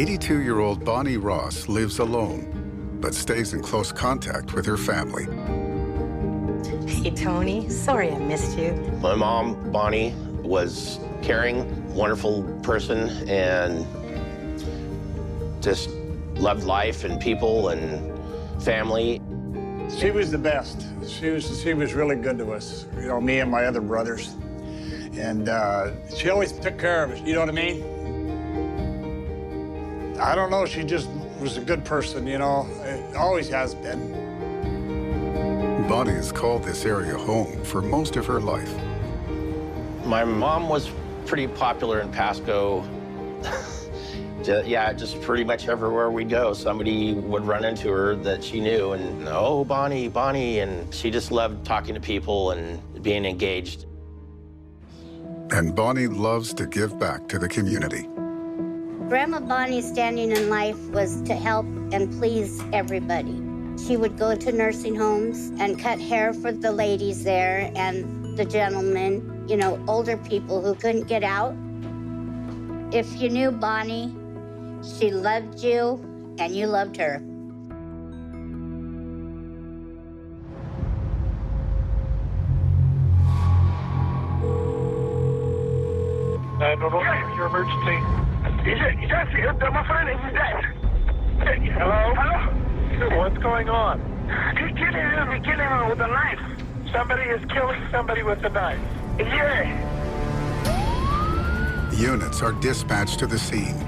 82-year-old Bonnie Ross lives alone, but stays in close contact with her family. Hey, Tony. Sorry I missed you. My mom, Bonnie, was caring, wonderful person, and just loved life and people and family. She was the best. She was really good to us, you know, me and my other brothers. And she always took care of us, you know what I mean? I don't know, she just was a good person, you know, it always has been. Bonnie has called this area home for most of her life. My mom was pretty popular in Pasco. Yeah, just pretty much everywhere we go, somebody would run into her that she knew, and, oh, Bonnie, Bonnie, and she just loved talking to people and being engaged. And Bonnie loves to give back to the community. Grandma Bonnie's standing in life was to help and please everybody. She would go to nursing homes and cut hair for the ladies there and the gentlemen, you know, older people who couldn't get out. If you knew Bonnie, she loved you and you loved her. Your emergency. My friend is dead. Hello? Hello? What's going on? He's killing him with a knife. Somebody is killing somebody with a knife. Yeah. Units are dispatched to the scene.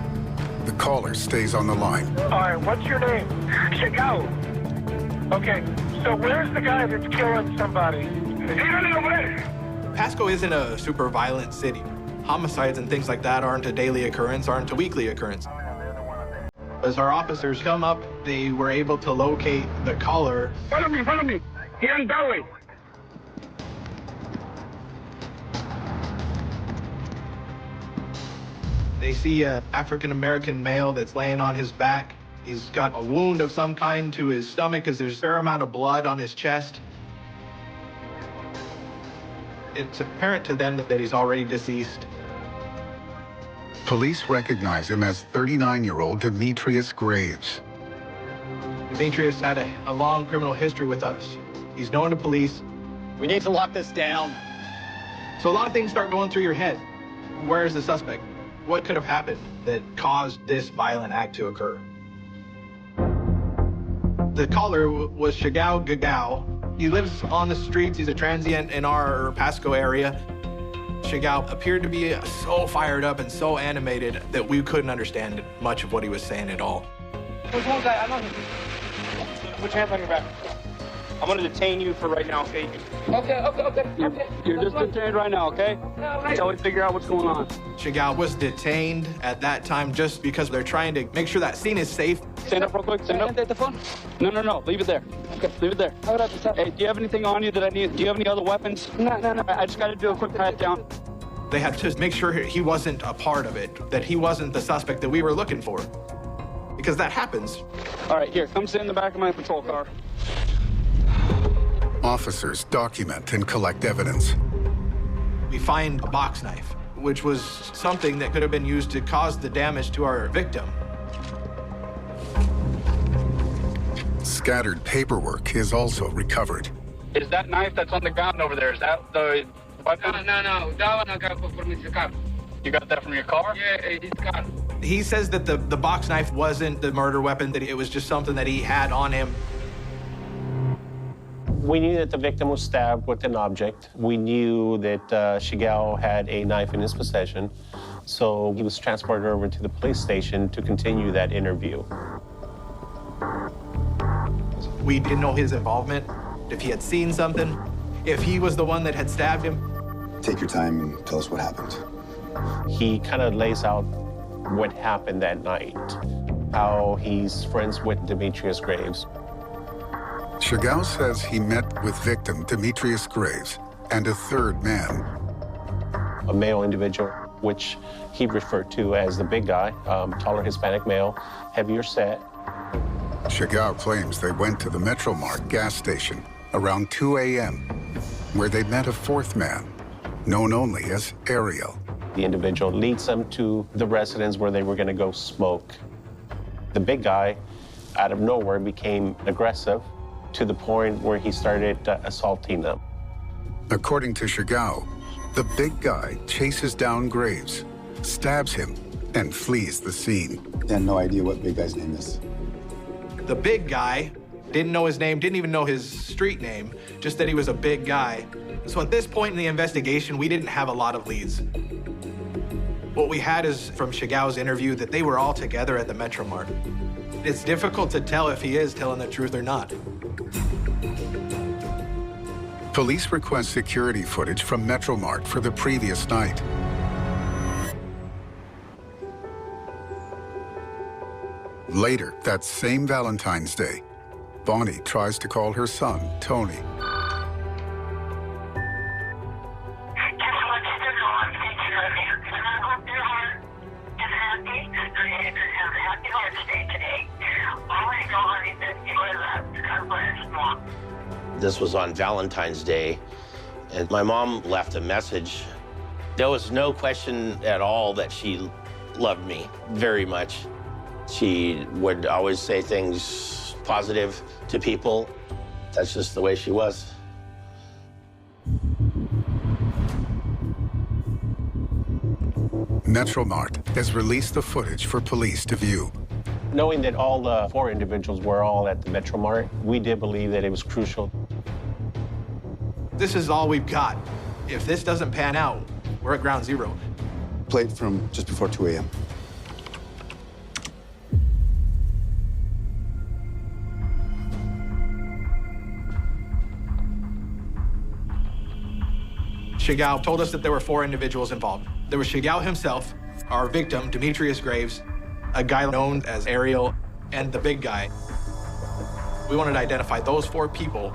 The caller stays on the line. All right, what's your name? Chicago. Okay, so where's the guy that's killing somebody? Pasco isn't a super violent city. Homicides and things like that aren't a daily occurrence, aren't a weekly occurrence. As our officers come up, they were able to locate the caller. Follow me. Here in that way. They see an African-American male that's laying on his back. He's got a wound of some kind to his stomach because there's a fair amount of blood on his chest. It's apparent to them that he's already deceased. Police recognize him as 39-year-old Demetrius Graves. Demetrius had a long criminal history with us. He's known to police. We need to lock this down. So a lot of things start going through your head. Where is the suspect? What could have happened that caused this violent act to occur? The caller was Shagao Gagao. He lives on the streets. He's a transient in our Pasco area. Shagao appeared to be so fired up and so animated that we couldn't understand much of what he was saying at all. There's one guy, I know him. Put your hands on your back. I'm gonna detain you for right now, okay? Okay. You're just detained right now, okay? Until we figure out what's going on. Shagao was detained at that time just because they're trying to make sure that scene is safe. Stand up real quick, stand up. The phone? No, leave it there. Okay, leave it there. Hey, do you have anything on you that I need? Do you have any other weapons? No. I just gotta do a quick pat down. They had to make sure he wasn't a part of it, that he wasn't the suspect that we were looking for. Because that happens. All right, here, come sit in the back of my patrol car. Officers document and collect evidence. We find a box knife, which was something that could have been used to cause the damage to our victim. Scattered paperwork is also recovered. Is that knife that's on the ground over there, is that the weapon? No. That one I got from his car. You got that from your car? Yeah, his car. He says that the box knife wasn't the murder weapon, that it was just something that he had on him. We knew that the victim was stabbed with an object. We knew that Shigao had a knife in his possession, so he was transported over to the police station to continue that interview. We didn't know his involvement, if he had seen something, if he was the one that had stabbed him. Take your time and tell us what happened. He kind of lays out what happened that night, how he's friends with Demetrius Graves. Shagao says he met with victim Demetrius Graves and a third man. A male individual, which he referred to as the big guy, taller Hispanic male, heavier set. Shagao claims they went to the Metromart gas station around 2 a.m., where they met a fourth man, known only as Ariel. The individual leads them to the residence where they were going to go smoke. The big guy, out of nowhere, became aggressive to the point where he started assaulting them. According to Chagall, the big guy chases down Graves, stabs him, and flees the scene. They had no idea what big guy's name is. The big guy didn't know his name, didn't even know his street name, just that he was a big guy. So at this point in the investigation, we didn't have a lot of leads. What we had is from Chagall's interview that they were all together at the Metro Mart. It's difficult to tell if he is telling the truth or not. Police request security footage from Metro Mart for the previous night. Later, that same Valentine's Day, Bonnie tries to call her son, Tony. This was on Valentine's Day, and my mom left a message. There was no question at all that she loved me very much. She would always say things positive to people. That's just the way she was. Metro Mart has released the footage for police to view. Knowing that all the 4 individuals were all at the Metro Mart, we did believe that it was crucial. This is all we've got. If this doesn't pan out, we're at ground zero. Played from just before 2 a.m. Chagall told us that there were 4 individuals involved. There was Chagall himself, our victim, Demetrius Graves, a guy known as Ariel, and the big guy. We wanted to identify those 4 people.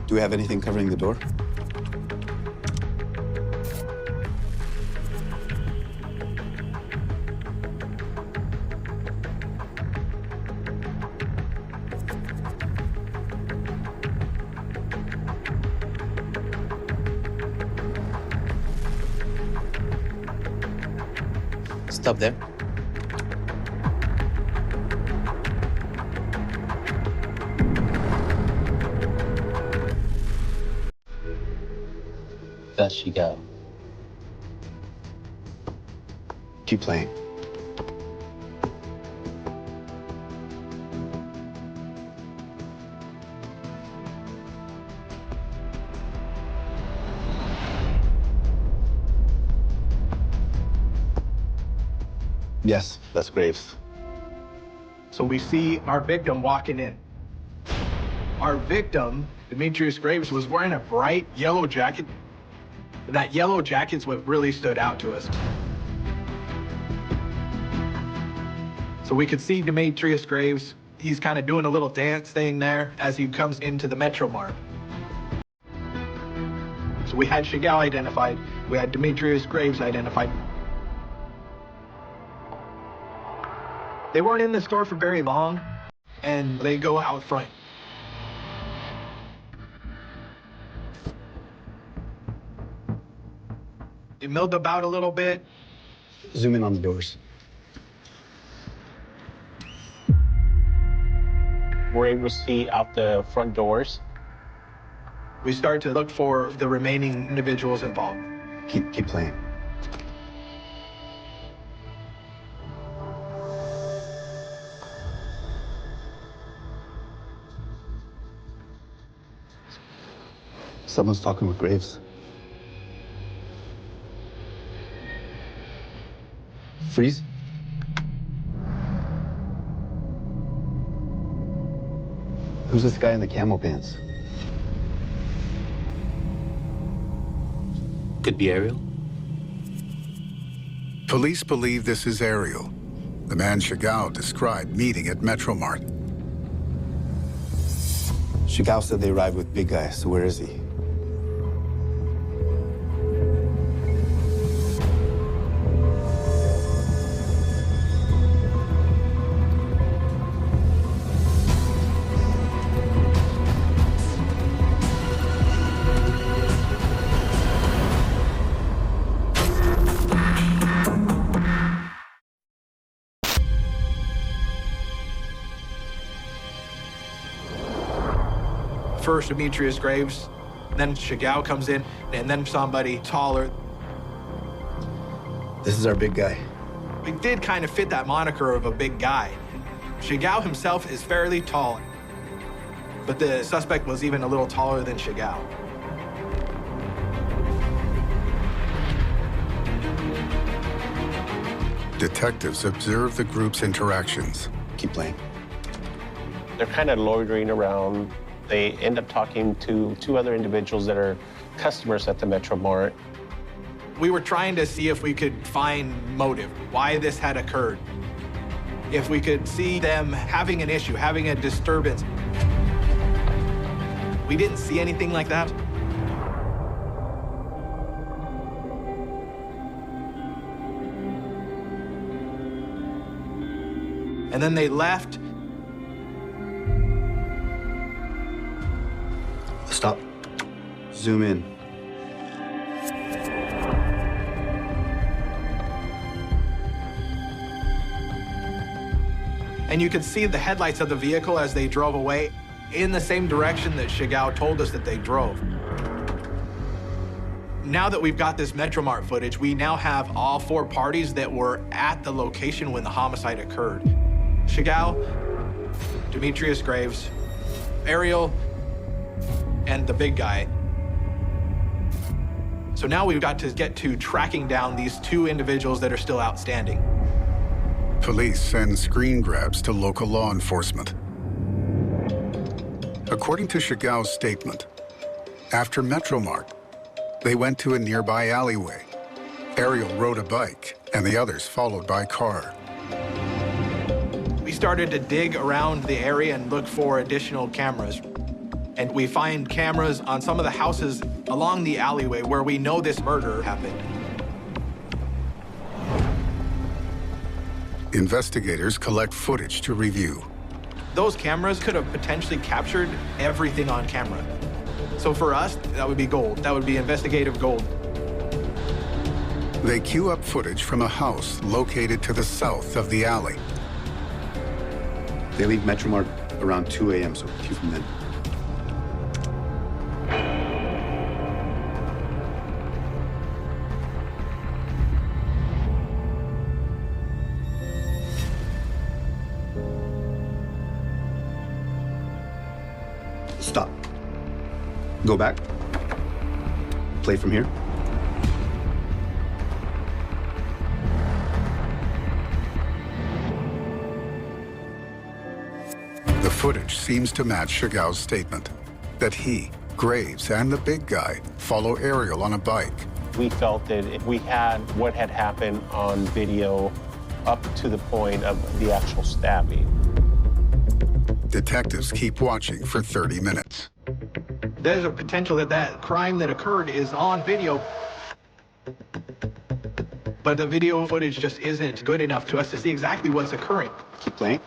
Do we have anything covering the door? Stop there. That's Chagall. Keep playing. Yes, that's Graves. So we see our victim walking in. Our victim, Demetrius Graves, was wearing a bright yellow jacket. That yellow jacket's what really stood out to us. So we could see Demetrius Graves. He's kind of doing a little dance thing there as he comes into the Metro Mart. So we had Chagall identified. We had Demetrius Graves identified. They weren't in the store for very long, and they go out front. They milled about a little bit. Zoom in on the doors. We're able to see out the front doors. We start to look for the remaining individuals involved. Keep playing. Someone's talking with Graves. Freeze. Who's this guy in the camo pants? Could be Ariel. Police believe this is Ariel, the man Chagall described meeting at Metro Mart. Chagall said they arrived with big guy, so where is he? First, Demetrius Graves, then Chagall comes in, and then somebody taller. This is our big guy. We did kind of fit that moniker of a big guy. Chagall himself is fairly tall, but the suspect was even a little taller than Chagall. Detectives observe the group's interactions. Keep playing. They're kind of loitering around. They end up talking to two other individuals that are customers at the Metro Mart. We were trying to see if we could find motive, why this had occurred. If we could see them having an issue, having a disturbance. We didn't see anything like that. And then they left. Stop. Zoom in. And you could see the headlights of the vehicle as they drove away in the same direction that Chagall told us that they drove. Now that we've got this Metromart footage, we now have all four parties that were at the location when the homicide occurred. Chagall, Demetrius Graves, Ariel, and the big guy. So now we've got to get to tracking down these two individuals that are still outstanding. Police send screen grabs to local law enforcement. According to Chagall's statement, after Metromart, they went to a nearby alleyway. Ariel rode a bike, and the others followed by car. We started to dig around the area and look for additional cameras. And we find cameras on some of the houses along the alleyway where we know this murder happened. Investigators collect footage to review. Those cameras could have potentially captured everything on camera. So for us, that would be gold. That would be investigative gold. They queue up footage from a house located to the south of the alley. They leave Metromart around 2 a.m., so cue from then. Stop. Go back. Play from here. The footage seems to match Chagall's statement that he, Graves, and the big guy follow Ariel on a bike. We felt that if we had what had happened on video up to the point of the actual stabbing. Detectives keep watching for 30 minutes. There's a potential that that crime that occurred is on video, but the video footage just isn't good enough to us to see exactly what's occurring. Keep playing.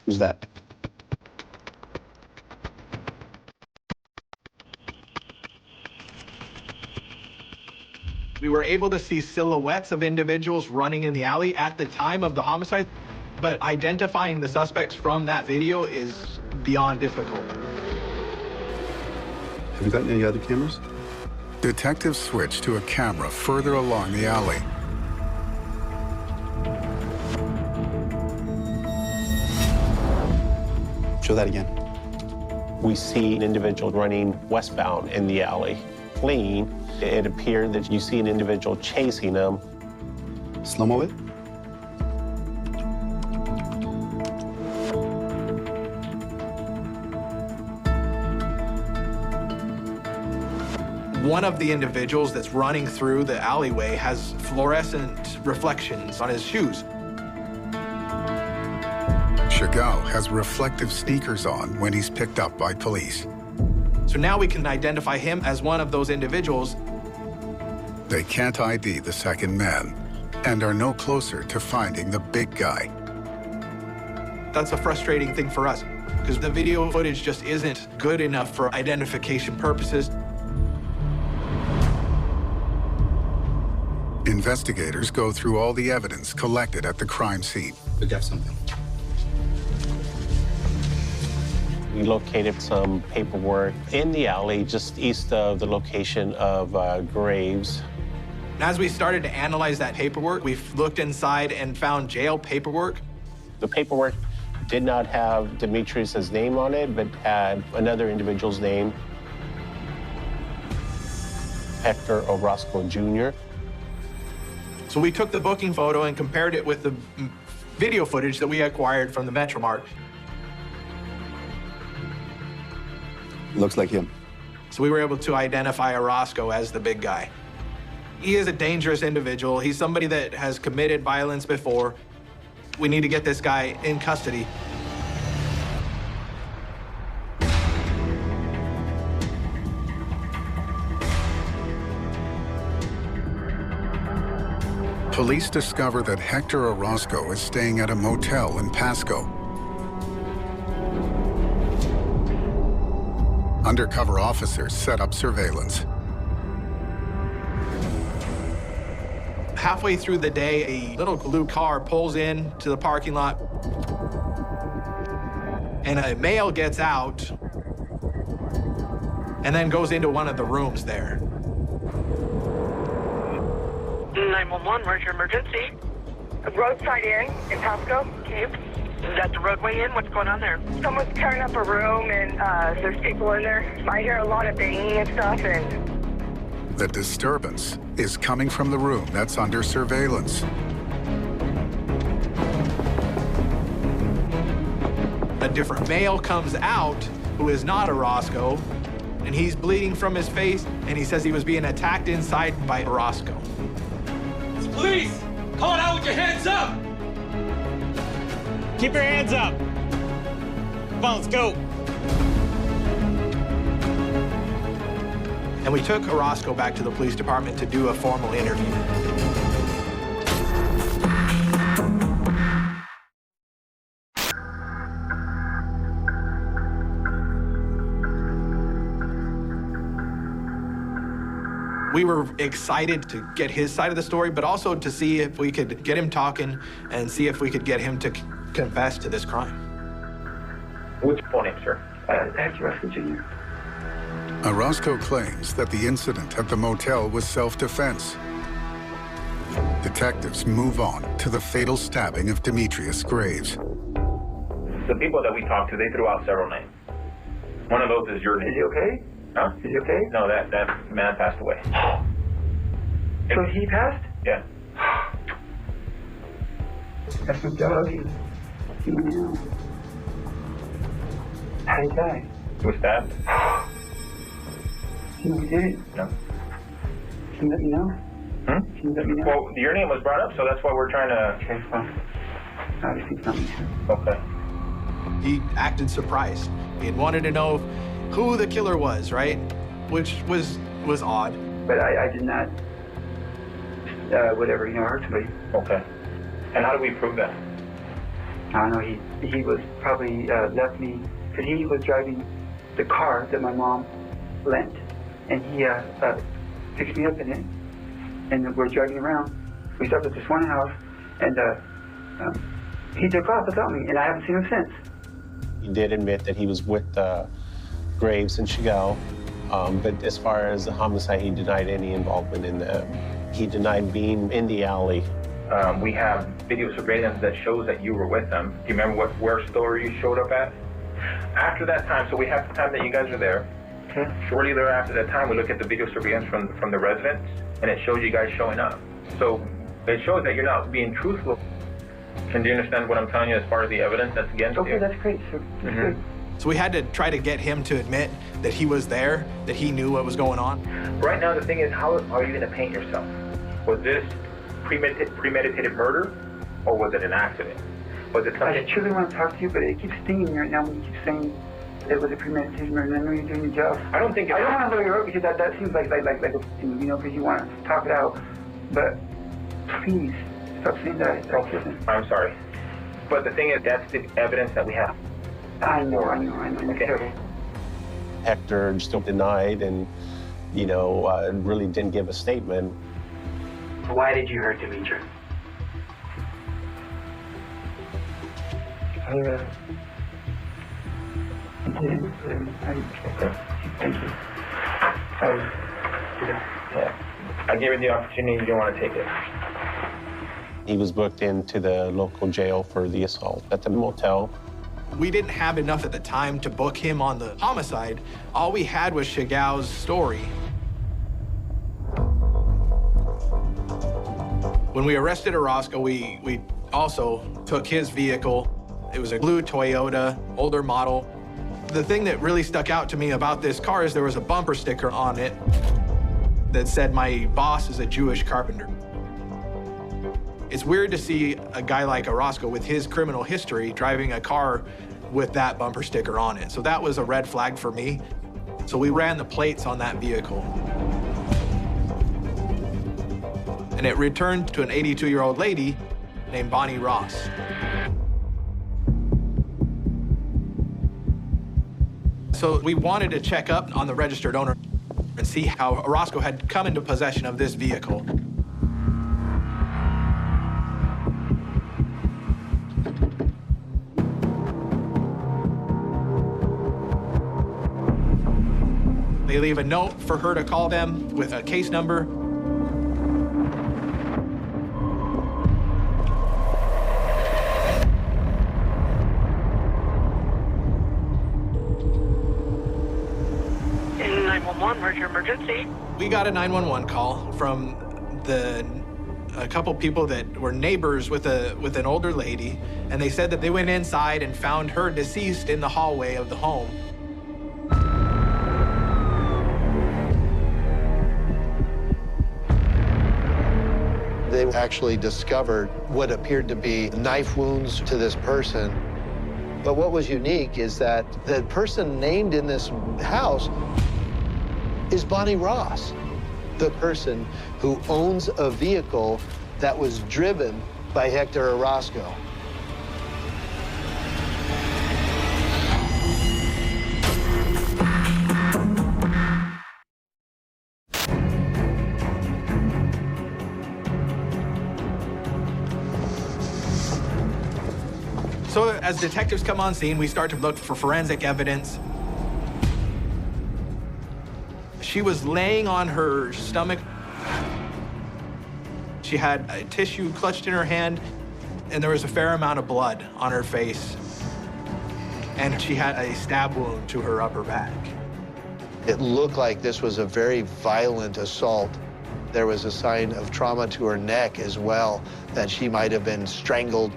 Who's that? We were able to see silhouettes of individuals running in the alley at the time of the homicide, but identifying the suspects from that video is beyond difficult. Have you gotten any other cameras? Detectives switch to a camera further along the alley. Show that again. We see an individual running westbound in the alley, fleeing. It appeared that you see an individual chasing them. Slow-mo it. One of the individuals that's running through the alleyway has fluorescent reflections on his shoes. Chagall has reflective sneakers on when he's picked up by police. So now we can identify him as one of those individuals. They can't ID the second man and are no closer to finding the big guy. That's a frustrating thing for us, because because the video footage just isn't good enough for identification purposes. Investigators go through all the evidence collected at the crime scene. We got something. We located some paperwork in the alley just east of the location of graves. As we started to analyze that paperwork, we looked inside and found jail paperwork. The paperwork did not have Demetrius's name on it, but had another individual's name, Hector Orozco Jr. So we took the booking photo and compared it with the video footage that we acquired from the Metromart. Looks like him. So we were able to identify Orozco as the big guy. He is a dangerous individual. He's somebody that has committed violence before. We need to get this guy in custody. Police discover that Hector Orozco is staying at a motel in Pasco. Undercover officers set up surveillance. Halfway through the day, a little blue car pulls in to the parking lot, and a male gets out and then goes into one of the rooms there. 911, where's your emergency? A roadside inn in Pasco. Okay. Is that the roadway in? What's going on there? Someone's tearing up a room and there's people in there. I hear a lot of banging and stuff and... The disturbance is coming from the room that's under surveillance. A different male comes out who is not Orozco, and he's bleeding from his face, and he says he was being attacked inside by Orozco. It's police! Call it out with your hands up! Keep your hands up! Come on, let's go! And we took Orozco back to the police department to do a formal interview. We were excited to get his side of the story, but also to see if we could get him talking and see if we could get him to confess to this crime. What's your full name, sir? Hector Orozco Jr. Orozco claims that the incident at the motel was self-defense. Detectives move on to the fatal stabbing of Demetrius Graves. The people that we talked to, they threw out several names. One of those is your name. Is he okay? Huh? Is he okay? No, that man passed away. So he passed? Yeah. That's what dog. He knew. How did he die? He was stabbed. Can you did it? No. Can you let me know? Hmm? Can you let me know? Well, your name was brought up, so that's why we're trying to... Okay, well, obviously something. Okay. He acted surprised. He had wanted to know who the killer was, right? Which was odd. But I did not, whatever, hurt somebody. Okay. And how do we prove that? I don't know, he was probably left me, because he was driving the car that my mom lent, and he picked me up in it, and we're driving around. We stopped at this one house, and he took off without me, and I haven't seen him since. He did admit that he was with Graves and Chagall, but as far as the homicide, he denied any involvement in that. He denied being in the alley. We have video surveillance that shows that you were with them. Do you remember where store you showed up at? After that time, so we have the time that you guys were there. Okay. Shortly thereafter that time, we look at the video surveillance from the residents, and it shows you guys showing up. So it shows that you're not being truthful. Can you understand what I'm telling you as far as the evidence that's against you? Okay, that's great, sir. That's good. So we had to try to get him to admit that he was there, that he knew what was going on. Right now, the thing is, how are you going to paint yourself? Was this premeditated murder, or was it an accident? Was it something? I truly want to talk to you, but it keeps stinging me right now when you keep saying it was a premeditated murder, and I know you're doing your job. I don't think it's... I don't want to lawyer up because that seems like a thing, because you want to talk it out. But please, stop saying that. I'm sorry. But the thing is, that's the evidence that we have. I know. Okay. Hector still denied and, you know, really didn't give a statement. Why did you hurt Demetra? Thank you. I gave you the opportunity, you don't want to take it. He was booked into the local jail for the assault at the motel. We didn't have enough at the time to book him on the homicide. All we had was Shigao's story. When we arrested Orozco, we also took his vehicle. It was a blue Toyota, older model. The thing that really stuck out to me about this car is there was a bumper sticker on it that said, "My boss is a Jewish carpenter." It's weird to see a guy like Orozco with his criminal history driving a car with that bumper sticker on it. So that was a red flag for me. So we ran the plates on that vehicle. And it returned to an 82-year-old lady named Bonnie Ross. So we wanted to check up on the registered owner and see how Orozco had come into possession of this vehicle. They leave a note for her to call them with a case number. Where's your emergency? We got a 911 call from a couple people that were neighbors with an older lady, and they said that they went inside and found her deceased in the hallway of the home. They actually discovered what appeared to be knife wounds to this person. But what was unique is that the person named in this house is Bonnie Ross, the person who owns a vehicle that was driven by Hector Orozco. So as detectives come on scene, we start to look for forensic evidence. She was laying on her stomach. She had a tissue clutched in her hand, and there was a fair amount of blood on her face. And she had a stab wound to her upper back. It looked like this was a very violent assault. There was a sign of trauma to her neck as well, that she might have been strangled.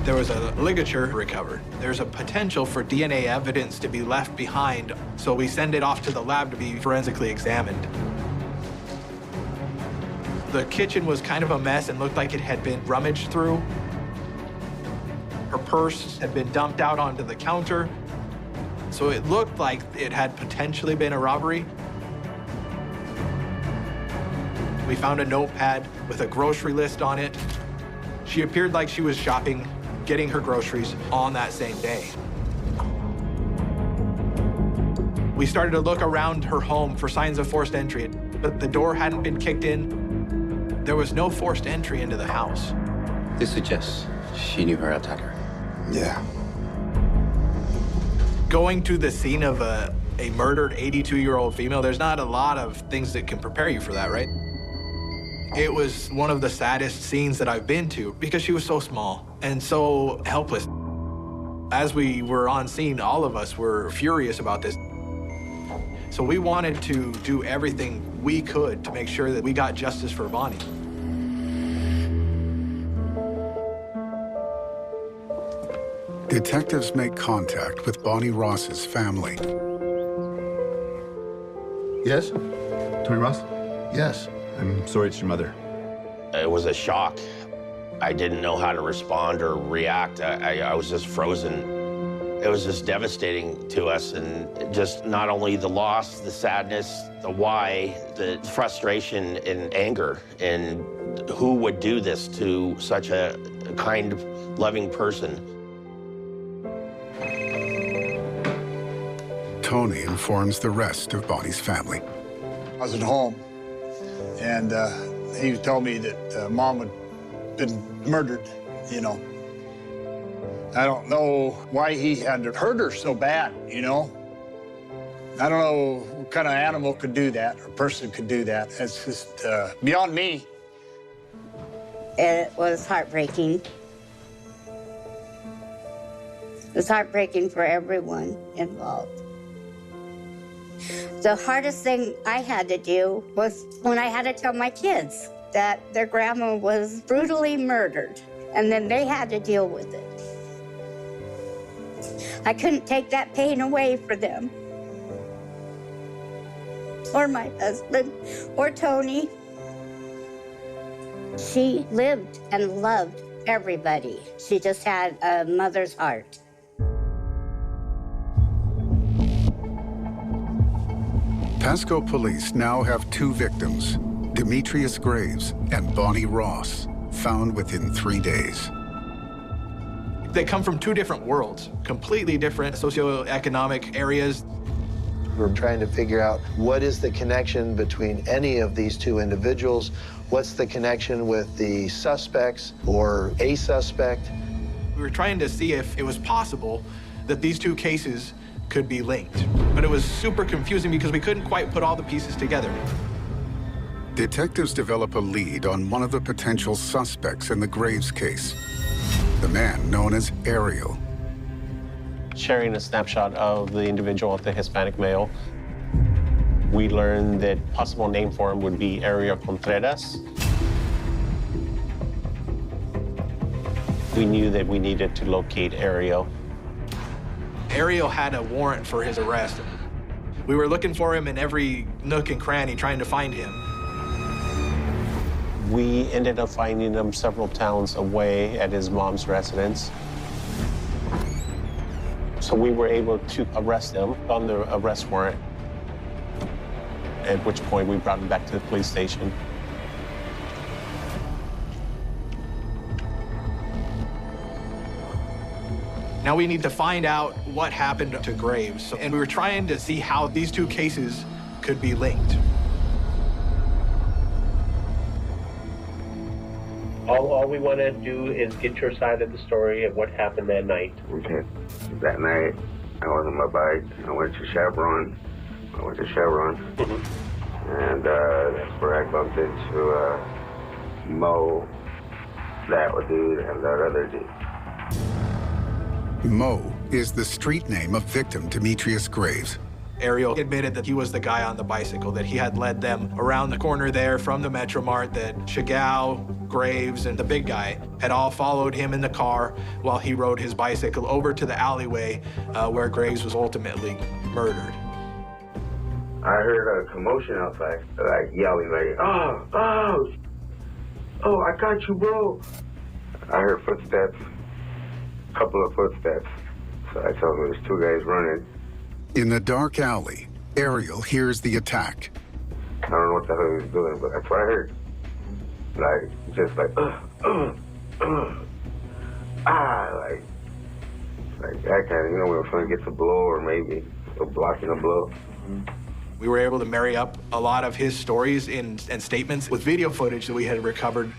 There was a ligature recovered. There's a potential for DNA evidence to be left behind, so we send it off to the lab to be forensically examined. The kitchen was kind of a mess and looked like it had been rummaged through. Her purse had been dumped out onto the counter, so it looked like it had potentially been a robbery. We found a notepad with a grocery list on it. She appeared like she was shopping, getting her groceries on that same day. We started to look around her home for signs of forced entry, but the door hadn't been kicked in. There was no forced entry into the house. This suggests she knew her attacker. Yeah. Going to the scene of a murdered 82-year-old female, there's not a lot of things that can prepare you for that, right? It was one of the saddest scenes that I've been to because she was so small and so helpless. As we were on scene, all of us were furious about this. So we wanted to do everything we could to make sure that we got justice for Bonnie. Detectives make contact with Bonnie Ross's family. Yes? Tony Ross? Yes. I'm sorry it's your mother. It was a shock. I didn't know how to respond or react. I was just frozen. It was just devastating to us, and just not only the loss, the sadness, the why, the frustration and anger, and who would do this to such a kind, loving person. Tony informs the rest of Bonnie's family. I was at home, and he told me that Mom had been murdered, you know. I don't know why he had hurt her so bad, you know. I don't know what kind of animal could do that, or person could do that. It's just beyond me. It was heartbreaking. It was heartbreaking for everyone involved. The hardest thing I had to do was when I had to tell my kids that their grandma was brutally murdered, and then they had to deal with it. I couldn't take that pain away for them, or my husband, or Tony. She lived and loved everybody. She just had a mother's heart. Pasco police now have 2 victims, Demetrius Graves and Bonnie Ross, found within 3 days. They come from 2 different worlds, completely different socioeconomic areas. We're trying to figure out what is the connection between any of these 2 individuals, what's the connection with the suspects or a suspect. We were trying to see if it was possible that these 2 cases could be linked. But it was super confusing because we couldn't quite put all the pieces together. Detectives develop a lead on one of the potential suspects in the Graves case, the man known as Ariel. Sharing a snapshot of the individual, the Hispanic male, we learned that possible name for him would be Ariel Contreras. We knew that we needed to locate Ariel. Ariel had a warrant for his arrest. We were looking for him in every nook and cranny, trying to find him. We ended up finding him several towns away at his mom's residence. So we were able to arrest him on the arrest warrant, at which point we brought him back to the police station. Now we need to find out what happened to Graves. And we were trying to see how these 2 cases could be linked. All we want to do is get your side of the story of what happened that night. Okay. That night, I was on my bike. I went to Chevron. And that's where I bumped into Mo, that dude, and that other dude. Mo is the street name of victim Demetrius Graves. Ariel admitted that he was the guy on the bicycle, that he had led them around the corner there from the Metro Mart, that Chagall, Graves, and the big guy had all followed him in the car while he rode his bicycle over to the alleyway where Graves was ultimately murdered. I heard a commotion outside, like yelling, like, oh, I got you, bro. I heard footsteps, a couple of footsteps. So I told him there's 2 guys running. In the dark alley, Ariel hears the attack. I don't know what the hell he was doing, but that's what I heard. Like, just like, like that kind of, you know, when someone gets a blow or maybe blocking a blow. We were able to marry up a lot of his stories and statements with video footage that we had recovered.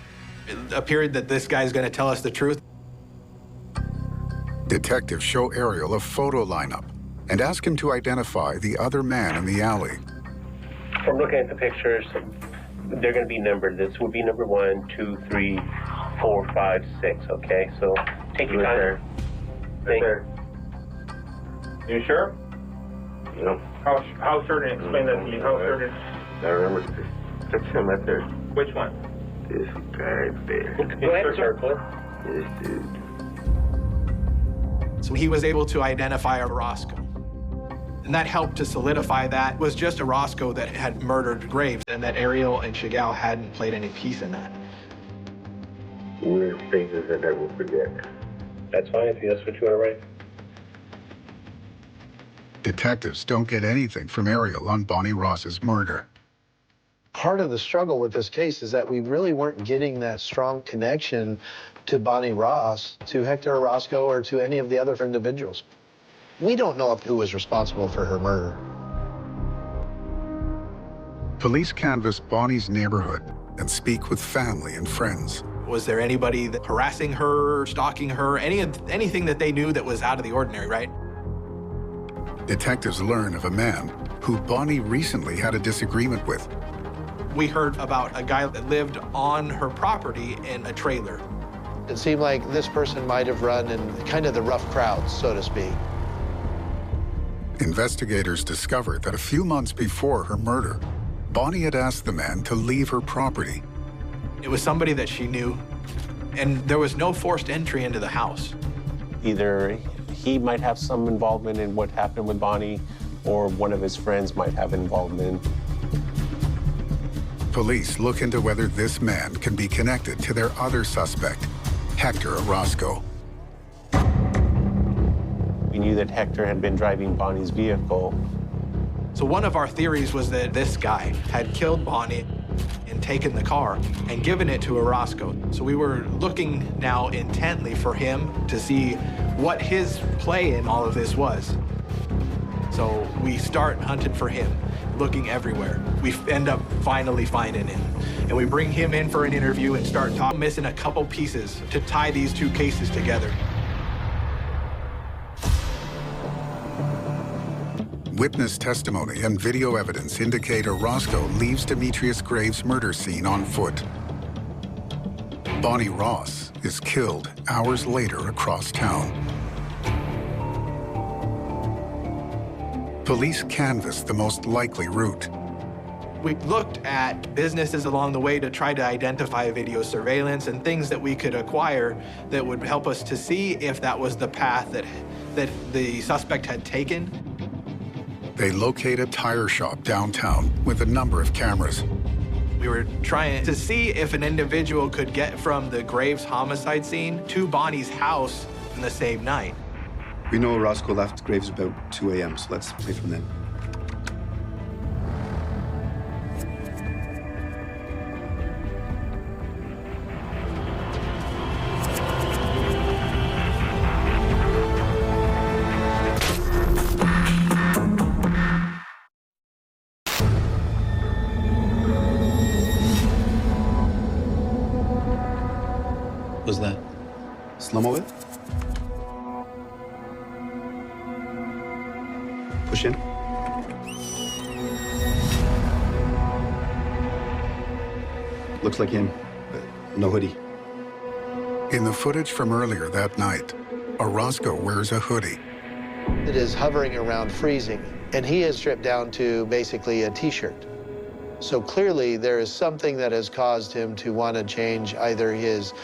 It appeared that this guy's going to tell us the truth. Detectives show Ariel a photo lineup and ask him to identify the other man in the alley. From looking at the pictures, they're going to be numbered. This would be number 1, 2, 3, 4, 5, 6, okay? So take your time. Right there. You sure? Yep. How certain? Explain that to me. How certain? I remember that's him right there. Which one? This guy there. Go ahead, circle it. This dude. So he was able to identify Orozco. And that helped to solidify that it was just Orozco that had murdered Graves, and that Ariel and Chagall hadn't played any piece in that. Weird things that I will forget. That's fine if that's what you want to write. Detectives don't get anything from Ariel on Bonnie Ross's murder. Part of the struggle with this case is that we really weren't getting that strong connection to Bonnie Ross, to Hector Orozco, or to any of the other individuals. We don't know who was responsible for her murder. Police canvass Bonnie's neighborhood and speak with family and friends. Was there anybody that harassing her, stalking her, anything that they knew that was out of the ordinary, right? Detectives learn of a man who Bonnie recently had a disagreement with. We heard about a guy that lived on her property in a trailer. It seemed like this person might have run in kind of the rough crowds, so to speak. Investigators discovered that a few months before her murder, Bonnie had asked the man to leave her property. It was somebody that she knew, and there was no forced entry into the house. Either he might have some involvement in what happened with Bonnie, or one of his friends might have involvement. Police look into whether this man can be connected to their other suspect, Hector Orozco. We knew that Hector had been driving Bonnie's vehicle. So one of our theories was that this guy had killed Bonnie and taken the car and given it to Orozco. So we were looking now intently for him to see what his play in all of this was. So we start hunting for him, looking everywhere. We end up finally finding him. And we bring him in for an interview and start missing a couple pieces to tie these two cases together. Witness testimony and video evidence indicate Orozco leaves Demetrius Graves' murder scene on foot. Bonnie Ross is killed hours later across town. Police canvassed the most likely route. We looked at businesses along the way to try to identify video surveillance and things that we could acquire that would help us to see if that was the path that the suspect had taken. They locate a tire shop downtown with a number of cameras. We were trying to see if an individual could get from the Graves homicide scene to Bonnie's house in the same night. We know Orozco left Graves about 2 a.m., so let's play from then. What's that? Slow-mo it. Push in. Looks like him, but no hoodie. In the footage from earlier that night, Orozco wears a hoodie. It is hovering around freezing, and he is stripped down to basically a t-shirt. So clearly there is something that has caused him to want to change either his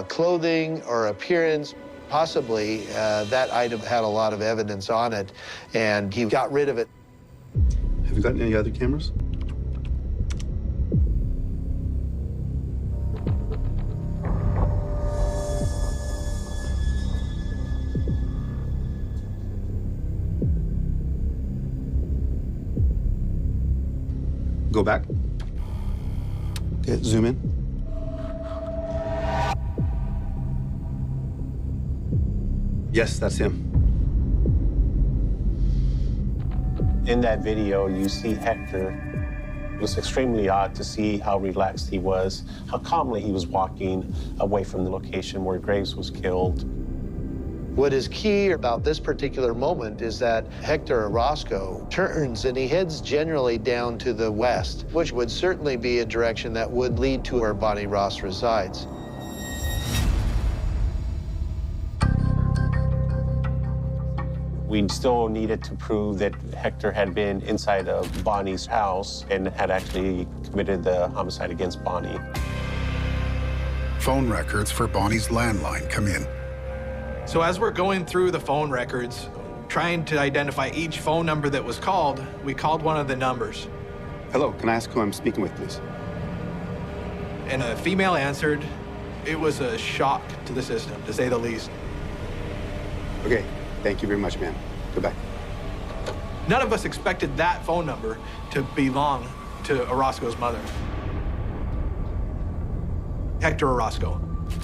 clothing or appearance. Possibly that item had a lot of evidence on it, and he got rid of it. Have you gotten any other cameras? Go back. Okay, zoom in. Yes, that's him. In that video, you see Hector. It was extremely odd to see how relaxed he was, how calmly he was walking away from the location where Graves was killed. What is key about this particular moment is that Hector Orozco turns and he heads generally down to the west, which would certainly be a direction that would lead to where Bonnie Ross resides. We still needed to prove that Hector had been inside of Bonnie's house and had actually committed the homicide against Bonnie. Phone records for Bonnie's landline come in. So as we're going through the phone records, trying to identify each phone number that was called, we called one of the numbers. Hello, can I ask who I'm speaking with, please? And a female answered. It was a shock to the system, to say the least. Okay, thank you very much, ma'am. Goodbye. None of us expected that phone number to belong to Orozco's mother. Hector Orozco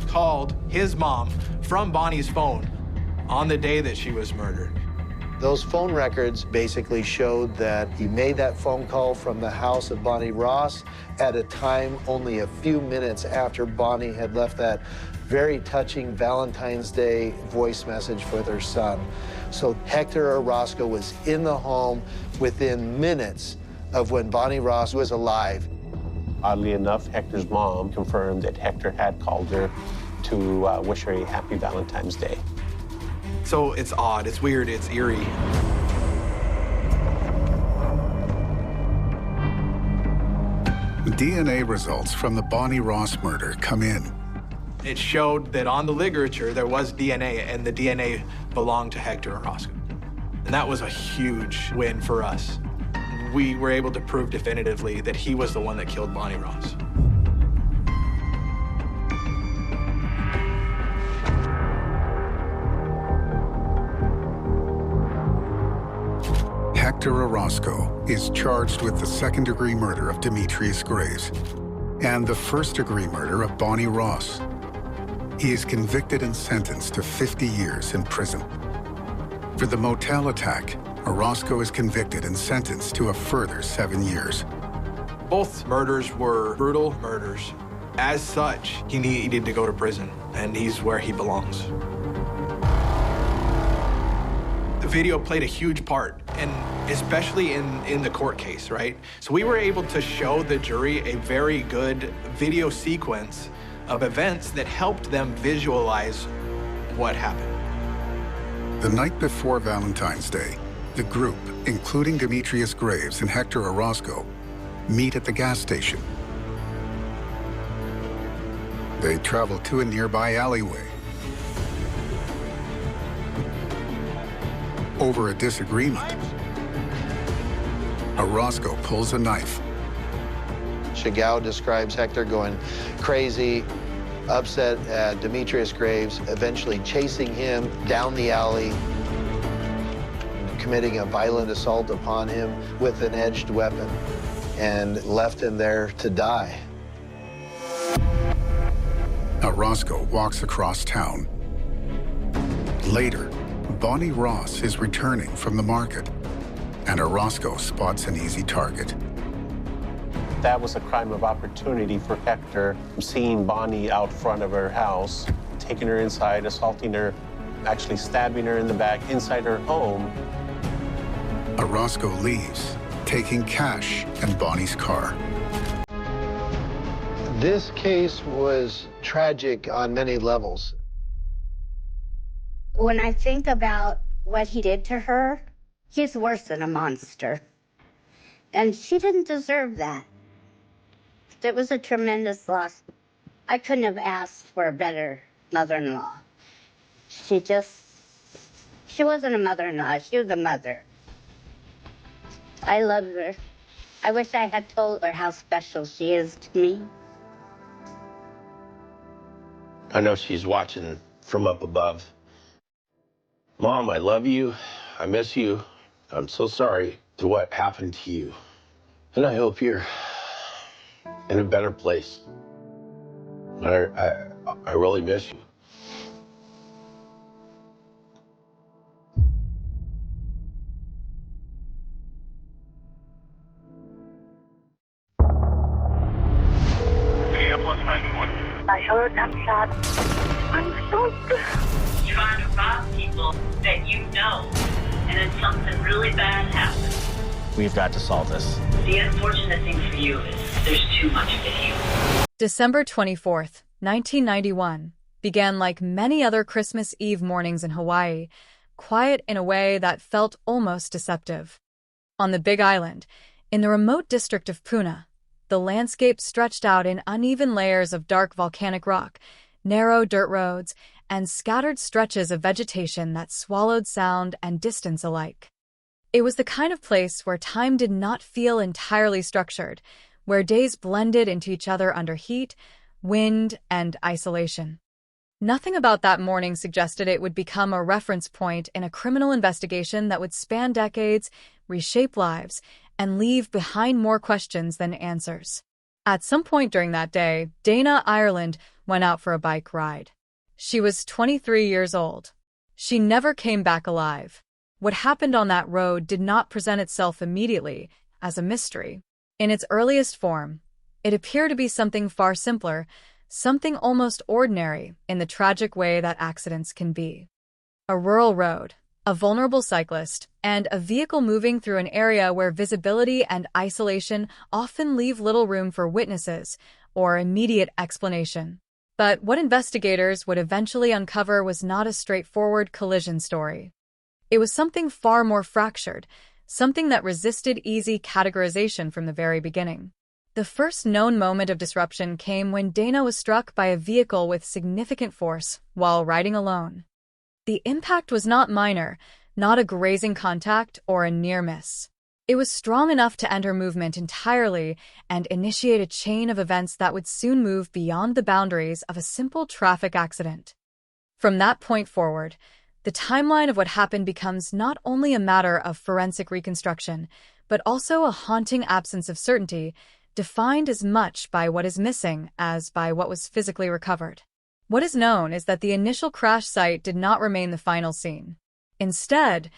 called his mom from Bonnie's phone on the day that she was murdered. Those phone records basically showed that he made that phone call from the house of Bonnie Ross at a time only a few minutes after Bonnie had left that very touching Valentine's Day voice message for their son. So Hector Orozco was in the home within minutes of when Bonnie Ross was alive. Oddly enough, Hector's mom confirmed that Hector had called her to wish her a happy Valentine's Day. So it's odd, it's weird, it's eerie. DNA results from the Bonnie Ross murder come in. It showed that on the literature there was DNA, and the DNA belonged to Hector Orozco. And that was a huge win for us. We were able to prove definitively that he was the one that killed Bonnie Ross. Hector Orozco is charged with the second-degree murder of Demetrius Graves and the first-degree murder of Bonnie Ross. He is convicted and sentenced to 50 years in prison. For the motel attack, Orozco is convicted and sentenced to a further 7 years. Both murders were brutal murders. As such, he needed to go to prison, and he's where he belongs. The video played a huge part, and especially in the court case, right? So we were able to show the jury a very good video sequence of events that helped them visualize what happened. The night before Valentine's Day, the group, including Demetrius Graves and Hector Orozco, meet at the gas station. They travel to a nearby alleyway. Over a disagreement, Orozco pulls a knife. Chagall describes Hector going crazy, upset at Demetrius Graves, eventually chasing him down the alley, committing a violent assault upon him with an edged weapon, and left him there to die. Orozco walks across town. Later, Bonnie Ross is returning from the market, and Orozco spots an easy target. That was a crime of opportunity for Hector, seeing Bonnie out front of her house, taking her inside, assaulting her, actually stabbing her in the back inside her home. Orozco leaves, taking cash and Bonnie's car. This case was tragic on many levels. When I think about what he did to her, he's worse than a monster. And she didn't deserve that. It was a tremendous loss. I couldn't have asked for a better mother-in-law. She wasn't a mother-in-law, she was a mother. I loved her. I wish I had told her how special she is to me. I know she's watching from up above. Mom, I love you. I miss you. I'm so sorry to what happened to you. And I hope you're in a better place. I really miss you. I heard gunshots. I'm so scared. Trying to rob people that you know, and then something really bad happens. We've got to solve this. The unfortunate thing for you is there's too much video. December 24th, 1991, began like many other Christmas Eve mornings in Hawaii, quiet in a way that felt almost deceptive. On the Big Island, in the remote district of Puna, the landscape stretched out in uneven layers of dark volcanic rock, narrow dirt roads, and scattered stretches of vegetation that swallowed sound and distance alike. It was the kind of place where time did not feel entirely structured, where days blended into each other under heat, wind, and isolation. Nothing about that morning suggested it would become a reference point in a criminal investigation that would span decades, reshape lives, and leave behind more questions than answers. At some point during that day, Dana Ireland went out for a bike ride. She was 23 years old. She never came back alive. What happened on that road did not present itself immediately as a mystery. In its earliest form, it appeared to be something far simpler, something almost ordinary in the tragic way that accidents can be. A rural road, a vulnerable cyclist, and a vehicle moving through an area where visibility and isolation often leave little room for witnesses or immediate explanation. But what investigators would eventually uncover was not a straightforward collision story. It was something far more fractured, something that resisted easy categorization from the very beginning. The first known moment of disruption came when Dana was struck by a vehicle with significant force while riding alone. The impact was not minor, not a grazing contact or a near miss. It was strong enough to end her movement entirely and initiate a chain of events that would soon move beyond the boundaries of a simple traffic accident. From that point forward, the timeline of what happened becomes not only a matter of forensic reconstruction, but also a haunting absence of certainty, defined as much by what is missing as by what was physically recovered. What is known is that the initial crash site did not remain the final scene. Instead,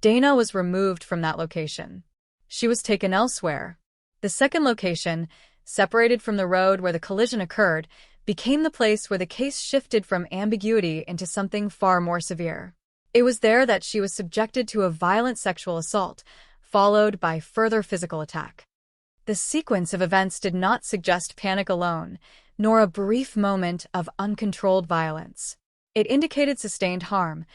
Dana was removed from that location. She was taken elsewhere. The second location, separated from the road where the collision occurred, became the place where the case shifted from ambiguity into something far more severe. It was there that she was subjected to a violent sexual assault, followed by further physical attack. The sequence of events did not suggest panic alone, nor a brief moment of uncontrolled violence. It indicated sustained harm,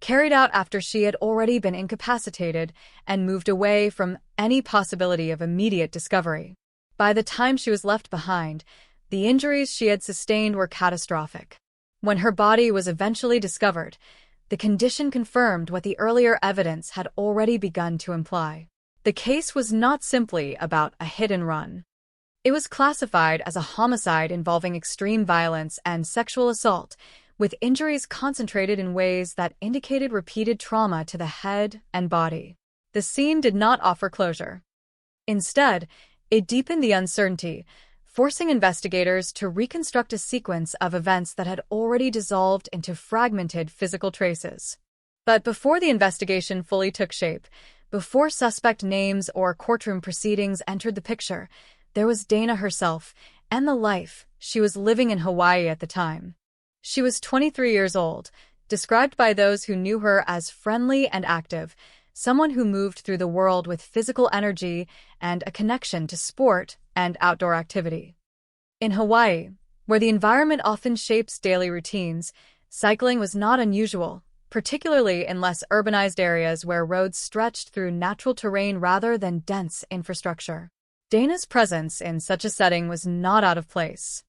carried out after she had already been incapacitated and moved away from any possibility of immediate discovery. By the time she was left behind, the injuries she had sustained were catastrophic. When her body was eventually discovered, the condition confirmed what the earlier evidence had already begun to imply. The case was not simply about a hit and run. It was classified as a homicide involving extreme violence and sexual assault, with injuries concentrated in ways that indicated repeated trauma to the head and body. The scene did not offer closure. Instead, it deepened the uncertainty, forcing investigators to reconstruct a sequence of events that had already dissolved into fragmented physical traces. But before the investigation fully took shape, before suspect names or courtroom proceedings entered the picture, there was Dana herself and the life she was living in Hawaii at the time. She was 23 years old, described by those who knew her as friendly and active, someone who moved through the world with physical energy and a connection to sport and outdoor activity. In Hawaii, where the environment often shapes daily routines, cycling was not unusual, particularly in less urbanized areas where roads stretched through natural terrain rather than dense infrastructure. Dana's presence in such a setting was not out of place.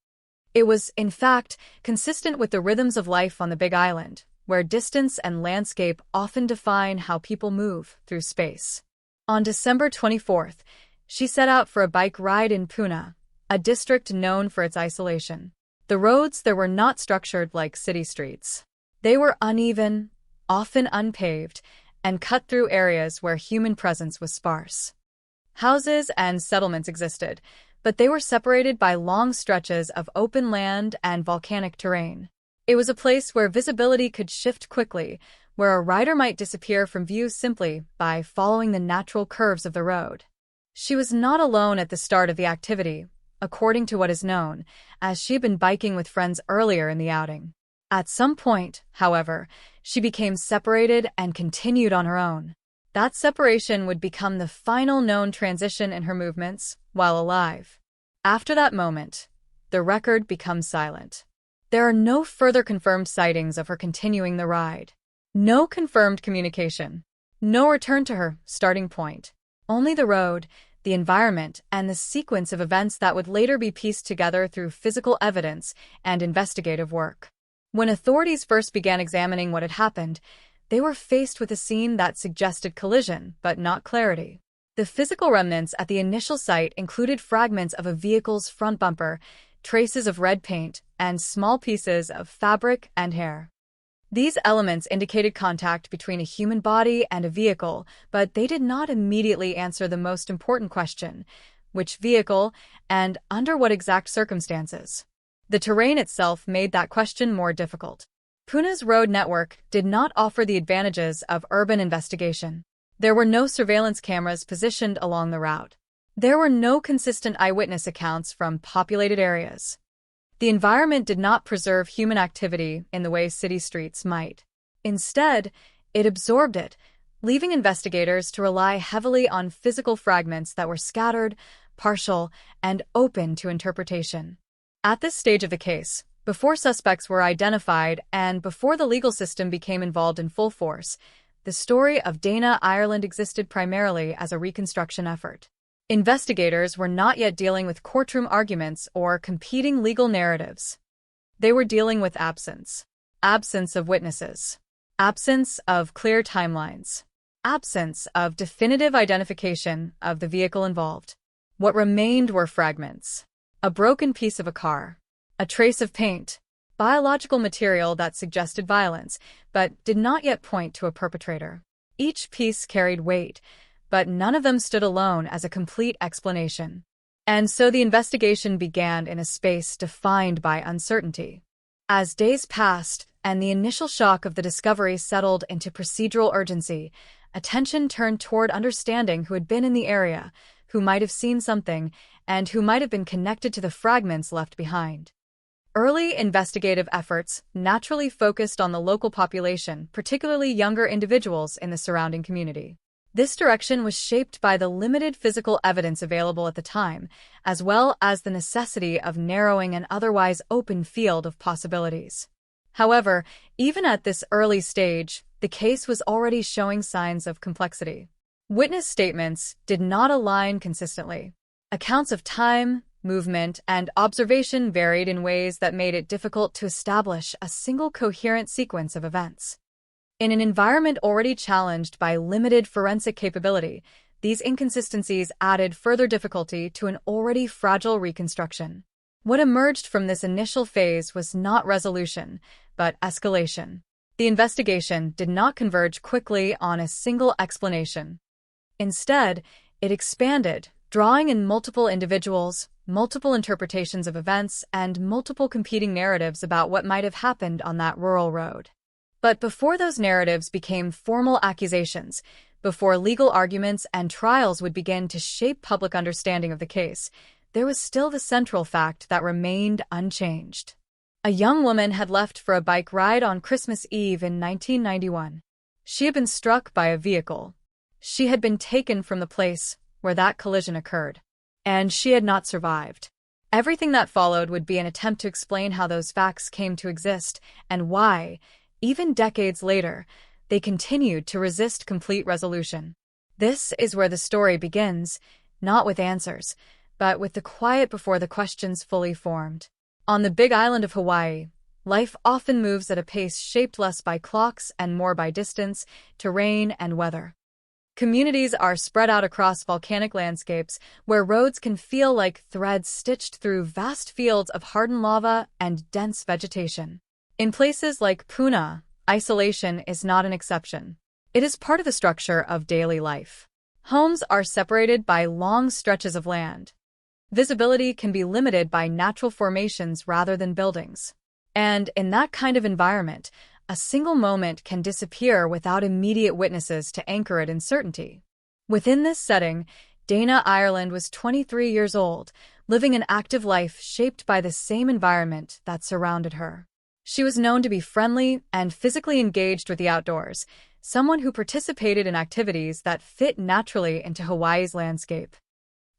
It was, in fact, consistent with the rhythms of life on the Big Island, where distance and landscape often define how people move through space. On December 24th, she set out for a bike ride in Puna, a district known for its isolation. The roads there were not structured like city streets. They were uneven, often unpaved, and cut through areas where human presence was sparse. Houses and settlements existed, but they were separated by long stretches of open land and volcanic terrain. It was a place where visibility could shift quickly, where a rider might disappear from view simply by following the natural curves of the road. She was not alone at the start of the activity, according to what is known, as she had been biking with friends earlier in the outing. At some point, however, she became separated and continued on her own. That separation would become the final known transition in her movements while alive. After that moment, the record becomes silent. There are no further confirmed sightings of her continuing the ride. No confirmed communication. No return to her starting point. Only the road, the environment, and the sequence of events that would later be pieced together through physical evidence and investigative work. When authorities first began examining what had happened, they were faced with a scene that suggested collision, but not clarity. The physical remnants at the initial site included fragments of a vehicle's front bumper, traces of red paint, and small pieces of fabric and hair. These elements indicated contact between a human body and a vehicle, but they did not immediately answer the most important question: which vehicle, and under what exact circumstances? The terrain itself made that question more difficult. Puna's road network did not offer the advantages of urban investigation. There were no surveillance cameras positioned along the route. There were no consistent eyewitness accounts from populated areas. The environment did not preserve human activity in the way city streets might. Instead, it absorbed it, leaving investigators to rely heavily on physical fragments that were scattered, partial, and open to interpretation. At this stage of the case, before suspects were identified and before the legal system became involved in full force, the story of Dana Ireland existed primarily as a reconstruction effort. Investigators were not yet dealing with courtroom arguments or competing legal narratives. They were dealing with absence. Absence of witnesses. Absence of clear timelines. Absence of definitive identification of the vehicle involved. What remained were fragments. A broken piece of a car. A trace of paint. Biological material that suggested violence, but did not yet point to a perpetrator. Each piece carried weight, but none of them stood alone as a complete explanation. And so the investigation began in a space defined by uncertainty. As days passed and the initial shock of the discovery settled into procedural urgency, attention turned toward understanding who had been in the area, who might have seen something, and who might have been connected to the fragments left behind. Early investigative efforts naturally focused on the local population, particularly younger individuals in the surrounding community. This direction was shaped by the limited physical evidence available at the time, as well as the necessity of narrowing an otherwise open field of possibilities. However, even at this early stage, the case was already showing signs of complexity. Witness statements did not align consistently. Accounts of time, movement, and observation varied in ways that made it difficult to establish a single coherent sequence of events. In an environment already challenged by limited forensic capability, these inconsistencies added further difficulty to an already fragile reconstruction. What emerged from this initial phase was not resolution, but escalation. The investigation did not converge quickly on a single explanation. Instead, it expanded, drawing in multiple individuals, multiple interpretations of events, and multiple competing narratives about what might have happened on that rural road. But before those narratives became formal accusations, before legal arguments and trials would begin to shape public understanding of the case, there was still the central fact that remained unchanged. A young woman had left for a bike ride on Christmas Eve in 1991. She had been struck by a vehicle. She had been taken from the place where that collision occurred. And she had not survived. Everything that followed would be an attempt to explain how those facts came to exist and why, even decades later, they continued to resist complete resolution. This is where the story begins, not with answers, but with the quiet before the questions fully formed. On the Big Island of Hawaii, life often moves at a pace shaped less by clocks and more by distance, terrain, and weather. Communities are spread out across volcanic landscapes where roads can feel like threads stitched through vast fields of hardened lava and dense vegetation. In places like Puna, isolation is not an exception. It is part of the structure of daily life. Homes are separated by long stretches of land. Visibility can be limited by natural formations rather than buildings. And in that kind of environment, a single moment can disappear without immediate witnesses to anchor it in certainty. Within this setting, Dana Ireland was 23 years old, living an active life shaped by the same environment that surrounded her. She was known to be friendly and physically engaged with the outdoors, someone who participated in activities that fit naturally into Hawaii's landscape.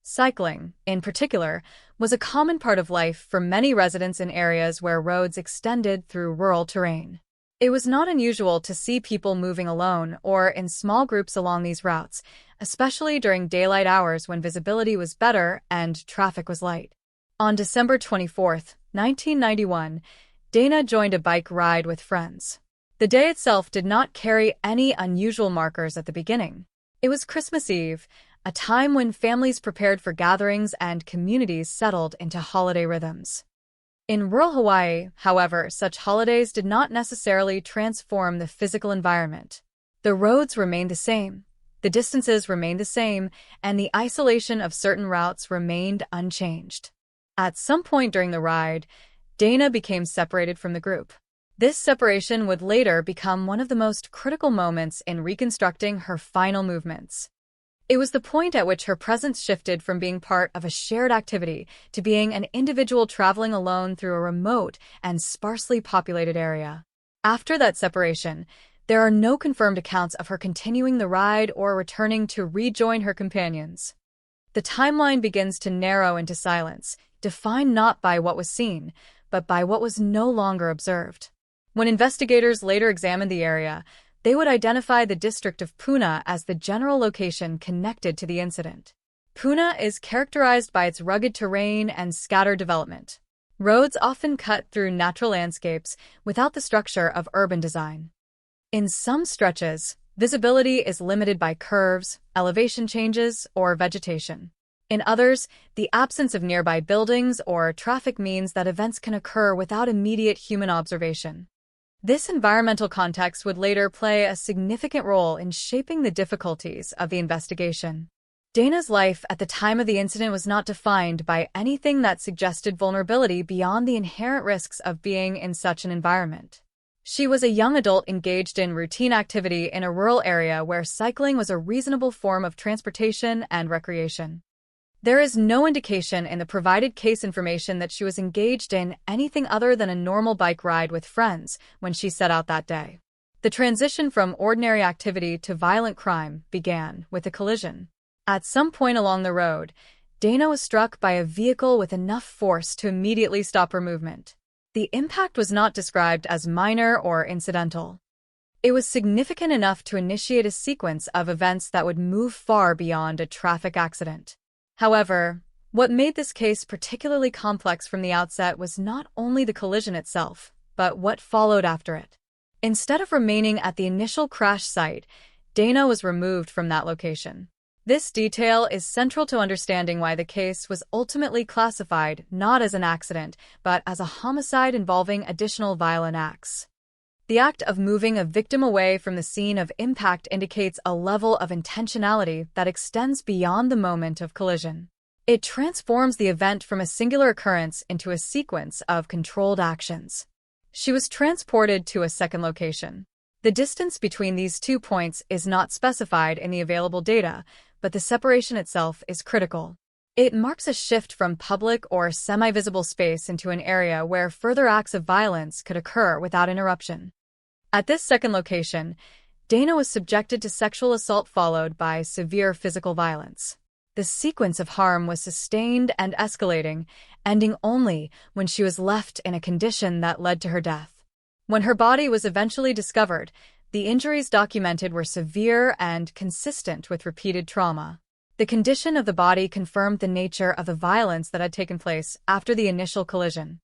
Cycling, in particular, was a common part of life for many residents in areas where roads extended through rural terrain. It was not unusual to see people moving alone or in small groups along these routes, especially during daylight hours when visibility was better and traffic was light. On December 24, 1991, Dana joined a bike ride with friends. The day itself did not carry any unusual markers at the beginning. It was Christmas Eve, a time when families prepared for gatherings and communities settled into holiday rhythms. In rural Hawaii, however, such holidays did not necessarily transform the physical environment. The roads remained the same, the distances remained the same, and the isolation of certain routes remained unchanged. At some point during the ride, Dana became separated from the group. This separation would later become one of the most critical moments in reconstructing her final movements. It was the point at which her presence shifted from being part of a shared activity to being an individual traveling alone through a remote and sparsely populated area. After that separation, there are no confirmed accounts of her continuing the ride or returning to rejoin her companions. The timeline begins to narrow into silence, defined not by what was seen, but by what was no longer observed. When investigators later examined the area, they would identify the district of Pune as the general location connected to the incident. Pune is characterized by its rugged terrain and scattered development. Roads often cut through natural landscapes without the structure of urban design. In some stretches, visibility is limited by curves, elevation changes, or vegetation. In others, the absence of nearby buildings or traffic means that events can occur without immediate human observation. This environmental context would later play a significant role in shaping the difficulties of the investigation. Dana's life at the time of the incident was not defined by anything that suggested vulnerability beyond the inherent risks of being in such an environment. She was a young adult engaged in routine activity in a rural area where cycling was a reasonable form of transportation and recreation. There is no indication in the provided case information that she was engaged in anything other than a normal bike ride with friends when she set out that day. The transition from ordinary activity to violent crime began with a collision. At some point along the road, Dana was struck by a vehicle with enough force to immediately stop her movement. The impact was not described as minor or incidental. It was significant enough to initiate a sequence of events that would move far beyond a traffic accident. However, what made this case particularly complex from the outset was not only the collision itself, but what followed after it. Instead of remaining at the initial crash site, Dana was removed from that location. This detail is central to understanding why the case was ultimately classified not as an accident, but as a homicide involving additional violent acts. The act of moving a victim away from the scene of impact indicates a level of intentionality that extends beyond the moment of collision. It transforms the event from a singular occurrence into a sequence of controlled actions. She was transported to a second location. The distance between these 2 points is not specified in the available data, but the separation itself is critical. It marks a shift from public or semi-visible space into an area where further acts of violence could occur without interruption. At this second location, Dana was subjected to sexual assault followed by severe physical violence. The sequence of harm was sustained and escalating, ending only when she was left in a condition that led to her death. When her body was eventually discovered, the injuries documented were severe and consistent with repeated trauma. The condition of the body confirmed the nature of the violence that had taken place after the initial collision.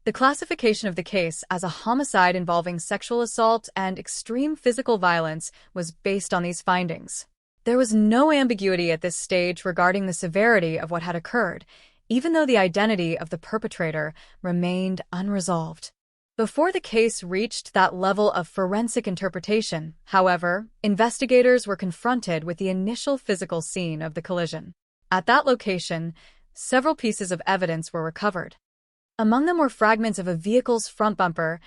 The classification of the case as a homicide involving sexual assault and extreme physical violence was based on these findings. There was no ambiguity at this stage regarding the severity of what had occurred, even though the identity of the perpetrator remained unresolved. Before the case reached that level of forensic interpretation, however, investigators were confronted with the initial physical scene of the collision. At that location, several pieces of evidence were recovered. Among them were fragments of a vehicle's front bumper,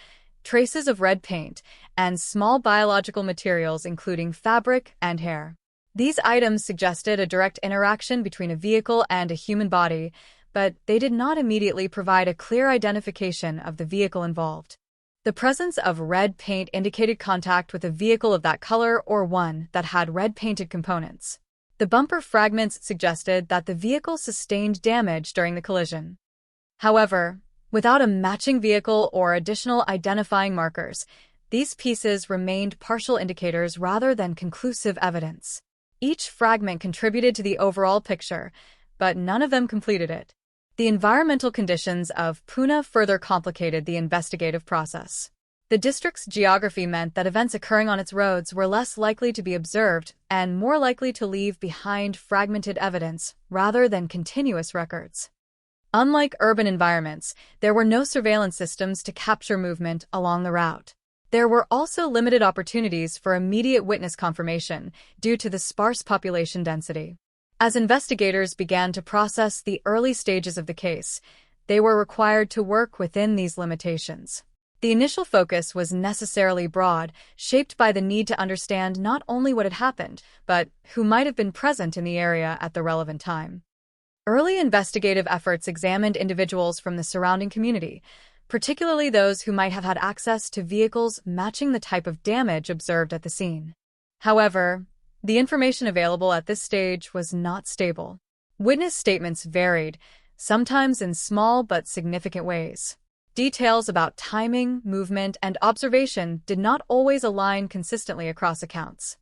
traces of red paint, and small biological materials including fabric and hair. These items suggested a direct interaction between a vehicle and a human body, but they did not immediately provide a clear identification of the vehicle involved. The presence of red paint indicated contact with a vehicle of that color or one that had red-painted components. The bumper fragments suggested that the vehicle sustained damage during the collision. However, without a matching vehicle or additional identifying markers, these pieces remained partial indicators rather than conclusive evidence. Each fragment contributed to the overall picture, but none of them completed it. The environmental conditions of Pune further complicated the investigative process. The district's geography meant that events occurring on its roads were less likely to be observed and more likely to leave behind fragmented evidence rather than continuous records. Unlike urban environments, there were no surveillance systems to capture movement along the route. There were also limited opportunities for immediate witness confirmation due to the sparse population density. As investigators began to process the early stages of the case, they were required to work within these limitations. The initial focus was necessarily broad, shaped by the need to understand not only what had happened, but who might have been present in the area at the relevant time. Early investigative efforts examined individuals from the surrounding community, particularly those who might have had access to vehicles matching the type of damage observed at the scene. However, the information available at this stage was not stable. Witness statements varied, sometimes in small but significant ways. Details about timing, movement, and observation did not always align consistently across accounts.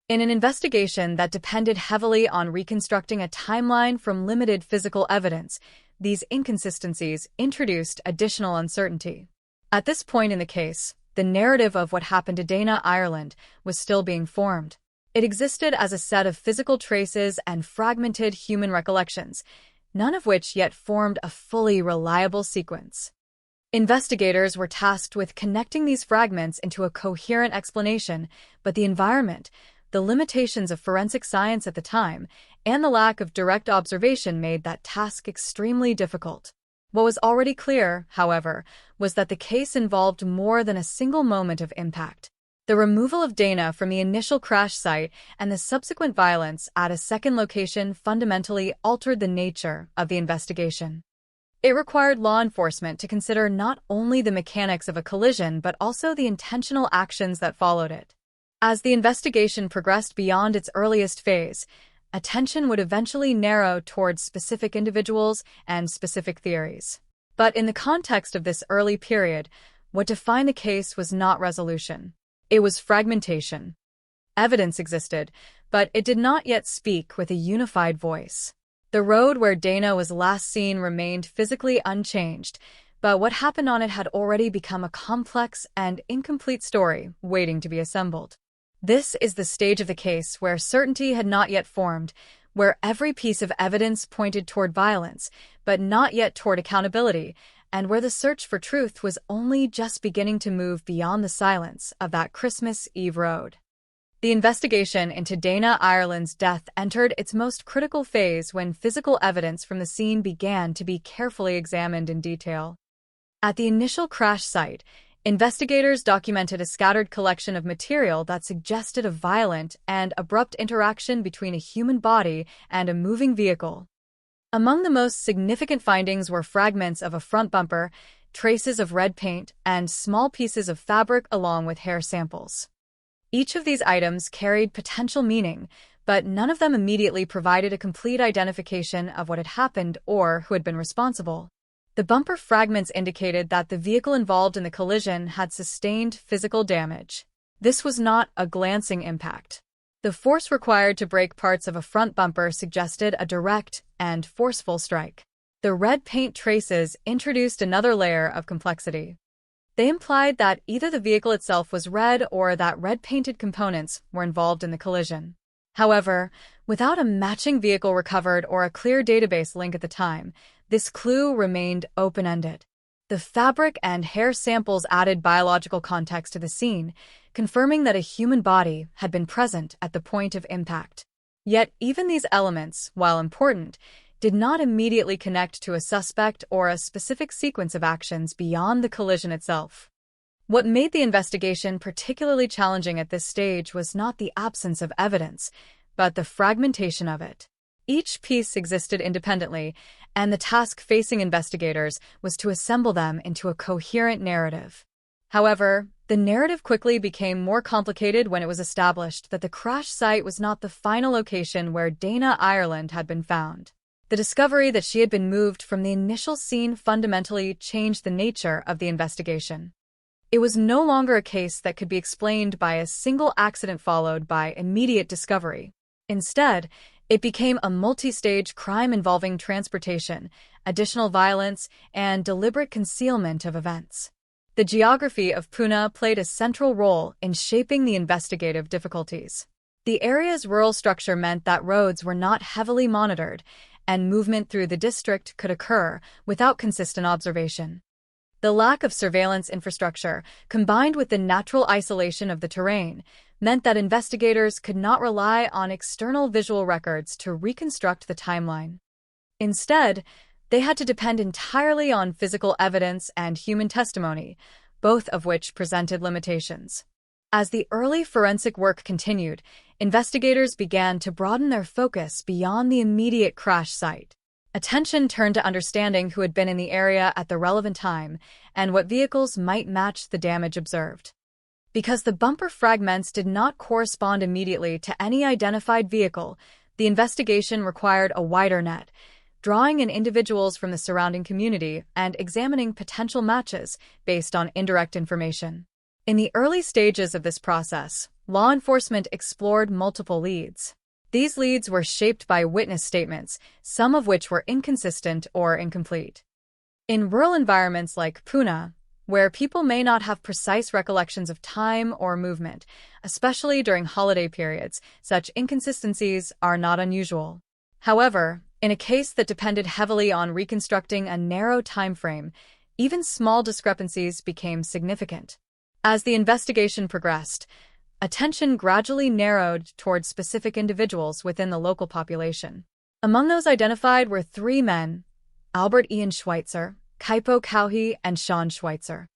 In an investigation that depended heavily on reconstructing a timeline from limited physical evidence, these inconsistencies introduced additional uncertainty. At this point in the case, the narrative of what happened to Dana Ireland was still being formed. It existed as a set of physical traces and fragmented human recollections, none of which yet formed a fully reliable sequence. Investigators were tasked with connecting these fragments into a coherent explanation, but the environment, the limitations of forensic science at the time, and the lack of direct observation made that task extremely difficult. What was already clear, however, was that the case involved more than a single moment of impact. The removal of Dana from the initial crash site and the subsequent violence at a second location fundamentally altered the nature of the investigation. It required law enforcement to consider not only the mechanics of a collision but also the intentional actions that followed it. As the investigation progressed beyond its earliest phase, attention would eventually narrow towards specific individuals and specific theories. But in the context of this early period, what defined the case was not resolution. It was fragmentation. Evidence existed, but it did not yet speak with a unified voice. The road where Dana was last seen remained physically unchanged, but what happened on it had already become a complex and incomplete story waiting to be assembled. This is the stage of the case where certainty had not yet formed, where every piece of evidence pointed toward violence, but not yet toward accountability, and where the search for truth was only just beginning to move beyond the silence of that Christmas Eve road. The investigation into Dana Ireland's death entered its most critical phase when physical evidence from the scene began to be carefully examined in detail. At the initial crash site, investigators documented a scattered collection of material that suggested a violent and abrupt interaction between a human body and a moving vehicle. Among the most significant findings were fragments of a front bumper, traces of red paint, and small pieces of fabric along with hair samples. Each of these items carried potential meaning, but none of them immediately provided a complete identification of what had happened or who had been responsible. The bumper fragments indicated that the vehicle involved in the collision had sustained physical damage. This was not a glancing impact. The force required to break parts of a front bumper suggested a direct and forceful strike. The red paint traces introduced another layer of complexity. They implied that either the vehicle itself was red or that red-painted components were involved in the collision. However, without a matching vehicle recovered or a clear database link at the time, this clue remained open-ended. The fabric and hair samples added biological context to the scene, confirming that a human body had been present at the point of impact. Yet even these elements, while important, did not immediately connect to a suspect or a specific sequence of actions beyond the collision itself. What made the investigation particularly challenging at this stage was not the absence of evidence, but the fragmentation of it. Each piece existed independently, and the task facing investigators was to assemble them into a coherent narrative. However, the narrative quickly became more complicated when it was established that the crash site was not the final location where Dana Ireland had been found. The discovery that she had been moved from the initial scene fundamentally changed the nature of the investigation. It was no longer a case that could be explained by a single accident followed by immediate discovery. Instead, it became a multi-stage crime involving transportation, additional violence, and deliberate concealment of events. The geography of Pune played a central role in shaping the investigative difficulties. The area's rural structure meant that roads were not heavily monitored, and movement through the district could occur without consistent observation. The lack of surveillance infrastructure, combined with the natural isolation of the terrain, meant that investigators could not rely on external visual records to reconstruct the timeline. Instead, they had to depend entirely on physical evidence and human testimony, both of which presented limitations. As the early forensic work continued, investigators began to broaden their focus beyond the immediate crash site. Attention turned to understanding who had been in the area at the relevant time and what vehicles might match the damage observed. Because the bumper fragments did not correspond immediately to any identified vehicle, the investigation required a wider net, drawing in individuals from the surrounding community and examining potential matches based on indirect information. In the early stages of this process, law enforcement explored multiple leads. These leads were shaped by witness statements, some of which were inconsistent or incomplete. In rural environments like Pune, where people may not have precise recollections of time or movement, especially during holiday periods, such inconsistencies are not unusual. However, in a case that depended heavily on reconstructing a narrow time frame, even small discrepancies became significant. As the investigation progressed, attention gradually narrowed towards specific individuals within the local population. Among those identified were three men: Albert Ian Schweitzer, Kaipo Kauhi, and Sean Schweitzer.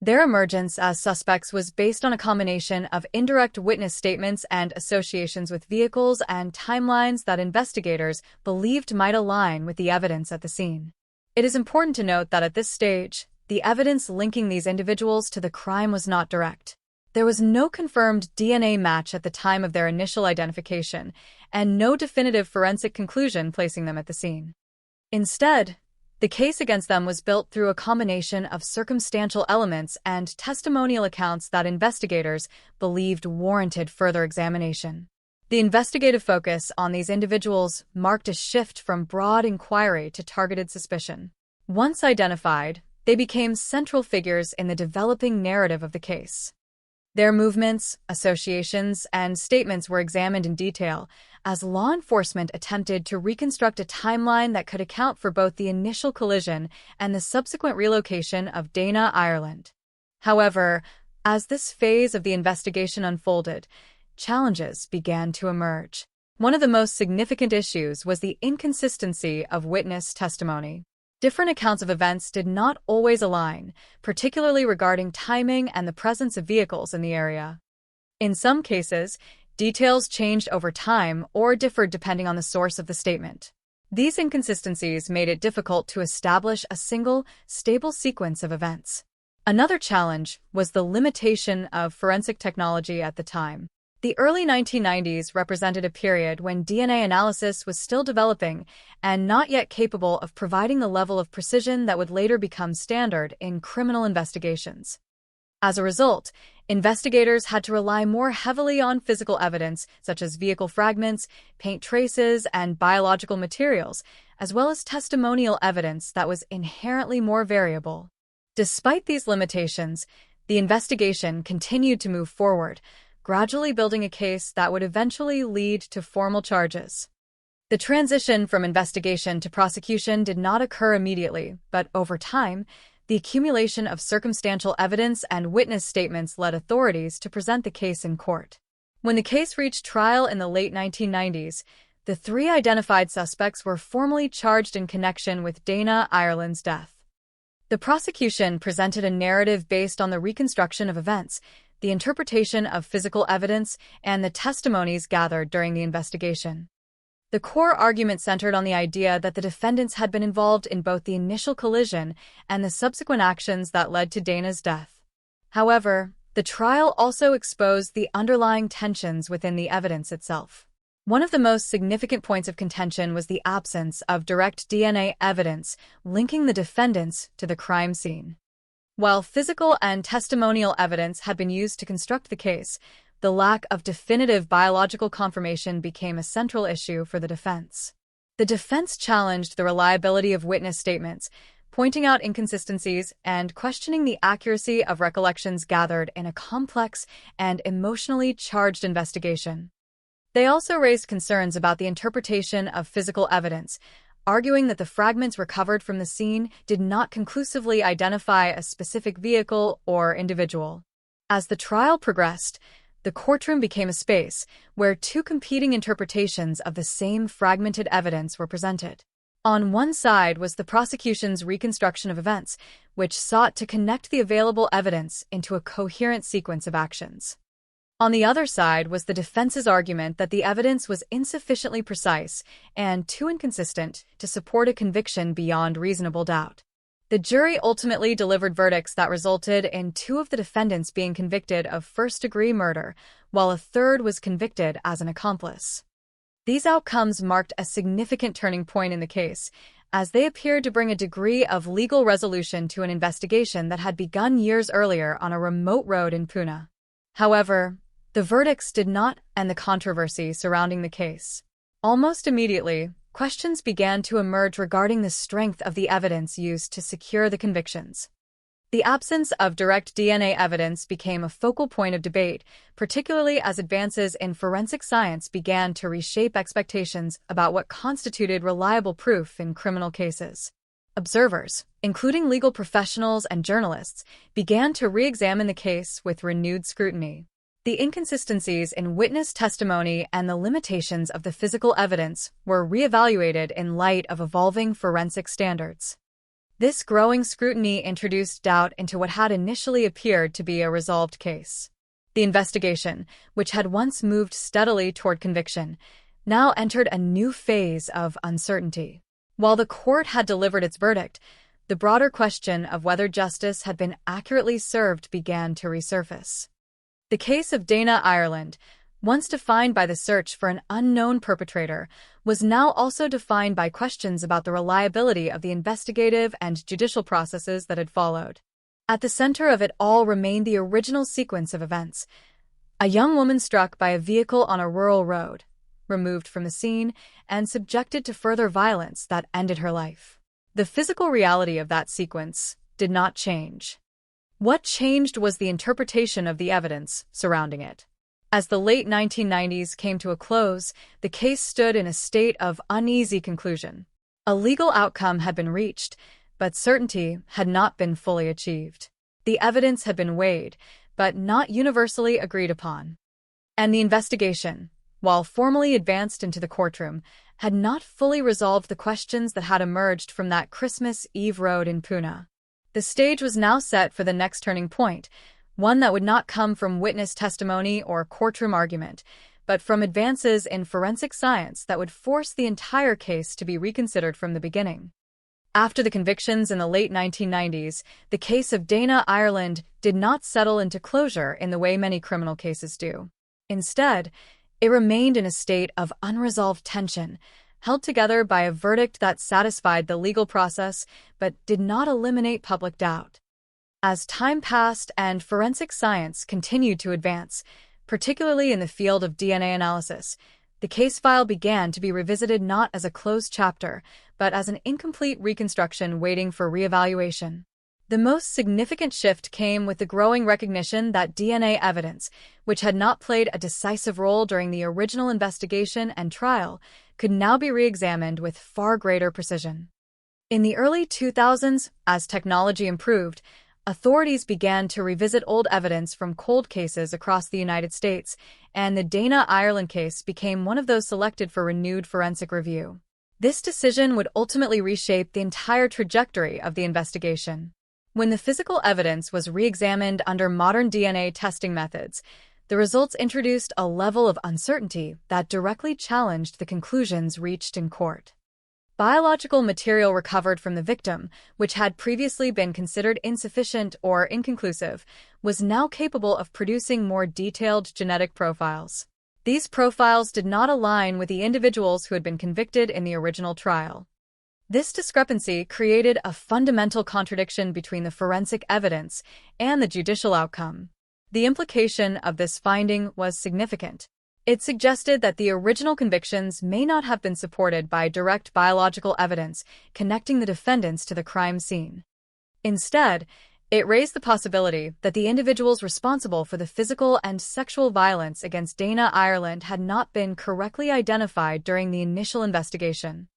Their emergence as suspects was based on a combination of indirect witness statements and associations with vehicles and timelines that investigators believed might align with the evidence at the scene. It is important to note that at this stage, the evidence linking these individuals to the crime was not direct. There was no confirmed DNA match at the time of their initial identification, and no definitive forensic conclusion placing them at the scene. Instead, the case against them was built through a combination of circumstantial elements and testimonial accounts that investigators believed warranted further examination. The investigative focus on these individuals marked a shift from broad inquiry to targeted suspicion. Once identified, they became central figures in the developing narrative of the case. Their movements, associations, and statements were examined in detail as law enforcement attempted to reconstruct a timeline that could account for both the initial collision and the subsequent relocation of Dana, Ireland. However, as this phase of the investigation unfolded, challenges began to emerge. One of the most significant issues was the inconsistency of witness testimony. Different accounts of events did not always align, particularly regarding timing and the presence of vehicles in the area. In some cases, details changed over time or differed depending on the source of the statement. These inconsistencies made it difficult to establish a single, stable sequence of events. Another challenge was the limitation of forensic technology at the time. The early 1990s represented a period when DNA analysis was still developing and not yet capable of providing the level of precision that would later become standard in criminal investigations. As a result, investigators had to rely more heavily on physical evidence, such as vehicle fragments, paint traces, and biological materials, as well as testimonial evidence that was inherently more variable. Despite these limitations, the investigation continued to move forward, gradually building a case that would eventually lead to formal charges. The transition from investigation to prosecution did not occur immediately, but over time, the accumulation of circumstantial evidence and witness statements led authorities to present the case in court. When the case reached trial in the late 1990s, the three identified suspects were formally charged in connection with Dana, Ireland's death. The prosecution presented a narrative based on the reconstruction of events, the interpretation of physical evidence, and the testimonies gathered during the investigation. The core argument centered on the idea that the defendants had been involved in both the initial collision and the subsequent actions that led to Dana's death. However, the trial also exposed the underlying tensions within the evidence itself. One of the most significant points of contention was the absence of direct DNA evidence linking the defendants to the crime scene. While physical and testimonial evidence had been used to construct the case, the lack of definitive biological confirmation became a central issue for the defense. The defense challenged the reliability of witness statements, pointing out inconsistencies and questioning the accuracy of recollections gathered in a complex and emotionally charged investigation. They also raised concerns about the interpretation of physical evidence, arguing that the fragments recovered from the scene did not conclusively identify a specific vehicle or individual. As the trial progressed, the courtroom became a space where two competing interpretations of the same fragmented evidence were presented. On one side was the prosecution's reconstruction of events, which sought to connect the available evidence into a coherent sequence of actions. On the other side was the defense's argument that the evidence was insufficiently precise and too inconsistent to support a conviction beyond reasonable doubt. The jury ultimately delivered verdicts that resulted in 2 of the defendants being convicted of first-degree murder, while a third was convicted as an accomplice. These outcomes marked a significant turning point in the case, as they appeared to bring a degree of legal resolution to an investigation that had begun years earlier on a remote road in Pune. However, the verdicts did not end the controversy surrounding the case. Almost immediately, questions began to emerge regarding the strength of the evidence used to secure the convictions. The absence of direct DNA evidence became a focal point of debate, particularly as advances in forensic science began to reshape expectations about what constituted reliable proof in criminal cases. Observers, including legal professionals and journalists, began to re-examine the case with renewed scrutiny. The inconsistencies in witness testimony and the limitations of the physical evidence were re-evaluated in light of evolving forensic standards. This growing scrutiny introduced doubt into what had initially appeared to be a resolved case. The investigation, which had once moved steadily toward conviction, now entered a new phase of uncertainty. While the court had delivered its verdict, the broader question of whether justice had been accurately served began to resurface. The case of Dana Ireland, once defined by the search for an unknown perpetrator, was now also defined by questions about the reliability of the investigative and judicial processes that had followed. At the center of it all remained the original sequence of events: a young woman struck by a vehicle on a rural road, removed from the scene, and subjected to further violence that ended her life. The physical reality of that sequence did not change. What changed was the interpretation of the evidence surrounding it. As the late 1990s came to a close, the case stood in a state of uneasy conclusion. A legal outcome had been reached, but certainty had not been fully achieved. The evidence had been weighed, but not universally agreed upon. And the investigation, while formally advanced into the courtroom, had not fully resolved the questions that had emerged from that Christmas Eve road in Pune. The stage was now set for the next turning point, one that would not come from witness testimony or courtroom argument, but from advances in forensic science that would force the entire case to be reconsidered from the beginning. After the convictions in the late 1990s, the case of Dana Ireland did not settle into closure in the way many criminal cases do. Instead, it remained in a state of unresolved tension, held together by a verdict that satisfied the legal process but did not eliminate public doubt. As time passed and forensic science continued to advance, particularly in the field of DNA analysis, the case file began to be revisited not as a closed chapter, but as an incomplete reconstruction waiting for reevaluation. The most significant shift came with the growing recognition that DNA evidence, which had not played a decisive role during the original investigation and trial, could now be re-examined with far greater precision. In the early 2000s, as technology improved, authorities began to revisit old evidence from cold cases across the United States, and the Dana Ireland case became one of those selected for renewed forensic review. This decision would ultimately reshape the entire trajectory of the investigation. When the physical evidence was re-examined under modern DNA testing methods, the results introduced a level of uncertainty that directly challenged the conclusions reached in court. Biological material recovered from the victim, which had previously been considered insufficient or inconclusive, was now capable of producing more detailed genetic profiles. These profiles did not align with the individuals who had been convicted in the original trial. This discrepancy created a fundamental contradiction between the forensic evidence and the judicial outcome. The implication of this finding was significant. It suggested that the original convictions may not have been supported by direct biological evidence connecting the defendants to the crime scene. Instead, it raised the possibility that the individuals responsible for the physical and sexual violence against Dana Ireland had not been correctly identified during the initial investigation.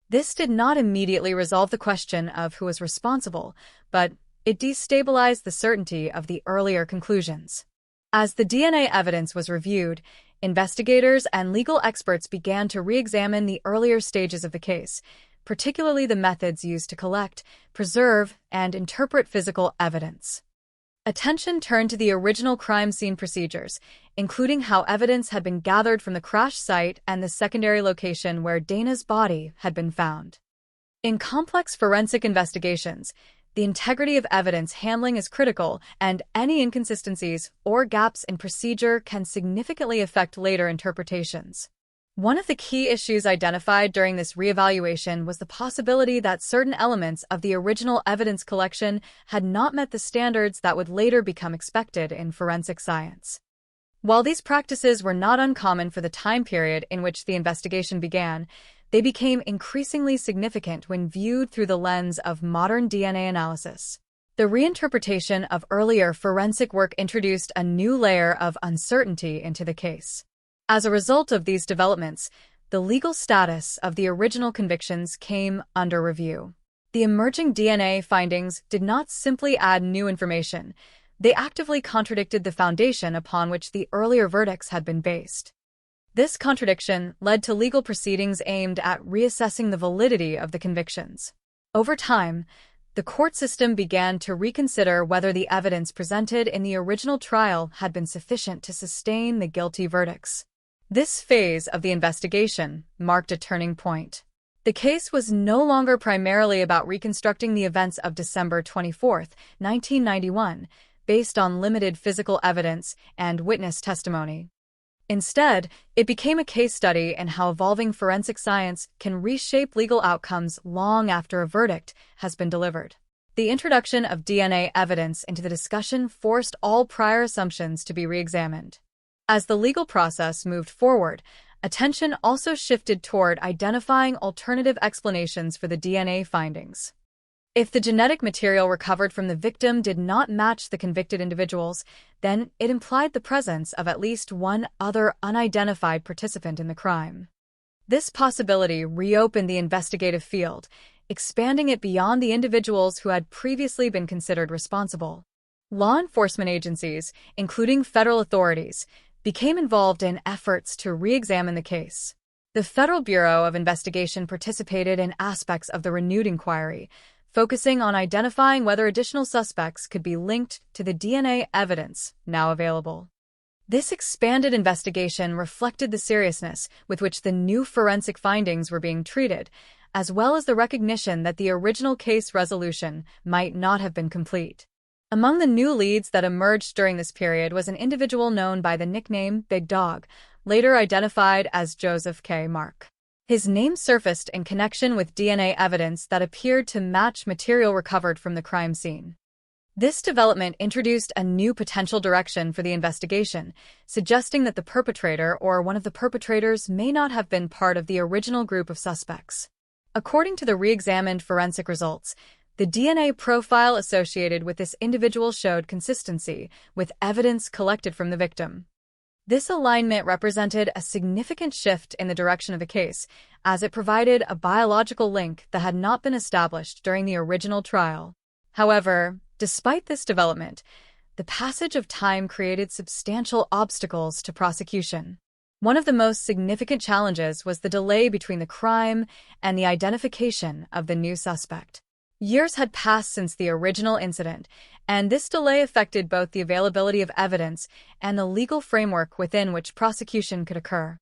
This did not immediately resolve the question of who was responsible, but it destabilized the certainty of the earlier conclusions. As the DNA evidence was reviewed, investigators and legal experts began to re-examine the earlier stages of the case, particularly the methods used to collect, preserve, and interpret physical evidence. Attention turned to the original crime scene procedures, including how evidence had been gathered from the crash site and the secondary location where Dana's body had been found. In complex forensic investigations, the integrity of evidence handling is critical, and any inconsistencies or gaps in procedure can significantly affect later interpretations. One of the key issues identified during this reevaluation was the possibility that certain elements of the original evidence collection had not met the standards that would later become expected in forensic science. While these practices were not uncommon for the time period in which the investigation began, they became increasingly significant when viewed through the lens of modern DNA analysis. The reinterpretation of earlier forensic work introduced a new layer of uncertainty into the case. As a result of these developments, the legal status of the original convictions came under review. The emerging DNA findings did not simply add new information, they actively contradicted the foundation upon which the earlier verdicts had been based. This contradiction led to legal proceedings aimed at reassessing the validity of the convictions. Over time, the court system began to reconsider whether the evidence presented in the original trial had been sufficient to sustain the guilty verdicts. This phase of the investigation marked a turning point. The case was no longer primarily about reconstructing the events of December 24, 1991, based on limited physical evidence and witness testimony. Instead, it became a case study in how evolving forensic science can reshape legal outcomes long after a verdict has been delivered. The introduction of DNA evidence into the discussion forced all prior assumptions to be re-examined. As the legal process moved forward, attention also shifted toward identifying alternative explanations for the DNA findings. If the genetic material recovered from the victim did not match the convicted individuals, then it implied the presence of at least one other unidentified participant in the crime. This possibility reopened the investigative field, expanding it beyond the individuals who had previously been considered responsible. Law enforcement agencies, including federal authorities, became involved in efforts to re-examine the case. The Federal Bureau of Investigation participated in aspects of the renewed inquiry, focusing on identifying whether additional suspects could be linked to the DNA evidence now available. This expanded investigation reflected the seriousness with which the new forensic findings were being treated, as well as the recognition that the original case resolution might not have been complete. Among the new leads that emerged during this period was an individual known by the nickname Big Dog, later identified as Joseph K. Mark. His name surfaced in connection with DNA evidence that appeared to match material recovered from the crime scene. This development introduced a new potential direction for the investigation, suggesting that the perpetrator or one of the perpetrators may not have been part of the original group of suspects. According to the re-examined forensic results, the DNA profile associated with this individual showed consistency with evidence collected from the victim. This alignment represented a significant shift in the direction of the case, as it provided a biological link that had not been established during the original trial. However, despite this development, the passage of time created substantial obstacles to prosecution. One of the most significant challenges was the delay between the crime and the identification of the new suspect. Years had passed since the original incident, and this delay affected both the availability of evidence and the legal framework within which prosecution could occur.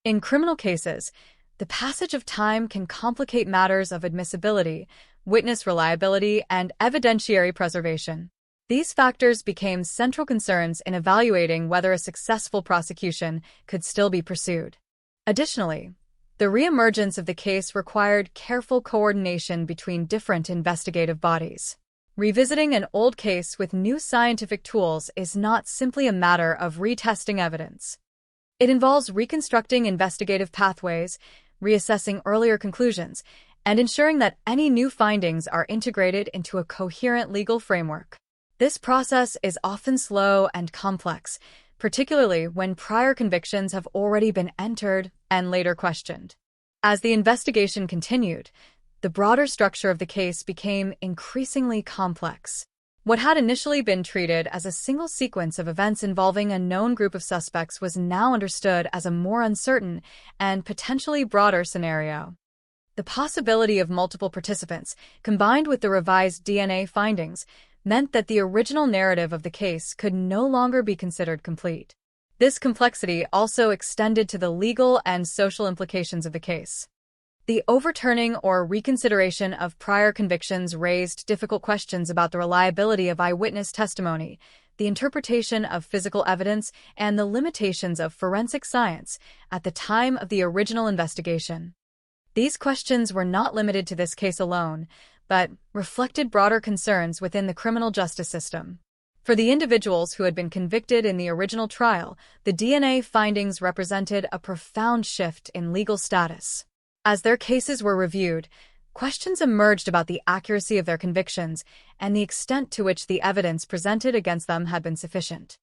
In criminal cases, the passage of time can complicate matters of admissibility, witness reliability, and evidentiary preservation. These factors became central concerns in evaluating whether a successful prosecution could still be pursued. Additionally, the reemergence of the case required careful coordination between different investigative bodies. Revisiting an old case with new scientific tools is not simply a matter of retesting evidence. It involves reconstructing investigative pathways, reassessing earlier conclusions, and ensuring that any new findings are integrated into a coherent legal framework. This process is often slow and complex, particularly when prior convictions have already been entered and later questioned. As the investigation continued, the broader structure of the case became increasingly complex. What had initially been treated as a single sequence of events involving a known group of suspects was now understood as a more uncertain and potentially broader scenario. The possibility of multiple participants, combined with the revised DNA findings, meant that the original narrative of the case could no longer be considered complete. This complexity also extended to the legal and social implications of the case. The overturning or reconsideration of prior convictions raised difficult questions about the reliability of eyewitness testimony, the interpretation of physical evidence, and the limitations of forensic science at the time of the original investigation. These questions were not limited to this case alone, but reflected broader concerns within the criminal justice system. For the individuals who had been convicted in the original trial, the DNA findings represented a profound shift in legal status. As their cases were reviewed, questions emerged about the accuracy of their convictions and the extent to which the evidence presented against them had been sufficient.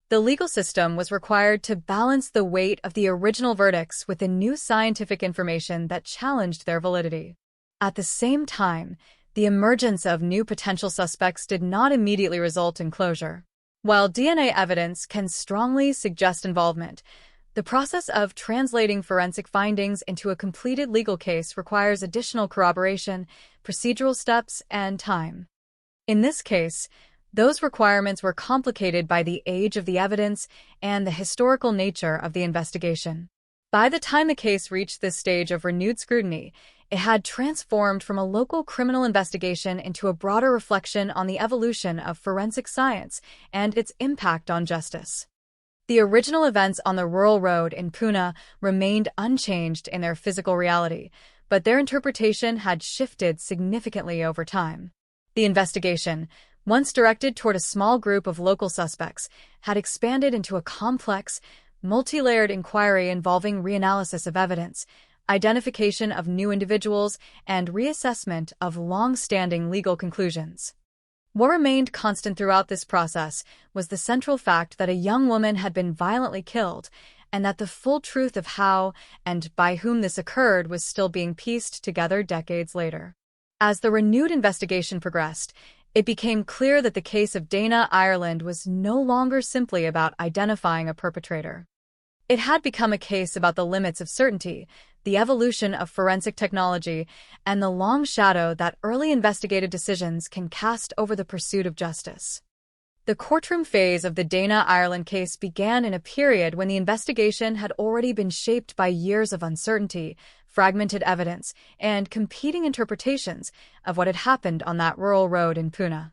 The legal system was required to balance the weight of the original verdicts with the new scientific information that challenged their validity. At the same time, the emergence of new potential suspects did not immediately result in closure. While DNA evidence can strongly suggest involvement, the process of translating forensic findings into a completed legal case requires additional corroboration, procedural steps, and time. In this case, those requirements were complicated by the age of the evidence and the historical nature of the investigation. By the time the case reached this stage of renewed scrutiny, it had transformed from a local criminal investigation into a broader reflection on the evolution of forensic science and its impact on justice. The original events on the rural road in Pune remained unchanged in their physical reality, but their interpretation had shifted significantly over time. The investigation, once directed toward a small group of local suspects, had expanded into a complex, multi-layered inquiry involving reanalysis of evidence, identification of new individuals, and reassessment of long-standing legal conclusions. What remained constant throughout this process was the central fact that a young woman had been violently killed, and that the full truth of how and by whom this occurred was still being pieced together decades later. As the renewed investigation progressed, it became clear that the case of Dana Ireland was no longer simply about identifying a perpetrator. It had become a case about the limits of certainty, the evolution of forensic technology, and the long shadow that early investigative decisions can cast over the pursuit of justice. The courtroom phase of the Dana Ireland case began in a period when the investigation had already been shaped by years of uncertainty, fragmented evidence, and competing interpretations of what had happened on that rural road in Pune.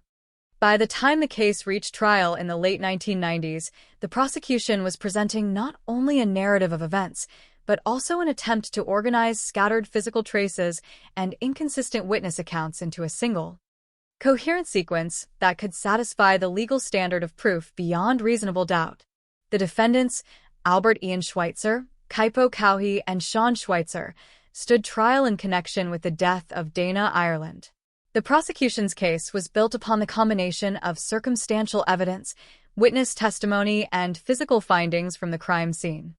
By the time the case reached trial in the late 1990s, the prosecution was presenting not only a narrative of events, but also an attempt to organize scattered physical traces and inconsistent witness accounts into a single, coherent sequence that could satisfy the legal standard of proof beyond reasonable doubt. The defendants, Albert Ian Schweitzer, Kaipo Kauhi, and Sean Schweitzer, stood trial in connection with the death of Dana Ireland. The prosecution's case was built upon the combination of circumstantial evidence, witness testimony, and physical findings from the crime scene.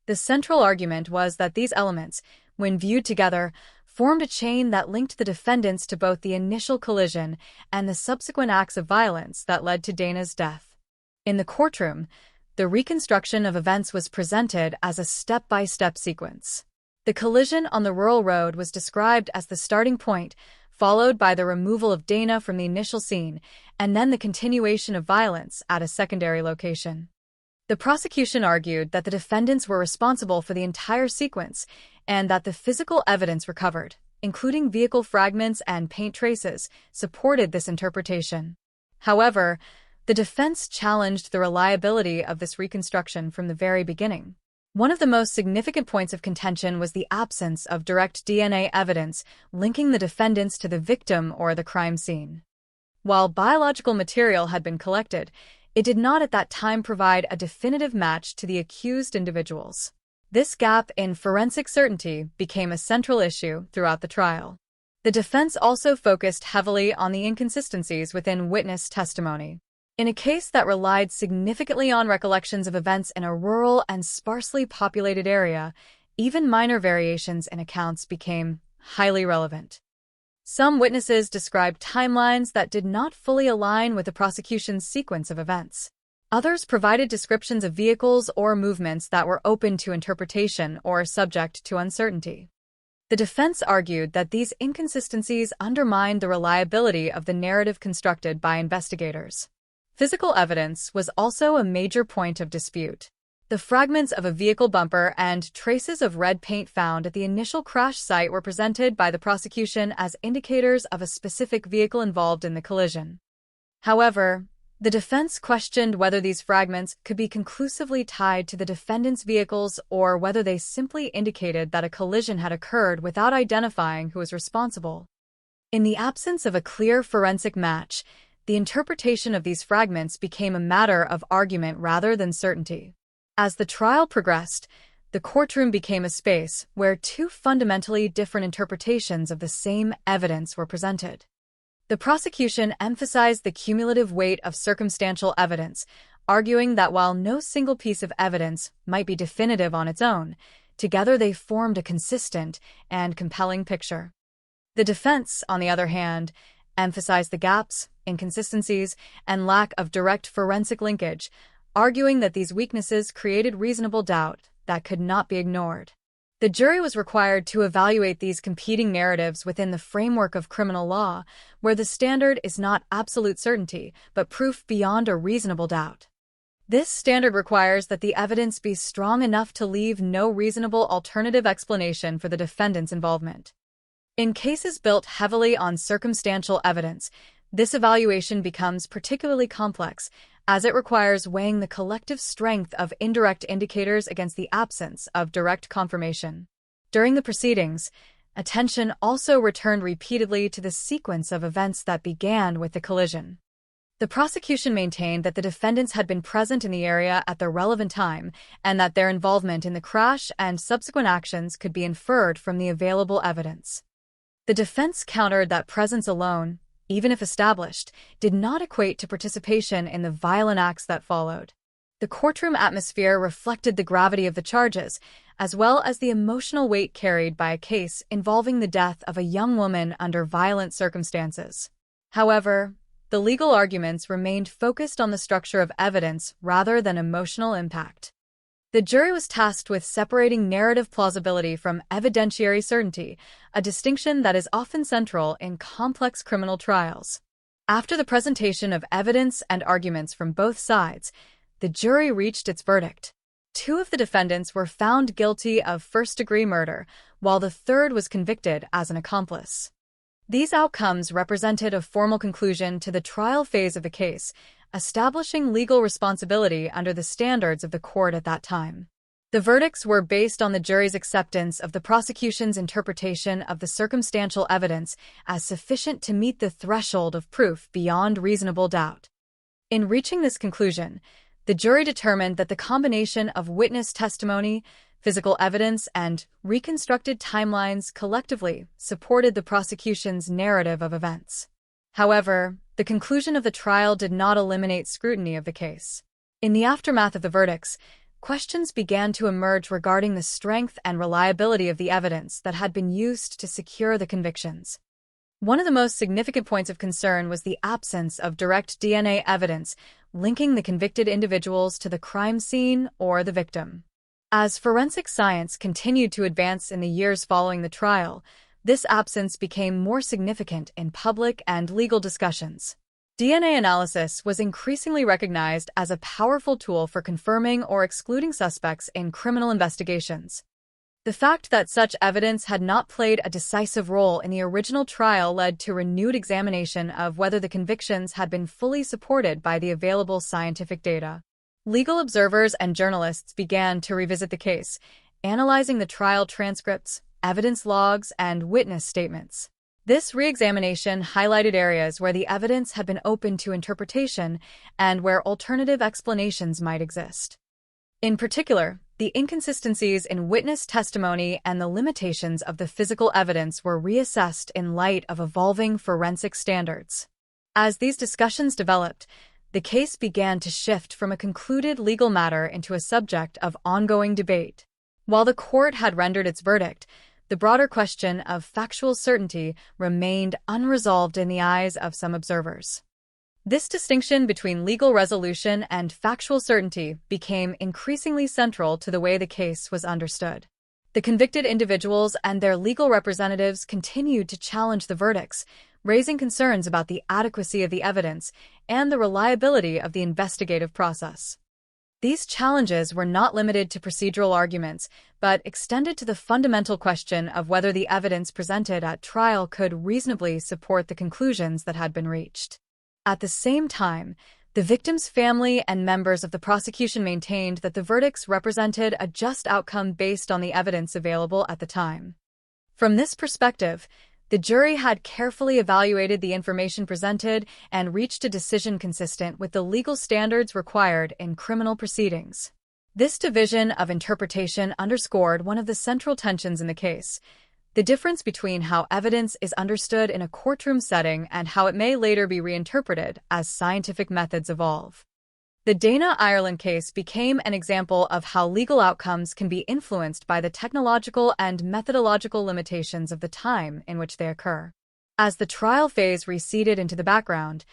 The central argument was that these elements, when viewed together, formed a chain that linked the defendants to both the initial collision and the subsequent acts of violence that led to Dana's death. In the courtroom, the reconstruction of events was presented as a step-by-step sequence. The collision on the rural road was described as the starting point, followed by the removal of Dana from the initial scene, and then the continuation of violence at a secondary location. The prosecution argued that the defendants were responsible for the entire sequence and that the physical evidence recovered, including vehicle fragments and paint traces, supported this interpretation. However, the defense challenged the reliability of this reconstruction from the very beginning. One of the most significant points of contention was the absence of direct DNA evidence linking the defendants to the victim or the crime scene. While biological material had been collected, it did not at that time provide a definitive match to the accused individuals. This gap in forensic certainty became a central issue throughout the trial. The defense also focused heavily on the inconsistencies within witness testimony. In a case that relied significantly on recollections of events in a rural and sparsely populated area, even minor variations in accounts became highly relevant. Some witnesses described timelines that did not fully align with the prosecution's sequence of events. Others provided descriptions of vehicles or movements that were open to interpretation or subject to uncertainty. The defense argued that these inconsistencies undermined the reliability of the narrative constructed by investigators. Physical evidence was also a major point of dispute. The fragments of a vehicle bumper and traces of red paint found at the initial crash site were presented by the prosecution as indicators of a specific vehicle involved in the collision. However, the defense questioned whether these fragments could be conclusively tied to the defendant's vehicles or whether they simply indicated that a collision had occurred without identifying who was responsible. In the absence of a clear forensic match, the interpretation of these fragments became a matter of argument rather than certainty. As the trial progressed, the courtroom became a space where two fundamentally different interpretations of the same evidence were presented. The prosecution emphasized the cumulative weight of circumstantial evidence, arguing that while no single piece of evidence might be definitive on its own, together they formed a consistent and compelling picture. The defense, on the other hand, emphasized the gaps, inconsistencies, and lack of direct forensic linkage, arguing that these weaknesses created reasonable doubt that could not be ignored. The jury was required to evaluate these competing narratives within the framework of criminal law, where the standard is not absolute certainty, but proof beyond a reasonable doubt. This standard requires that the evidence be strong enough to leave no reasonable alternative explanation for the defendant's involvement. In cases built heavily on circumstantial evidence, this evaluation becomes particularly complex, as it requires weighing the collective strength of indirect indicators against the absence of direct confirmation. During the proceedings, attention also returned repeatedly to the sequence of events that began with the collision. The prosecution maintained that the defendants had been present in the area at the relevant time and that their involvement in the crash and subsequent actions could be inferred from the available evidence. The defense countered that presence alone, even if established, did not equate to participation in the violent acts that followed. The courtroom atmosphere reflected the gravity of the charges, as well as the emotional weight carried by a case involving the death of a young woman under violent circumstances. However, the legal arguments remained focused on the structure of evidence rather than emotional impact. The jury was tasked with separating narrative plausibility from evidentiary certainty, a distinction that is often central in complex criminal trials. After the presentation of evidence and arguments from both sides, the jury reached its verdict. Two of the defendants were found guilty of first-degree murder, while the third was convicted as an accomplice. These outcomes represented a formal conclusion to the trial phase of the case, establishing legal responsibility under the standards of the court at that time. The verdicts were based on the jury's acceptance of the prosecution's interpretation of the circumstantial evidence as sufficient to meet the threshold of proof beyond reasonable doubt. In reaching this conclusion, the jury determined that the combination of witness testimony, physical evidence, and reconstructed timelines collectively supported the prosecution's narrative of events. However, the conclusion of the trial did not eliminate scrutiny of the case. In the aftermath of the verdicts, questions began to emerge regarding the strength and reliability of the evidence that had been used to secure the convictions. One of the most significant points of concern was the absence of direct DNA evidence linking the convicted individuals to the crime scene or the victim. As forensic science continued to advance in the years following the trial, this absence became more significant in public and legal discussions. DNA analysis was increasingly recognized as a powerful tool for confirming or excluding suspects in criminal investigations. The fact that such evidence had not played a decisive role in the original trial led to renewed examination of whether the convictions had been fully supported by the available scientific data. Legal observers and journalists began to revisit the case, analyzing the trial transcripts, evidence logs, and witness statements. This re-examination highlighted areas where the evidence had been open to interpretation and where alternative explanations might exist. In particular, the inconsistencies in witness testimony and the limitations of the physical evidence were reassessed in light of evolving forensic standards. As these discussions developed, the case began to shift from a concluded legal matter into a subject of ongoing debate. While the court had rendered its verdict, the broader question of factual certainty remained unresolved in the eyes of some observers. This distinction between legal resolution and factual certainty became increasingly central to the way the case was understood. The convicted individuals and their legal representatives continued to challenge the verdicts, raising concerns about the adequacy of the evidence and the reliability of the investigative process. These challenges were not limited to procedural arguments, but extended to the fundamental question of whether the evidence presented at trial could reasonably support the conclusions that had been reached. At the same time, the victim's family and members of the prosecution maintained that the verdicts represented a just outcome based on the evidence available at the time. From this perspective, the jury had carefully evaluated the information presented and reached a decision consistent with the legal standards required in criminal proceedings. This division of interpretation underscored one of the central tensions in the case: the difference between how evidence is understood in a courtroom setting and how it may later be reinterpreted as scientific methods evolve. The Dana Ireland case became an example of how legal outcomes can be influenced by the technological and methodological limitations of the time in which they occur. As the trial phase receded into the background,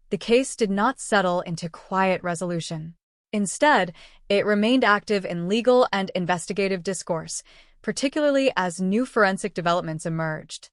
the case did not settle into quiet resolution. Instead, it remained active in legal and investigative discourse, particularly as new forensic developments emerged.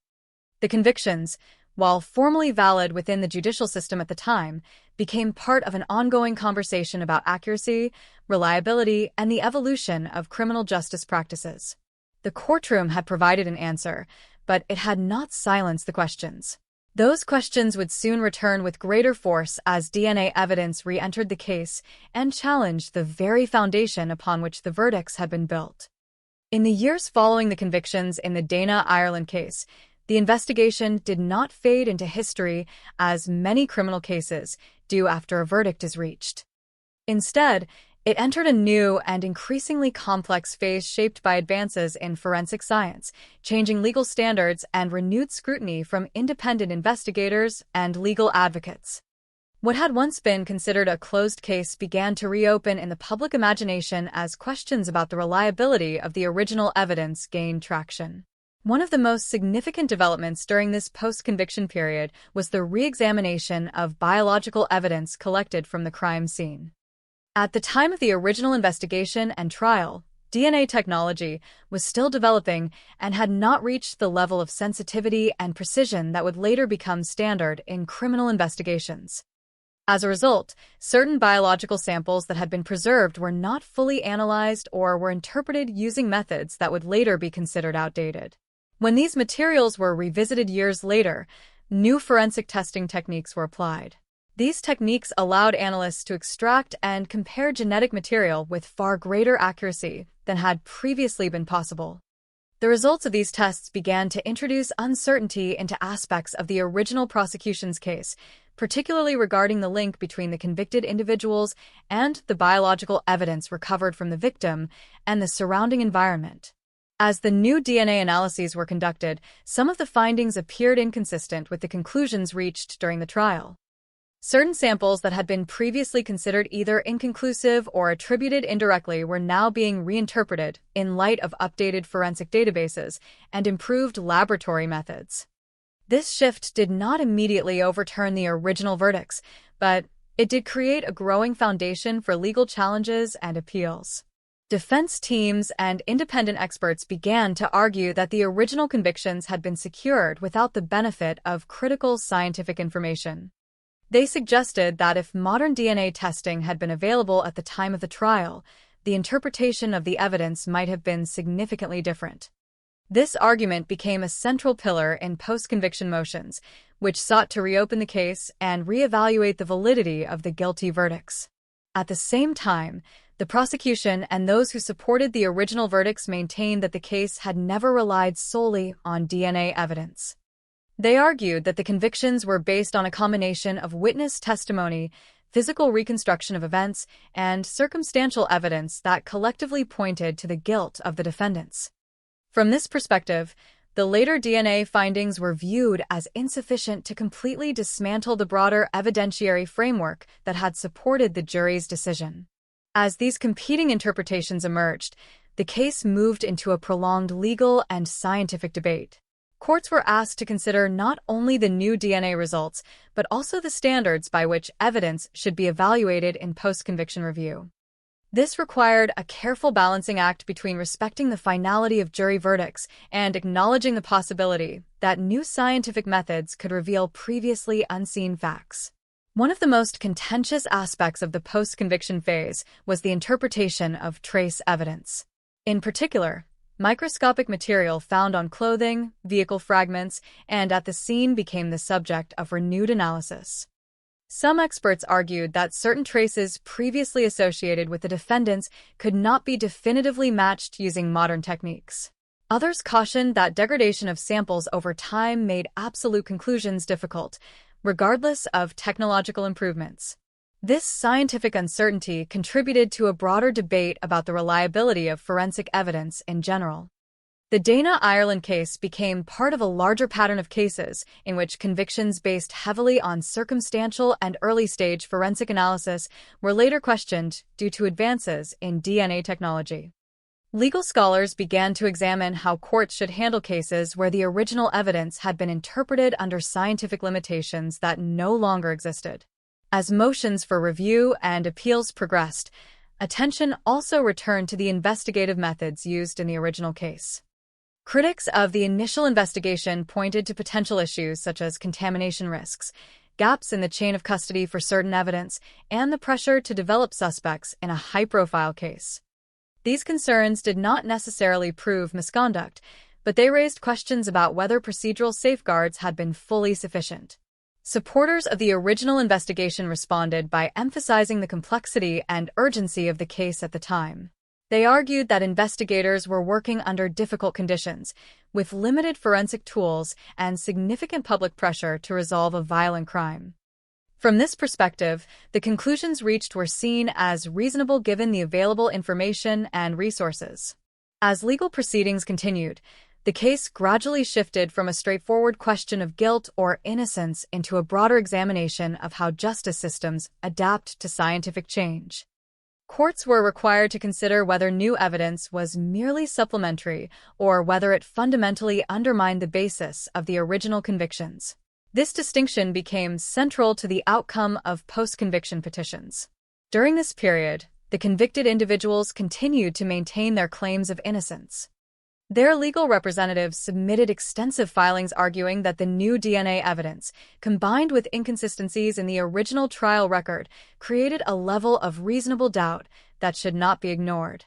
The convictions, while formally valid within the judicial system at the time, became part of an ongoing conversation about accuracy, reliability, and the evolution of criminal justice practices. The courtroom had provided an answer, but it had not silenced the questions. Those questions would soon return with greater force as DNA evidence re-entered the case and challenged the very foundation upon which the verdicts had been built. In the years following the convictions in the Dana Ireland case, the investigation did not fade into history as many criminal cases do after a verdict is reached. Instead, it entered a new and increasingly complex phase shaped by advances in forensic science, changing legal standards, and renewed scrutiny from independent investigators and legal advocates. What had once been considered a closed case began to reopen in the public imagination as questions about the reliability of the original evidence gained traction. One of the most significant developments during this post-conviction period was the re-examination of biological evidence collected from the crime scene. At the time of the original investigation and trial, DNA technology was still developing and had not reached the level of sensitivity and precision that would later become standard in criminal investigations. As a result, certain biological samples that had been preserved were not fully analyzed or were interpreted using methods that would later be considered outdated. When these materials were revisited years later, new forensic testing techniques were applied. These techniques allowed analysts to extract and compare genetic material with far greater accuracy than had previously been possible. The results of these tests began to introduce uncertainty into aspects of the original prosecution's case, particularly regarding the link between the convicted individuals and the biological evidence recovered from the victim and the surrounding environment. As the new DNA analyses were conducted, some of the findings appeared inconsistent with the conclusions reached during the trial. Certain samples that had been previously considered either inconclusive or attributed indirectly were now being reinterpreted in light of updated forensic databases and improved laboratory methods. This shift did not immediately overturn the original verdicts, but it did create a growing foundation for legal challenges and appeals. Defense teams and independent experts began to argue that the original convictions had been secured without the benefit of critical scientific information. They suggested that if modern DNA testing had been available at the time of the trial, the interpretation of the evidence might have been significantly different. This argument became a central pillar in post-conviction motions, which sought to reopen the case and reevaluate the validity of the guilty verdicts. At the same time, the prosecution and those who supported the original verdicts maintained that the case had never relied solely on DNA evidence. They argued that the convictions were based on a combination of witness testimony, physical reconstruction of events, and circumstantial evidence that collectively pointed to the guilt of the defendants. From this perspective, the later DNA findings were viewed as insufficient to completely dismantle the broader evidentiary framework that had supported the jury's decision. As these competing interpretations emerged, the case moved into a prolonged legal and scientific debate. Courts were asked to consider not only the new DNA results, but also the standards by which evidence should be evaluated in post-conviction review. This required a careful balancing act between respecting the finality of jury verdicts and acknowledging the possibility that new scientific methods could reveal previously unseen facts. One of the most contentious aspects of the post-conviction phase was the interpretation of trace evidence. In particular, microscopic material found on clothing, vehicle fragments, and at the scene became the subject of renewed analysis. Some experts argued that certain traces previously associated with the defendants could not be definitively matched using modern techniques. Others cautioned that degradation of samples over time made absolute conclusions difficult, regardless of technological improvements. This scientific uncertainty contributed to a broader debate about the reliability of forensic evidence in general. The Dana Ireland case became part of a larger pattern of cases in which convictions based heavily on circumstantial and early-stage forensic analysis were later questioned due to advances in DNA technology. Legal scholars began to examine how courts should handle cases where the original evidence had been interpreted under scientific limitations that no longer existed. As motions for review and appeals progressed, attention also returned to the investigative methods used in the original case. Critics of the initial investigation pointed to potential issues such as contamination risks, gaps in the chain of custody for certain evidence, and the pressure to develop suspects in a high-profile case. These concerns did not necessarily prove misconduct, but they raised questions about whether procedural safeguards had been fully sufficient. Supporters of the original investigation responded by emphasizing the complexity and urgency of the case at the time. They argued that investigators were working under difficult conditions, with limited forensic tools and significant public pressure to resolve a violent crime. From this perspective, the conclusions reached were seen as reasonable given the available information and resources. As legal proceedings continued, the case gradually shifted from a straightforward question of guilt or innocence into a broader examination of how justice systems adapt to scientific change. Courts were required to consider whether new evidence was merely supplementary or whether it fundamentally undermined the basis of the original convictions. This distinction became central to the outcome of post-conviction petitions. During this period, the convicted individuals continued to maintain their claims of innocence. Their legal representatives submitted extensive filings arguing that the new DNA evidence, combined with inconsistencies in the original trial record, created a level of reasonable doubt that should not be ignored.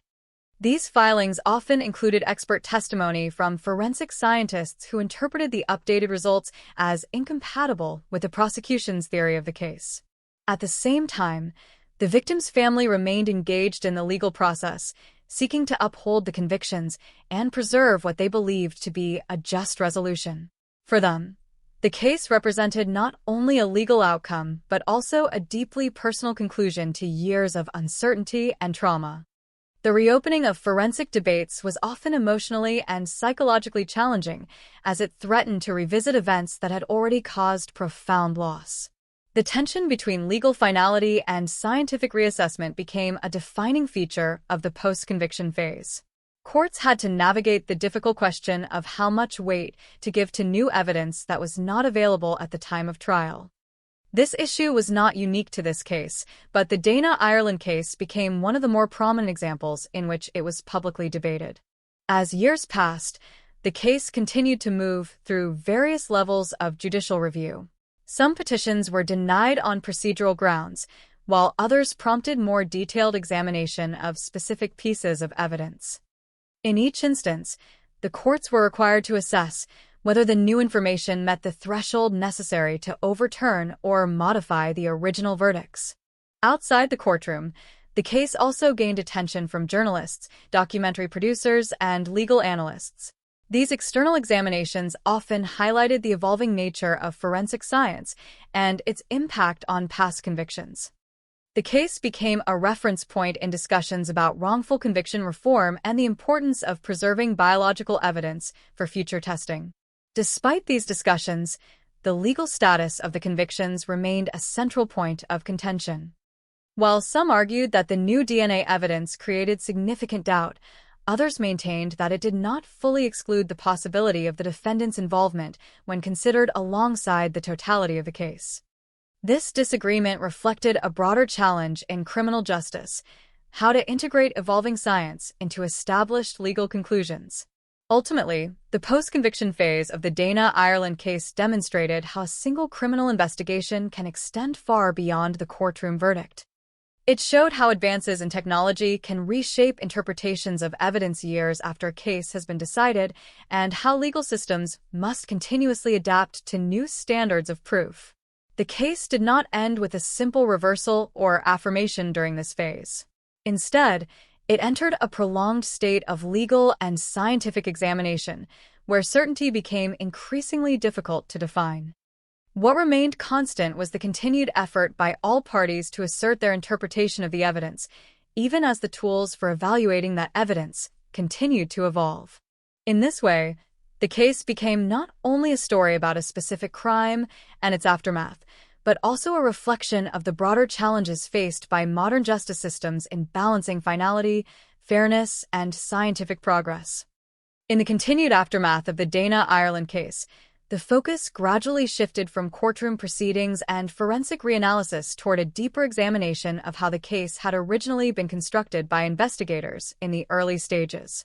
These filings often included expert testimony from forensic scientists who interpreted the updated results as incompatible with the prosecution's theory of the case. At the same time, the victim's family remained engaged in the legal process, seeking to uphold the convictions and preserve what they believed to be a just resolution. For them, the case represented not only a legal outcome, but also a deeply personal conclusion to years of uncertainty and trauma. The reopening of forensic debates was often emotionally and psychologically challenging, as it threatened to revisit events that had already caused profound loss. The tension between legal finality and scientific reassessment became a defining feature of the post-conviction phase. Courts had to navigate the difficult question of how much weight to give to new evidence that was not available at the time of trial. This issue was not unique to this case, but the Dana Ireland case became one of the more prominent examples in which it was publicly debated. As years passed, the case continued to move through various levels of judicial review. Some petitions were denied on procedural grounds, while others prompted more detailed examination of specific pieces of evidence. In each instance, the courts were required to assess whether the new information met the threshold necessary to overturn or modify the original verdicts. Outside the courtroom, the case also gained attention from journalists, documentary producers, and legal analysts. These external examinations often highlighted the evolving nature of forensic science and its impact on past convictions. The case became a reference point in discussions about wrongful conviction reform and the importance of preserving biological evidence for future testing. Despite these discussions, the legal status of the convictions remained a central point of contention. While some argued that the new DNA evidence created significant doubt, others maintained that it did not fully exclude the possibility of the defendant's involvement when considered alongside the totality of the case. This disagreement reflected a broader challenge in criminal justice: how to integrate evolving science into established legal conclusions. Ultimately, the post-conviction phase of the Dana Ireland case demonstrated how a single criminal investigation can extend far beyond the courtroom verdict. It showed how advances in technology can reshape interpretations of evidence years after a case has been decided, and how legal systems must continuously adapt to new standards of proof. The case did not end with a simple reversal or affirmation during this phase. Instead, it entered a prolonged state of legal and scientific examination, where certainty became increasingly difficult to define. What remained constant was the continued effort by all parties to assert their interpretation of the evidence, even as the tools for evaluating that evidence continued to evolve. In this way, the case became not only a story about a specific crime and its aftermath, but also a reflection of the broader challenges faced by modern justice systems in balancing finality, fairness, and scientific progress. In the continued aftermath of the Dana Ireland case, the focus gradually shifted from courtroom proceedings and forensic reanalysis toward a deeper examination of how the case had originally been constructed by investigators in the early stages.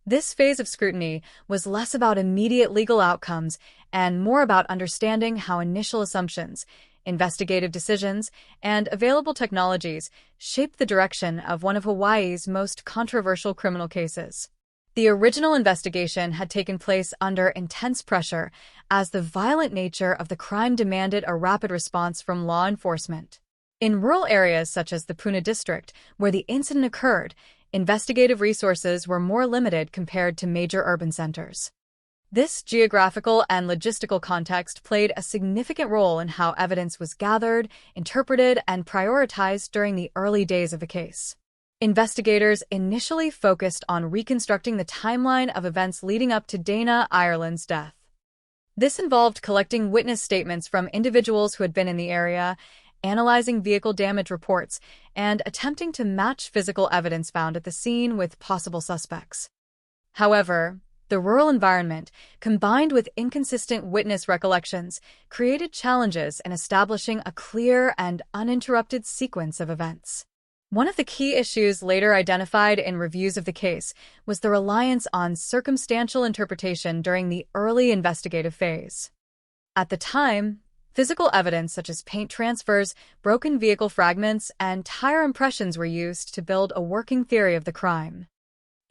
This phase of scrutiny was less about immediate legal outcomes and more about understanding how initial assumptions, investigative decisions, and available technologies shaped the direction of one of Hawaii's most controversial criminal cases. The original investigation had taken place under intense pressure as the violent nature of the crime demanded a rapid response from law enforcement. In rural areas such as the Puna district, where the incident occurred, investigative resources were more limited compared to major urban centers. This geographical and logistical context played a significant role in how evidence was gathered, interpreted, and prioritized during the early days of the case. Investigators initially focused on reconstructing the timeline of events leading up to Dana Ireland's death. This involved collecting witness statements from individuals who had been in the area, analyzing vehicle damage reports, and attempting to match physical evidence found at the scene with possible suspects. However, the rural environment, combined with inconsistent witness recollections, created challenges in establishing a clear and uninterrupted sequence of events. One of the key issues later identified in reviews of the case was the reliance on circumstantial interpretation during the early investigative phase. At the time, physical evidence such as paint transfers, broken vehicle fragments, and tire impressions were used to build a working theory of the crime.